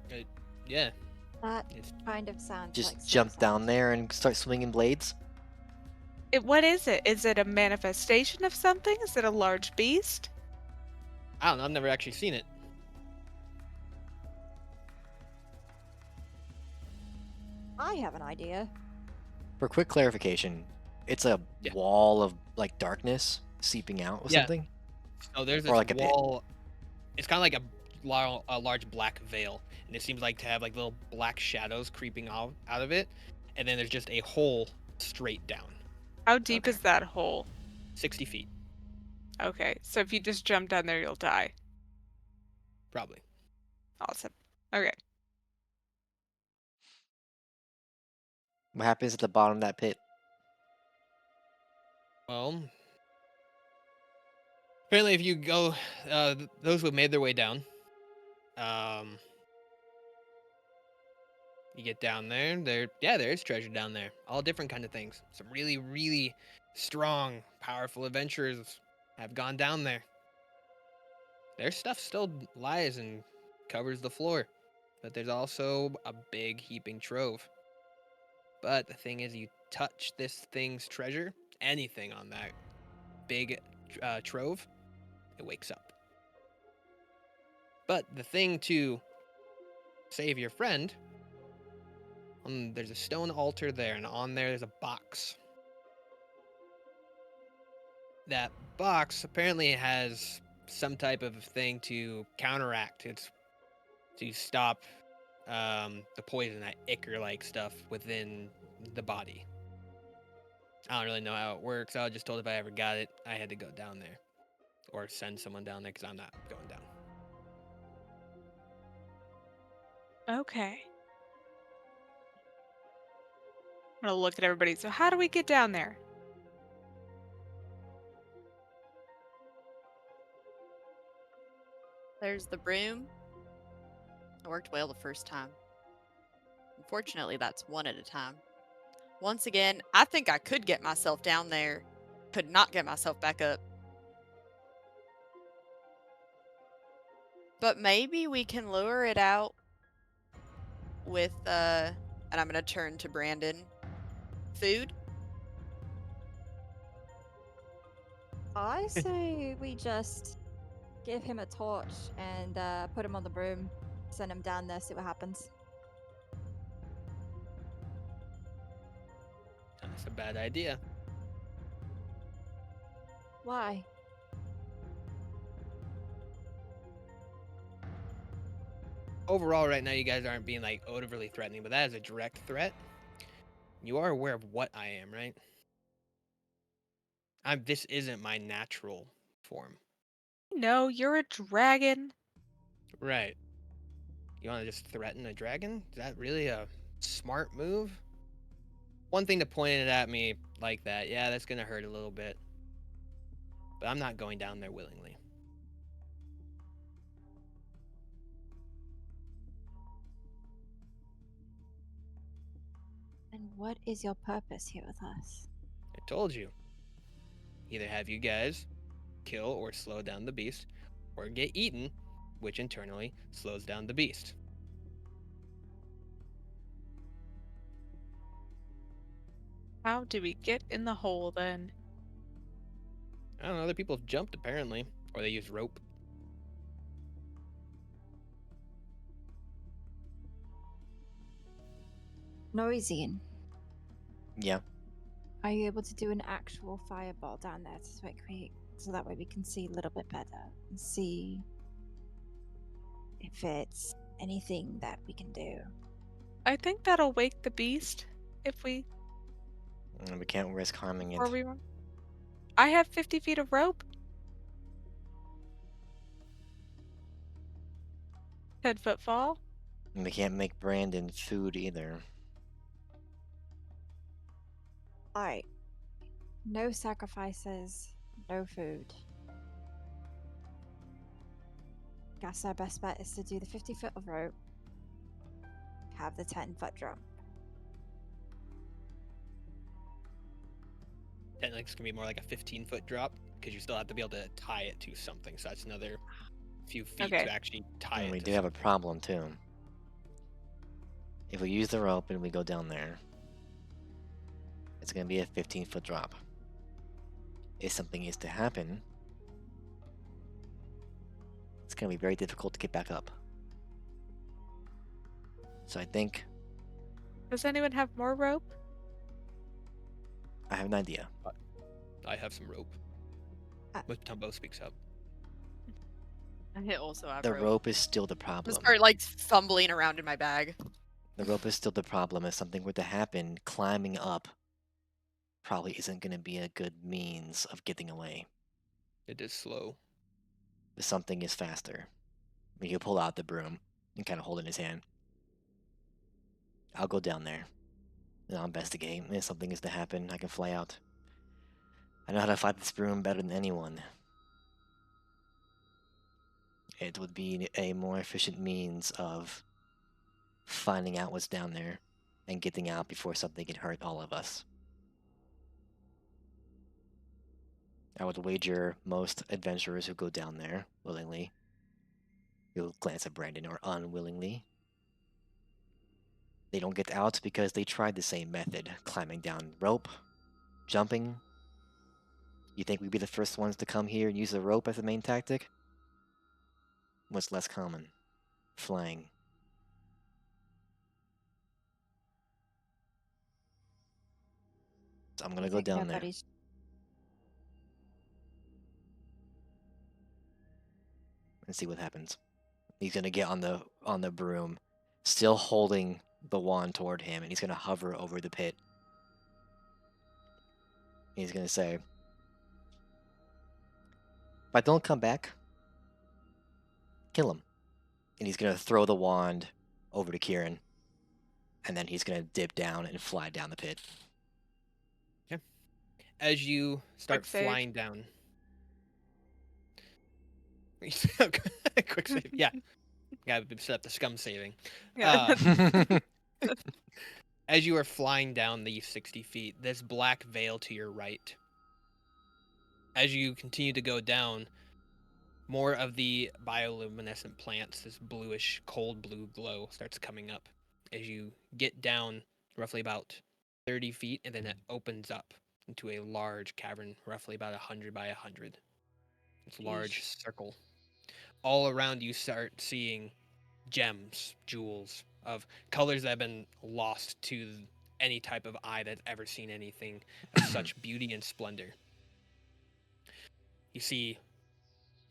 Uh, yeah, That it's kind of sounds like Just jump down suicide. there and start swinging blades. What is it? Is it a manifestation of something? Is it a large beast? I don't know. I've never actually seen it. I have an idea. For quick clarification, it's a Yeah. wall of like darkness seeping out or Yeah. something, So there's or this like a pit. wall. It's kind of like a large black veil, and it seems like to have like little black shadows creeping out of it, and then there's just a hole straight down, How deep Okay. is that hole? 60 feet, Okay, so if you just jump down there, you'll die. probably. Awesome. Okay. What happens at the bottom of that pit? Well, apparently, if you go, those who have made their way down, um, you get down there. There is treasure down there. All different kind of things. Some really, really strong, powerful adventurers have gone down there. Their stuff still lies and covers the floor, but there's also a big heaping trove. But the thing is, you touch this thing's treasure, anything on that big trove, it wakes up. But the thing to save your friend, there's a stone altar there, and on there's a box. That box apparently has some type of thing to counteract. It's to stop the poison, that ichor-like stuff within the body. I don't really know how it works. I was just told if I ever got it, I had to go down there or send someone down there because I'm not going down. Okay. I'm gonna look at everybody. So how do we get down there? There's the broom. It worked well the first time. Unfortunately, that's one at a time. Once again, I think I could get myself down there, could not get myself back up. But maybe we can lure it out with, and I'm going to turn to Brandon, food. I say we just give him a torch and put him on the broom, send him down there, see what happens. That's a bad idea. Why? Overall, right now, you guys aren't being like overly threatening, but that is a direct threat. You are aware of what I am, right? This isn't my natural form. No, you're a dragon. Right. You want to just threaten a dragon? Is that really a smart move? One thing to point it at me like that, yeah, that's gonna hurt a little bit. But I'm not going down there willingly. And what is your purpose here with us? I told you. Either have you guys kill or slow down the beast, or get eaten, which internally slows down the beast. How do we get in the hole then? I don't know, other people have jumped apparently, or they use rope. Norizine, Yeah. are you able to do an actual fireball down there so that way we can see a little bit better and see if it's anything that we can do? I think that'll wake the beast if we And we can't risk harming Before it. we run? I have 50 feet of rope. 10-foot fall. And we can't make Brandon food either. Alright. No sacrifices, no food. Guess our best bet is to do the 50-foot of rope, have the 10-foot drop. Technically, it's gonna be more like a 15-foot drop because you still have to be able to tie it to something. So that's another few feet Okay. to actually tie And it. we to do have a something. problem too. If we use the rope and we go down there, it's going to be a 15-foot drop. If something is to happen, it's going to be very difficult to get back up. So I think Does anyone have more rope? I have an idea. I have some rope. With Tumbo speaks up. I also have The rope. rope is still the I problem. start like fumbling around in my bag. The rope is still the problem. If something were to happen, climbing up probably isn't going to be a good means of getting away. It is slow. But something is faster. I mean, he'll pull out the broom and kind of hold it in his hand. I'll go down there and I'll investigate. If something is to happen, I can fly out. I know how to fight this broom better than anyone. It would be a more efficient means of finding out what's down there and getting out before something can hurt all of us. I would wager most adventurers who go down there willingly, you'll glance at Brandon, or unwillingly, they don't get out because they tried the same method, climbing down rope, jumping. You think we'd be the first ones to come here and use the rope as the main tactic? What's less common? Flying. So I'm gonna You go think down there nobody's and see what happens. He's gonna get on the broom, still holding the wand toward him, and he's gonna hover over the pit. He's gonna say, "If I don't come back, kill him." And he's gonna throw the wand over to Kieran, and then he's gonna dip down and fly down the pit. As you start Quick save. flying down. Quick save. Yeah. Gotta set up the scum saving. Yeah. As you are flying down these 60 feet, this black veil to your right. As you continue to go down, more of the bioluminescent plants, this bluish, cold blue glow, starts coming up. As you get down roughly about 30 feet, and then it opens up into a large cavern, roughly about 100 by 100. It's a large circle. All around you start seeing gems, jewels of colors that have been lost to any type of eye that's ever seen anything of such beauty and splendor. You see,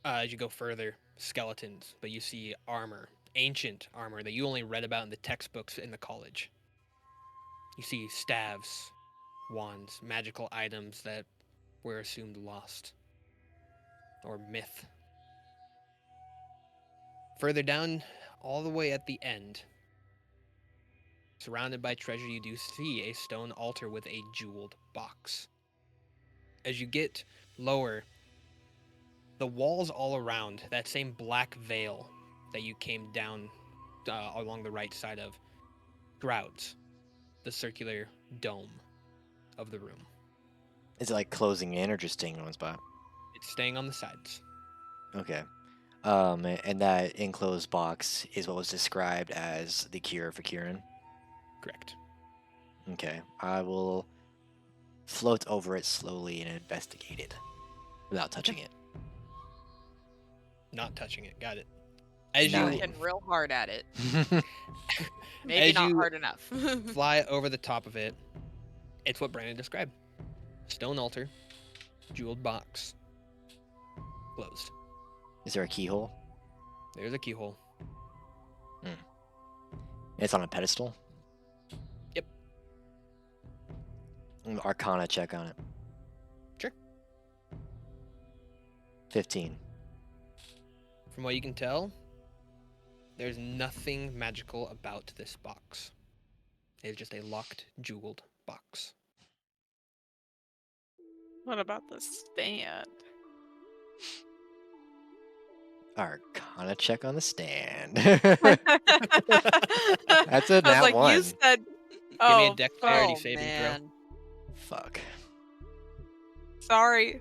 as you go further, skeletons, but you see armor, ancient armor that you only read about in the textbooks in the college. You see staves, wands, magical items that were assumed lost or myth. Further down, all the way at the end, surrounded by treasure, you do see a stone altar with a jeweled box. As you get lower, the walls all around, that same black veil that you came down along the right side of, shrouds the circular dome of the room. Is it like closing in or just staying in one spot? It's staying on the sides. Okay. And that enclosed box is what was described as the cure for Kieran. Correct. Okay. I will float over it slowly and investigate it without touching it. Not touching it. Got it. As Nine. you Working real hard at it. As Maybe not you hard enough. fly over the top of it, it's what Brandon described. Stone altar, jeweled box, closed. Is there a keyhole? There's a keyhole. It's on a pedestal? Yep. Arcana check on it. Sure. 15. From what you can tell, there's nothing magical about this box. It's just a locked, jeweled box. What about the stand? Arcana check on the stand. I That's a was nat like, you 1. said. Give me a Oh, dexterity Oh saving throw. man. Fuck. sorry.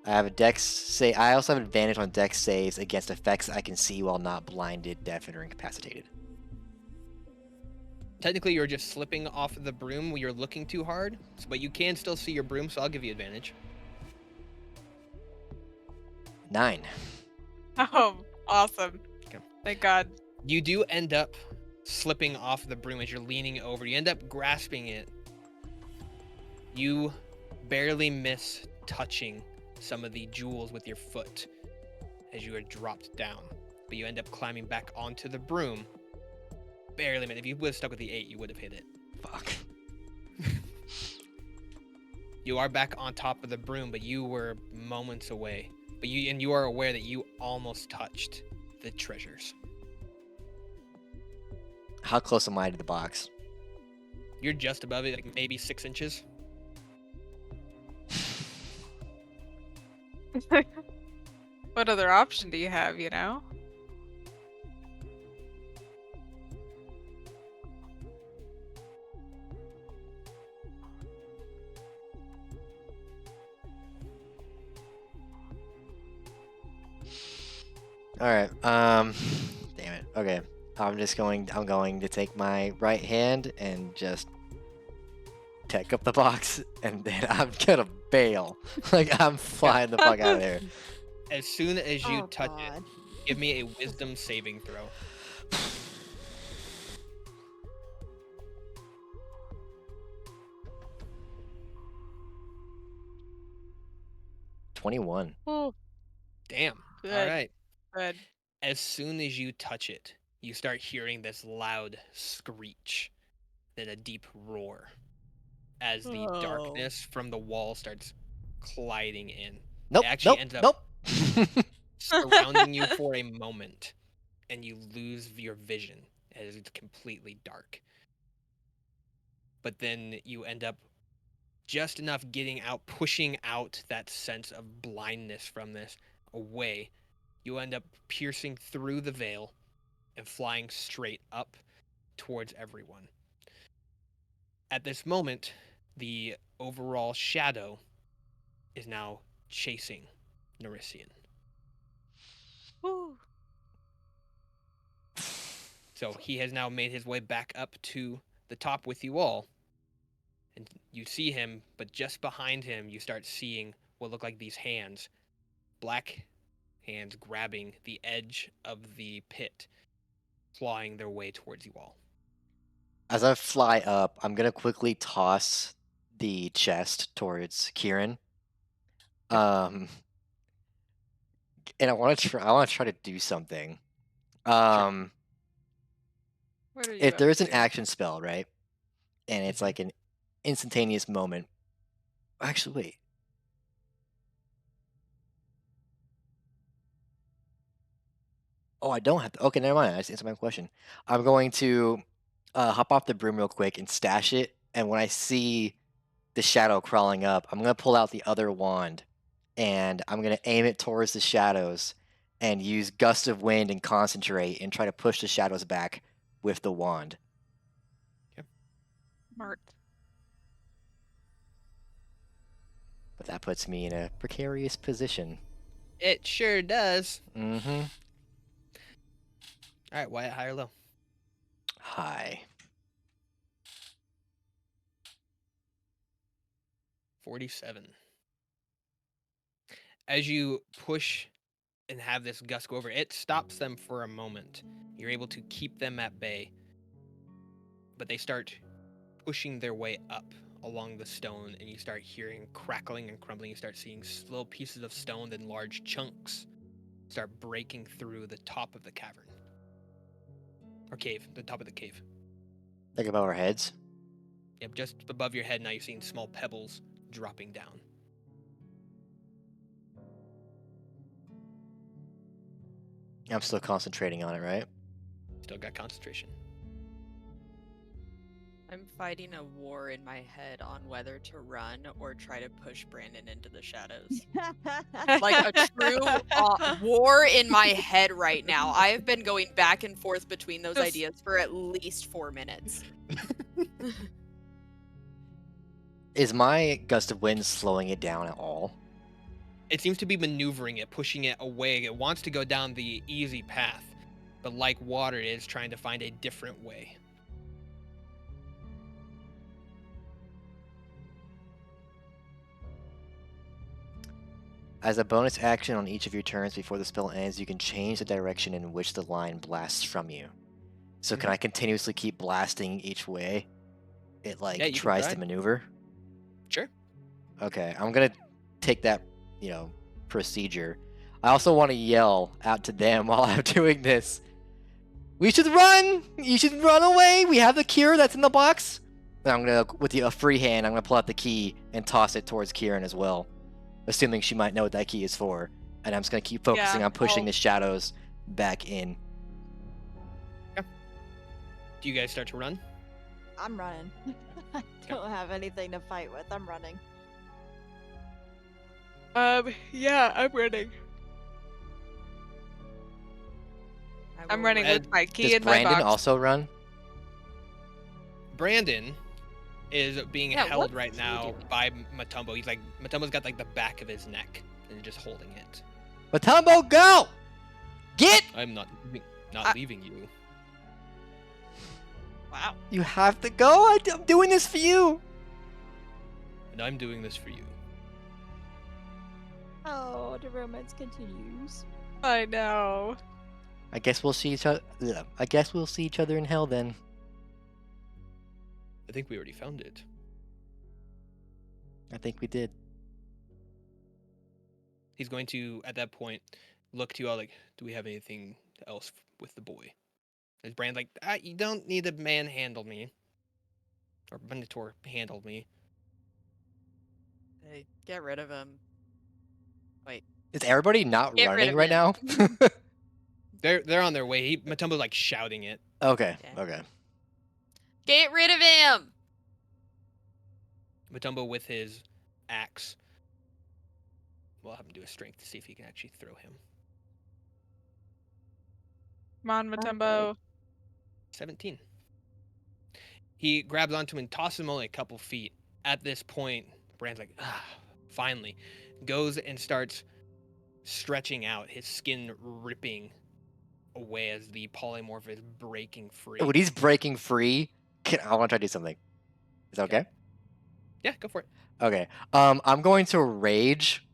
I have a dex say. I also have advantage on dex saves against effects I can see while not blinded, deafened, or incapacitated. Technically, you're just slipping off the broom when you're looking too hard, but you can still see your broom, so I'll give you advantage. 9. Oh, awesome. Okay. Thank God. You do end up slipping off the broom as you're leaning over. You end up grasping it. You barely miss touching some of the jewels with your foot as you are dropped down, but you end up climbing back onto the broom. Barely missed. If you would have stuck with the 8, you would have hit it. Fuck. You are back on top of the broom, but you were moments away. But you are aware that you almost touched the treasures. How close am I to the box? You're just above it, like maybe 6 inches. What other option do you have, you know? All right. Damn it. Okay. I'm going to take my right hand and just take up the box, and then I'm gonna bail. Like, I'm flying the fuck out of there. As soon as you Oh, touch it, God. give me a wisdom saving throw. 21. Oh, Damn. good. All right. Good. As soon as you touch it, you start hearing this loud screech, then a deep roar as the Oh. darkness from the wall starts gliding in. Nope. It actually Nope. ends up Nope. surrounding you for a moment, and you lose your vision as it's completely dark. But then you end up just enough getting out, pushing out that sense of blindness from this away. You end up piercing through the veil and flying straight up towards everyone. At this moment, the overall shadow is now chasing Nerisian. Whew. So he has now made his way back up to the top with you all. And you see him, but just behind him, you start seeing what look like these hands. Black hands grabbing the edge of the pit, clawing their way towards you all. As I fly up, I'm gonna quickly toss the chest towards Kieran. And I want to try. I want to try to do something. What are you If up there is an to? action spell, right, and it's Mhm. like an instantaneous moment. Actually, wait. Oh, I don't have to. Okay, never mind. I just answered my question. I'm going to hop off the broom real quick and stash it. And when I see the shadow crawling up, I'm gonna pull out the other wand, and I'm gonna aim it towards the shadows, and use gust of wind and concentrate, and try to push the shadows back with the wand. Smart. But that puts me in a precarious position. It sure does. Mm-hmm. All right, Wyatt, high or low? Hi. 47. As you push and have this gust go over, it stops them for a moment. You're able to keep them at bay, but they start pushing their way up along the stone, and you start hearing crackling and crumbling. You start seeing little pieces of stone and large chunks start breaking through the top of the cavern. Or cave, the top of the cave. Like above our heads. Yep, just above your head now you're seeing small pebbles dropping down. I'm still concentrating on it, right? Still got concentration. I'm fighting a war in my head on whether to run or try to push Brandon into the shadows. Like a true war in my head right now. I have been going back and forth between those Just- ideas for at least 4 minutes. Is my gust of wind slowing it down at all? It seems to be maneuvering it, pushing it away. It wants to go down the easy path, but like water, it is trying to find a different way. As a bonus action on each of your turns before the spell ends, you can change the direction in which the line blasts from you. So can I continuously keep blasting each way it like Yeah, you can tries try. to maneuver? Sure. Okay, I'm gonna take that, procedure. I also want to yell out to them while I'm doing this. We should run! You should run away! We have the cure that's in the box! And I'm gonna, with a free hand, I'm gonna pull out the key and toss it towards Kieran as well. Assuming she might know what that key is for. And I'm just gonna keep focusing Yeah, on pushing I'll- the shadows back in. Do you guys start to run? I'm running. I don't have anything to fight with. I'm running. Yeah, I'm running. I I'm will running run. with my key Does in my Brandon box. also run? Brandon is being Yeah, held what's right he now doing? by Matumbo. He's like, Matumbo's got like the back of his neck and just holding it. Matumbo, go! Get! I'm not I- leaving you. Wow. You have to go! I'm doing this for you! And I'm doing this for you. Oh, the romance continues. I know. I guess we'll see each other. I guess we'll see each other in hell then. I think we already found it. I think we did. He's going to, at that point, look to you all like, do we have anything else with the boy? Is Brand like, you don't need to manhandle me. Or Minotaur handle me. Hey, get rid of him. Wait. Is everybody not Get rid running of right now? him. They're on their way. Matumbo's like shouting it. Okay, Yeah. okay. Get rid of him! Matumbo with his axe. We'll have him do a strength to see if he can actually throw him. Come on, Matumbo. 17. He grabs onto him and tosses him only a couple feet. At this point, Brand's like, finally. Goes and starts stretching out, his skin ripping away as the polymorph is breaking free. When he's breaking free, I want to try to do something. Is that okay? Yeah, go for it. Okay. I'm going to rage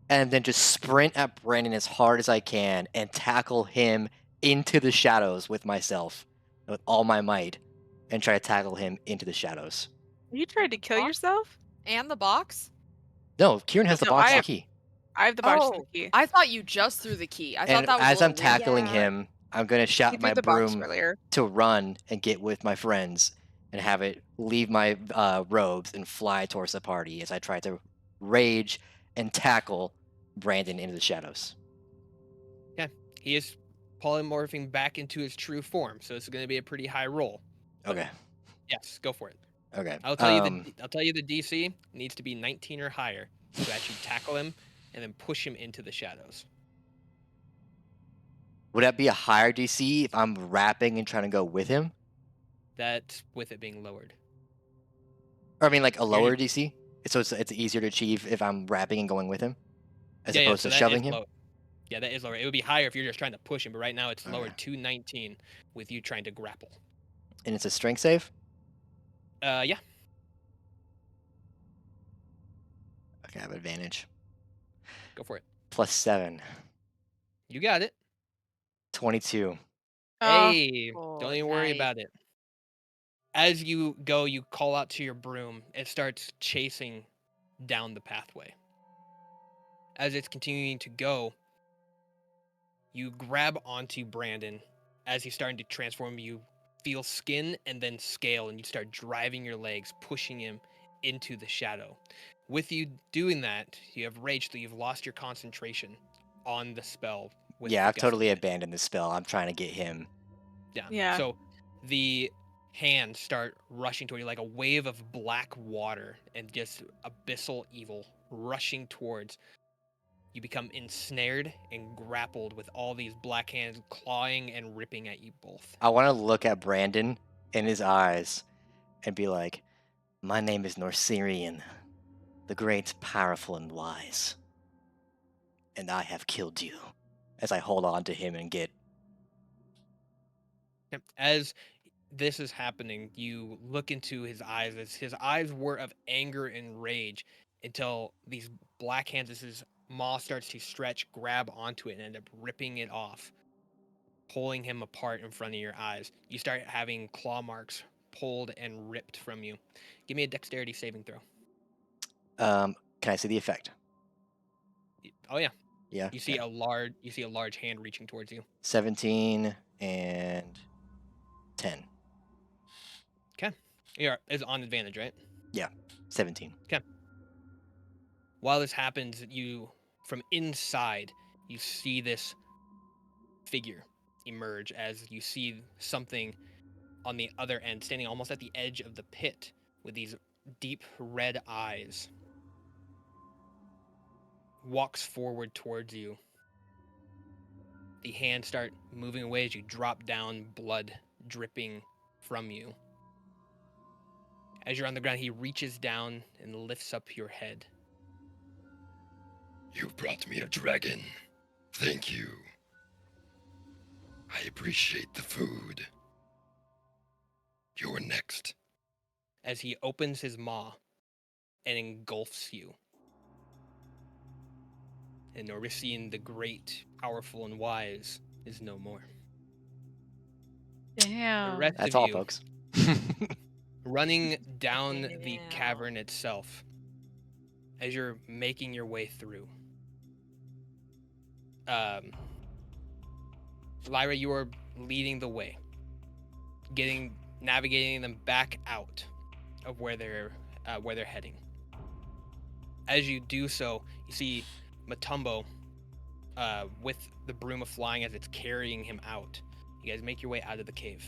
and then just sprint at Brandon as hard as I can and tackle him into the shadows with myself, with all my might, and try to tackle him into the shadows. You tried to kill Huh? yourself? And the box? No, Kieran has the No, box I and have- key. I have the box and Oh, the key. I thought you just threw the key. I thought And that was as a I'm little weird. tackling Yeah. him, I'm going to He shout threw my the box broom earlier. to run and get with my friends and have it leave my robes and fly towards the party as I try to rage and tackle Brandon into the shadows. He is polymorphing back into his true form, so it's going to be a pretty high roll. Okay. Yes, go for it. Okay. I'll tell you the DC needs to be 19 or higher to actually tackle him and then push him into the shadows. Would that be a higher DC if I'm rapping and trying to go with him? That's with it being lowered. Or I mean, like a You're lower DC? So it's easier to achieve if I'm rapping and going with him, as opposed so to that shoving is him. low. Yeah, that is lower. It would be higher if you're just trying to push him, but right now it's lowered Okay. to 19 with you trying to grapple. And it's a strength save. Yeah. Okay, I have advantage. Go for it. +7, You got it. 22. Oh, Hey, don't even worry nice. about it. As you go, you call out to your broom. It starts chasing down the pathway. As it's continuing to go, you grab onto Brandon As he's starting to transform, you feel skin and then scale, and you start driving your legs, pushing him into the shadow. With you doing that, you have rage, so you've lost your concentration on the spell. With Yeah, I've Gust of totally Wind. abandoned the spell. I'm trying to get him. Yeah. Yeah. So the hands start rushing toward you like a wave of black water and just abyssal evil rushing towards. You become ensnared and grappled with all these black hands clawing and ripping at you both. I want to look at Brandon in his eyes and be like, "My name is Norsirian, the great, powerful, and wise. And I have killed you." As I hold on to him and get. Yep. As this is happening, you look into his eyes as his eyes were of anger and rage until these black hands, as his maw starts to stretch, grab onto it and end up ripping it off, pulling him apart in front of your eyes. You start having claw marks pulled and ripped from you. Give me a dexterity saving throw. Can I see the effect? Oh yeah. Yeah. You see okay. a large hand reaching towards you. 17 and 10. Okay. Is on advantage, right? Yeah, 17. Okay. While this happens, you from inside, you see this figure emerge as you see something on the other end, standing almost at the edge of the pit with these deep red eyes. Walks forward towards you. The hands start moving away as you drop down, blood dripping from you. As you're on the ground, he reaches down and lifts up your head. You brought me a dragon. Thank you. I appreciate the food. You're next. As he opens his maw and engulfs you. And Orisian, the great, powerful, and wise, is no more. The Damn. rest That's of all, you, folks. running down the Damn. cavern itself, as you're making your way through. Lyra, you are leading the way, navigating them back out of where they're heading. As you do so, you see Matumbo with the broom of flying as it's carrying him out. You guys make your way out of the cave.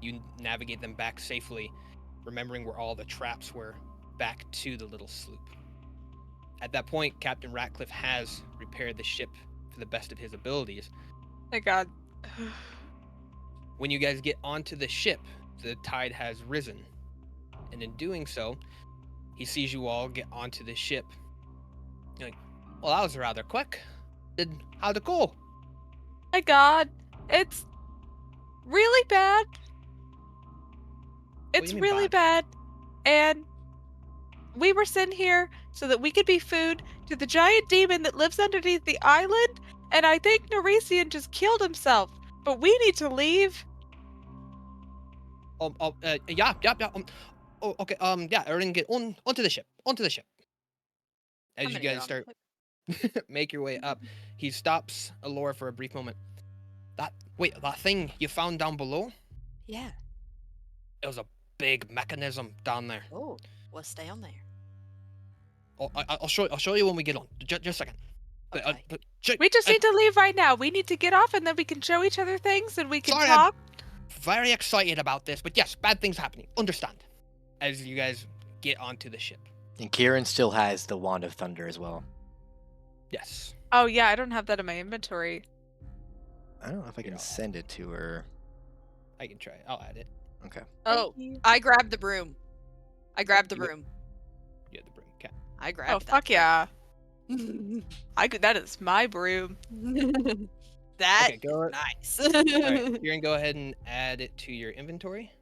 You navigate them back safely, remembering where all the traps were, back to the little sloop. At that point, Captain Ratcliffe has repaired the ship to the best of his abilities. Thank God. When you guys get onto the ship, the tide has risen. And in doing so, he sees you all get onto the ship. You're like, well, that was rather quick. How'd it go? My God. It's really bad. do It's you mean really bad. And we were sent here so that we could be food to the giant demon that lives underneath the island. And I think Norisian just killed himself. But we need to leave. Yeah. Oh, okay. Yeah. Everyone get onto the ship. Onto the ship. As I'm you gonna get guys on start the ship. make your way up, he stops Alora for a brief moment. That thing you found down below? Yeah. It was a big mechanism down there. Oh, what's down there? Oh, I'll show you when we get on. Just a second. Okay. We just need to leave right now. We need to get off and then we can show each other things and we can Sorry, talk. very excited about this, but yes, bad things happening. Understand. As you guys get onto the ship. And Kieran still has the Wand of Thunder as well. Yes. Oh, yeah, I don't have that in my inventory. I don't know if I can Yeah. send it to her. I can try. I'll add it. Okay. Oh, you. I grabbed the broom. I grabbed the You- broom. Yeah, the broom. Okay. I grabbed Oh, that fuck broom. yeah. That is my broom. That Okay, go- is nice. All right, Kieran, go ahead and add it to your inventory.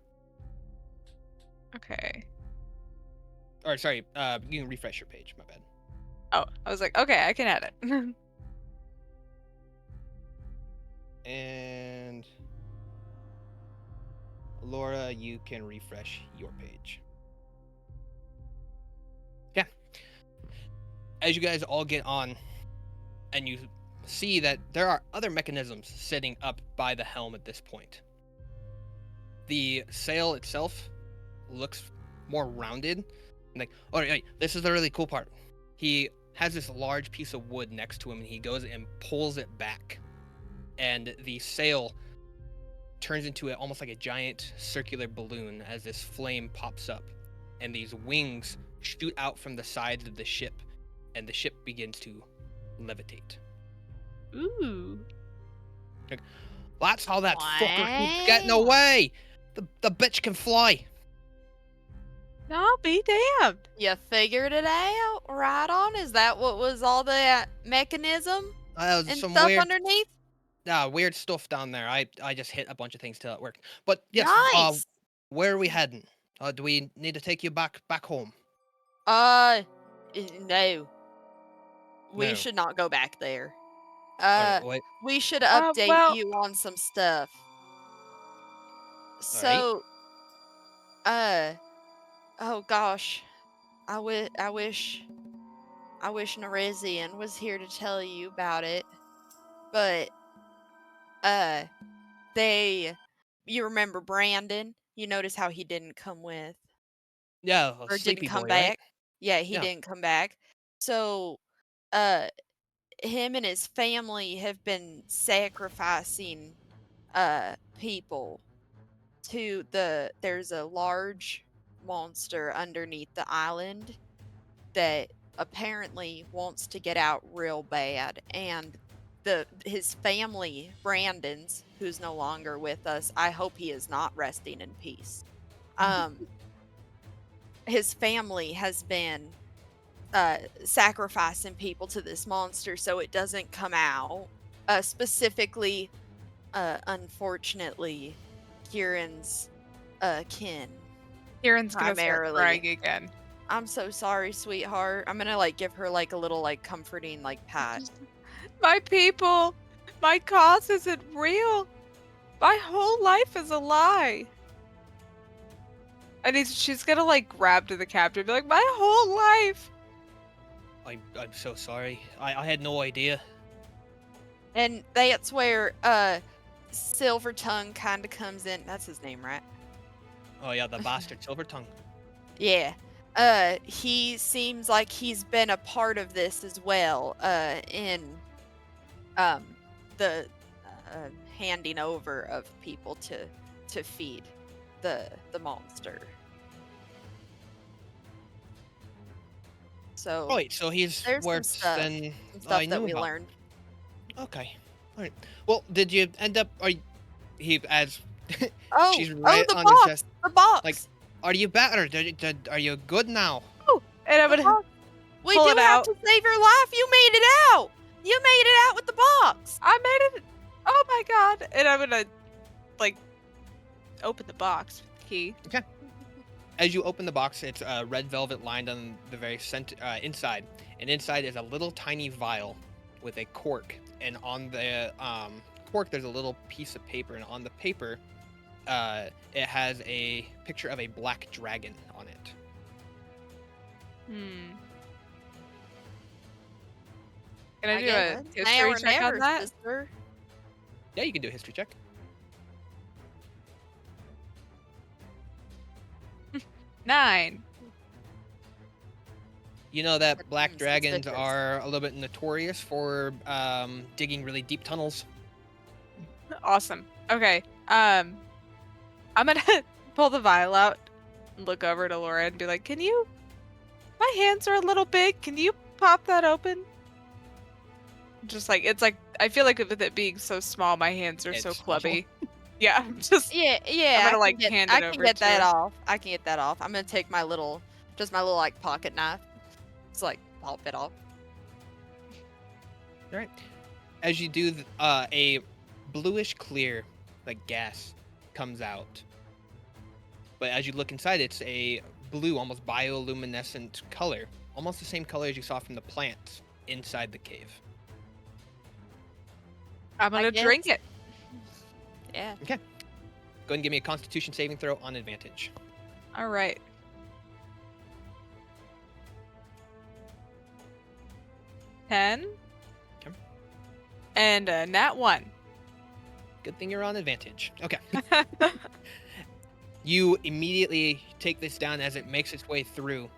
Okay. Or sorry, you can refresh your page. My bad. Oh, I was like, okay, I can add it. And Laura, you can refresh your page. Yeah. As you guys all get on, and you see that there are other mechanisms sitting up by the helm at this point. The sail itself looks more rounded. Like, all right, this is the really cool part. He has this large piece of wood next to him, and he goes and pulls it back, and the sail turns into almost like a giant circular balloon as this flame pops up, and these wings shoot out from the sides of the ship, and the ship begins to levitate. Ooh. That's how that fucker keeps getting away. The bitch can fly. I'll be damned. You figured it out, right on? Is that what was all that mechanism and Some stuff weird, underneath? weird stuff down there. I just hit a bunch of things till it worked. But yes, Nice. where are we heading? Do we need to take you back home? No. We No. should not go back there. Alright, wait. We should update well- you on some stuff. Alright. So, oh gosh, I wish Narizian was here to tell you about it, but you remember Brandon? You notice how he didn't come with, Yeah, a or didn't sleepy come boy, back? right? Yeah, he Yeah. didn't come back. So, uh, him and his family have been sacrificing people to there's a large monster underneath the island that apparently wants to get out real bad, and his family, Brandon's, who's no longer with us, I hope he is not resting in peace. His family has been sacrificing people to this monster so it doesn't come out. Specifically, unfortunately, Kieran's kin. Kieran's gonna start Primarily. crying again. I'm so sorry, sweetheart. I'm gonna like give her like a little like comforting like pat. My people, my cause isn't real. My whole life is a lie. And she's gonna like grab to the captain and be like, my whole life. I'm so sorry. I had no idea. And that's where Silver Tongue kind of comes in. That's his name, right? Oh yeah, the bastard Silver Tongue. Yeah. He seems like he's been a part of this as well, in the handing over of people to feed the monster. So Right, so he's there's some worse stuff, than some stuff I that knew we about. learned. Okay. Alright. Well, did you end up he as Oh, she's right the on box, his chest. the box. Like, are you better? Are you good now? And I'm The gonna box. We pull do it have out. to save your life. You made it out. You made it out with the box. I made it. Oh my god. And I'm gonna like open the box with the key. As you open the box, it's red velvet lined on the very inside, and inside is a little tiny vial with a cork, and on the cork there's a little piece of paper, and on the paper it has a picture of a black dragon on it. Can I do guess a now history or check on never, that? sister. Yeah, you can do a history check. 9. You know that That black seems dragons suspicious. are a little bit notorious for digging really deep tunnels. Awesome. Okay. I'm gonna pull the vial out, look over to Laura, and be like, "Can you? My hands are a little big. Can you pop that open?" Just like it's like I feel like with it being so small, my hands are so It's small. clubby. Yeah, I'm just Yeah, I'm gonna, I like, can get, hand I it can over get to that her. off. I can get that off. I'm gonna take my little like pocket knife. It's like pop it off. All right. As you do, a bluish clear, like gas, comes out. But as you look inside, it's a blue, almost bioluminescent color, almost the same color as you saw from the plants inside the cave. I'm gonna drink guess. it. Yeah. Go ahead and give me a Constitution saving throw on advantage. All right. 10. And nat 1. Good thing you're on advantage. Okay. You immediately take this down as it makes its way through.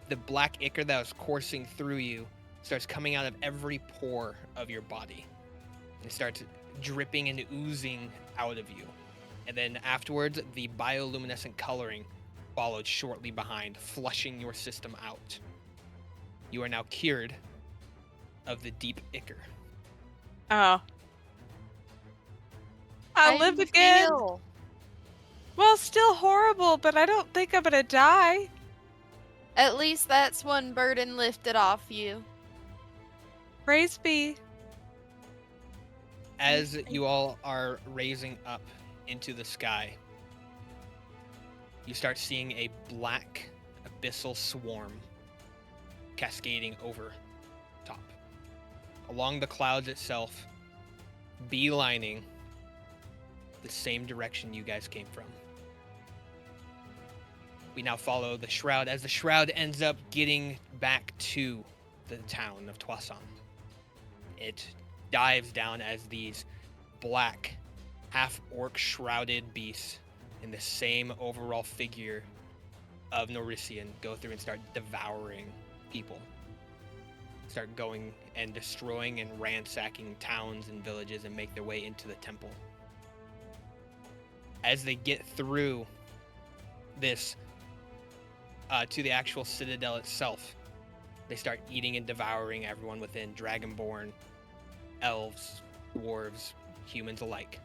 The black ichor that was coursing through you starts coming out of every pore of your body. It starts dripping and oozing out of you. And then afterwards, the bioluminescent coloring followed shortly behind, flushing your system out. You are now cured of the deep ichor. Oh. How I do live you again. feel? Well, still horrible, but I don't think I'm gonna die. At least that's one burden lifted off you. Praise be. As you all are raising up into the sky, you start seeing a black abyssal swarm cascading over top. Along the clouds itself, beelining the same direction you guys came from. We now follow the shroud as the shroud ends up getting back to the town of Toisson. It dives down as these black, half-orc shrouded beasts in the same overall figure of Norisian go through and start devouring people. Start going and destroying and ransacking towns and villages and make their way into the temple. As they get through this to the actual citadel itself, they start eating and devouring everyone within, dragonborn, elves, dwarves, humans alike.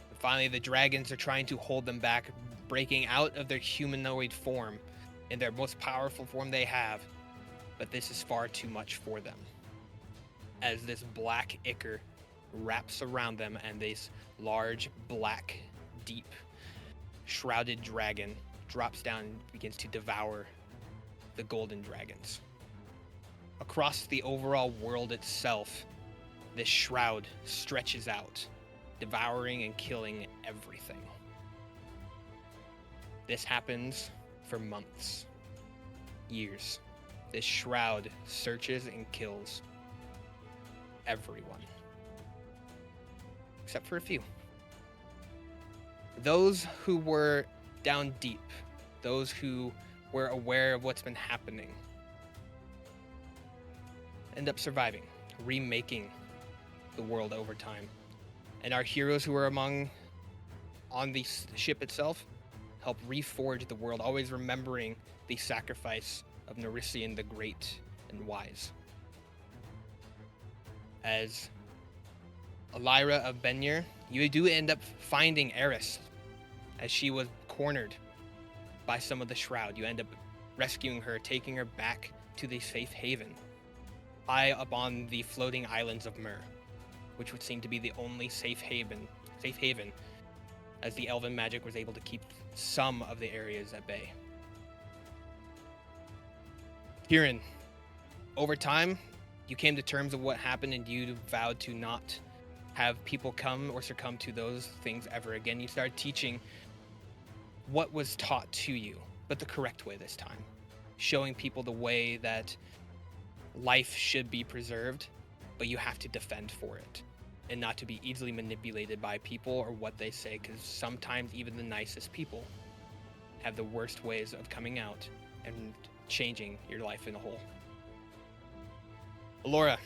And finally, the dragons are trying to hold them back, breaking out of their humanoid form in their most powerful form they have, but this is far too much for them. As this black ichor wraps around them and this large, black, deep, shrouded dragon drops down and begins to devour the golden dragons. Across the overall world itself, this shroud stretches out, devouring and killing everything. This happens for months, years. This shroud searches and kills everyone, except for a few. Those who were down deep, those who were aware of what's been happening, end up surviving, remaking the world over time. And our heroes who were on the ship itself help reforge the world, always remembering the sacrifice of Norisian the Great and Wise. As Elira of Benir, you do end up finding Eris as she was cornered by some of the shroud. You end up rescuing her, taking her back to the safe haven, high up on the floating islands of Myr, which would seem to be the only safe haven, as the elven magic was able to keep some of the areas at bay. Kieran, over time, you came to terms of what happened and you vowed to not have people come or succumb to those things ever again. You started teaching what was taught to you, but the correct way this time. Showing people the way that life should be preserved, but you have to defend for it and not to be easily manipulated by people or what they say, because sometimes even the nicest people have the worst ways of coming out and changing your life in a whole. Alora,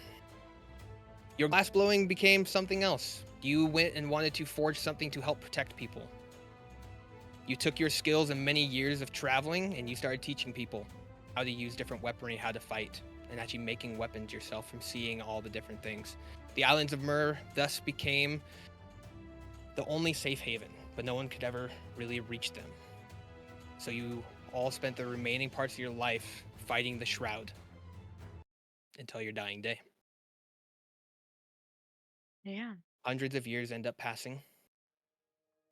your glass blowing became something else. You went and wanted to forge something to help protect people. You took your skills and many years of traveling and you started teaching people how to use different weaponry, how to fight, and actually making weapons yourself from seeing all the different things. The islands of Myr thus became the only safe haven, but no one could ever really reach them. So you all spent the remaining parts of your life fighting the shroud until your dying day. Yeah. Hundreds of years end up passing.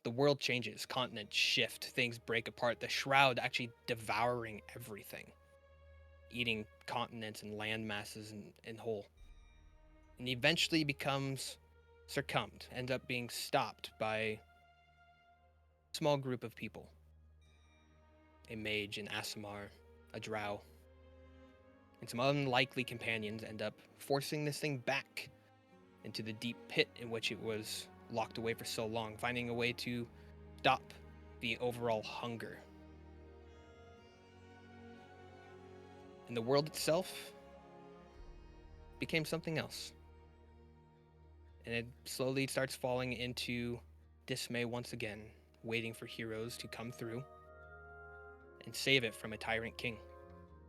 The world changes, continents shift, things break apart. The shroud actually devouring everything, eating continents and land masses in whole. And eventually becomes succumbed, ends up being stopped by a small group of people. A mage, an Aasimar, a drow, and some unlikely companions end up forcing this thing back into the deep pit in which it was locked away for so long, finding a way to stop the overall hunger. And the world itself became something else. And it slowly starts falling into dismay once again, waiting for heroes to come through and save it from a tyrant king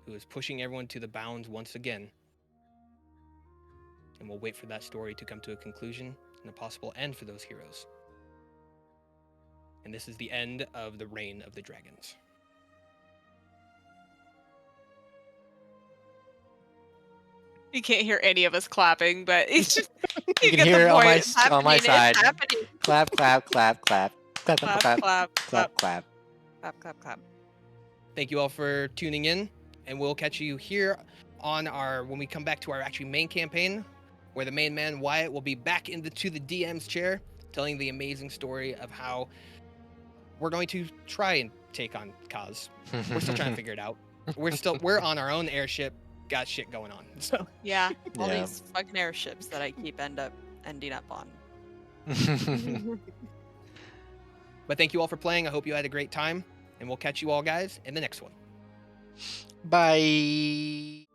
who is pushing everyone to the bounds once again. And we'll wait for that story to come to a conclusion and a possible end for those heroes. And this is the end of the Reign of the Dragons. You can't hear any of us clapping, but it's just You can get hear the it on my point. It's on my happening, side. It's happening. Clap, clap, clap, clap, clap, clap, Clap, clap, clap, clap, clap. Clap, clap, clap. Thank you all for tuning in, and we'll catch you here on when we come back to our actually main campaign, where the main man Wyatt will be back to the DM's chair, telling the amazing story of how we're going to try and take on Kaz. We're still trying to figure it out. We're on our own airship, got shit going on. So Yeah, all Yeah. these fucking airships that I keep ending up on. but thank you all for playing. I hope you had a great time, and we'll catch you all guys in the next one. Bye.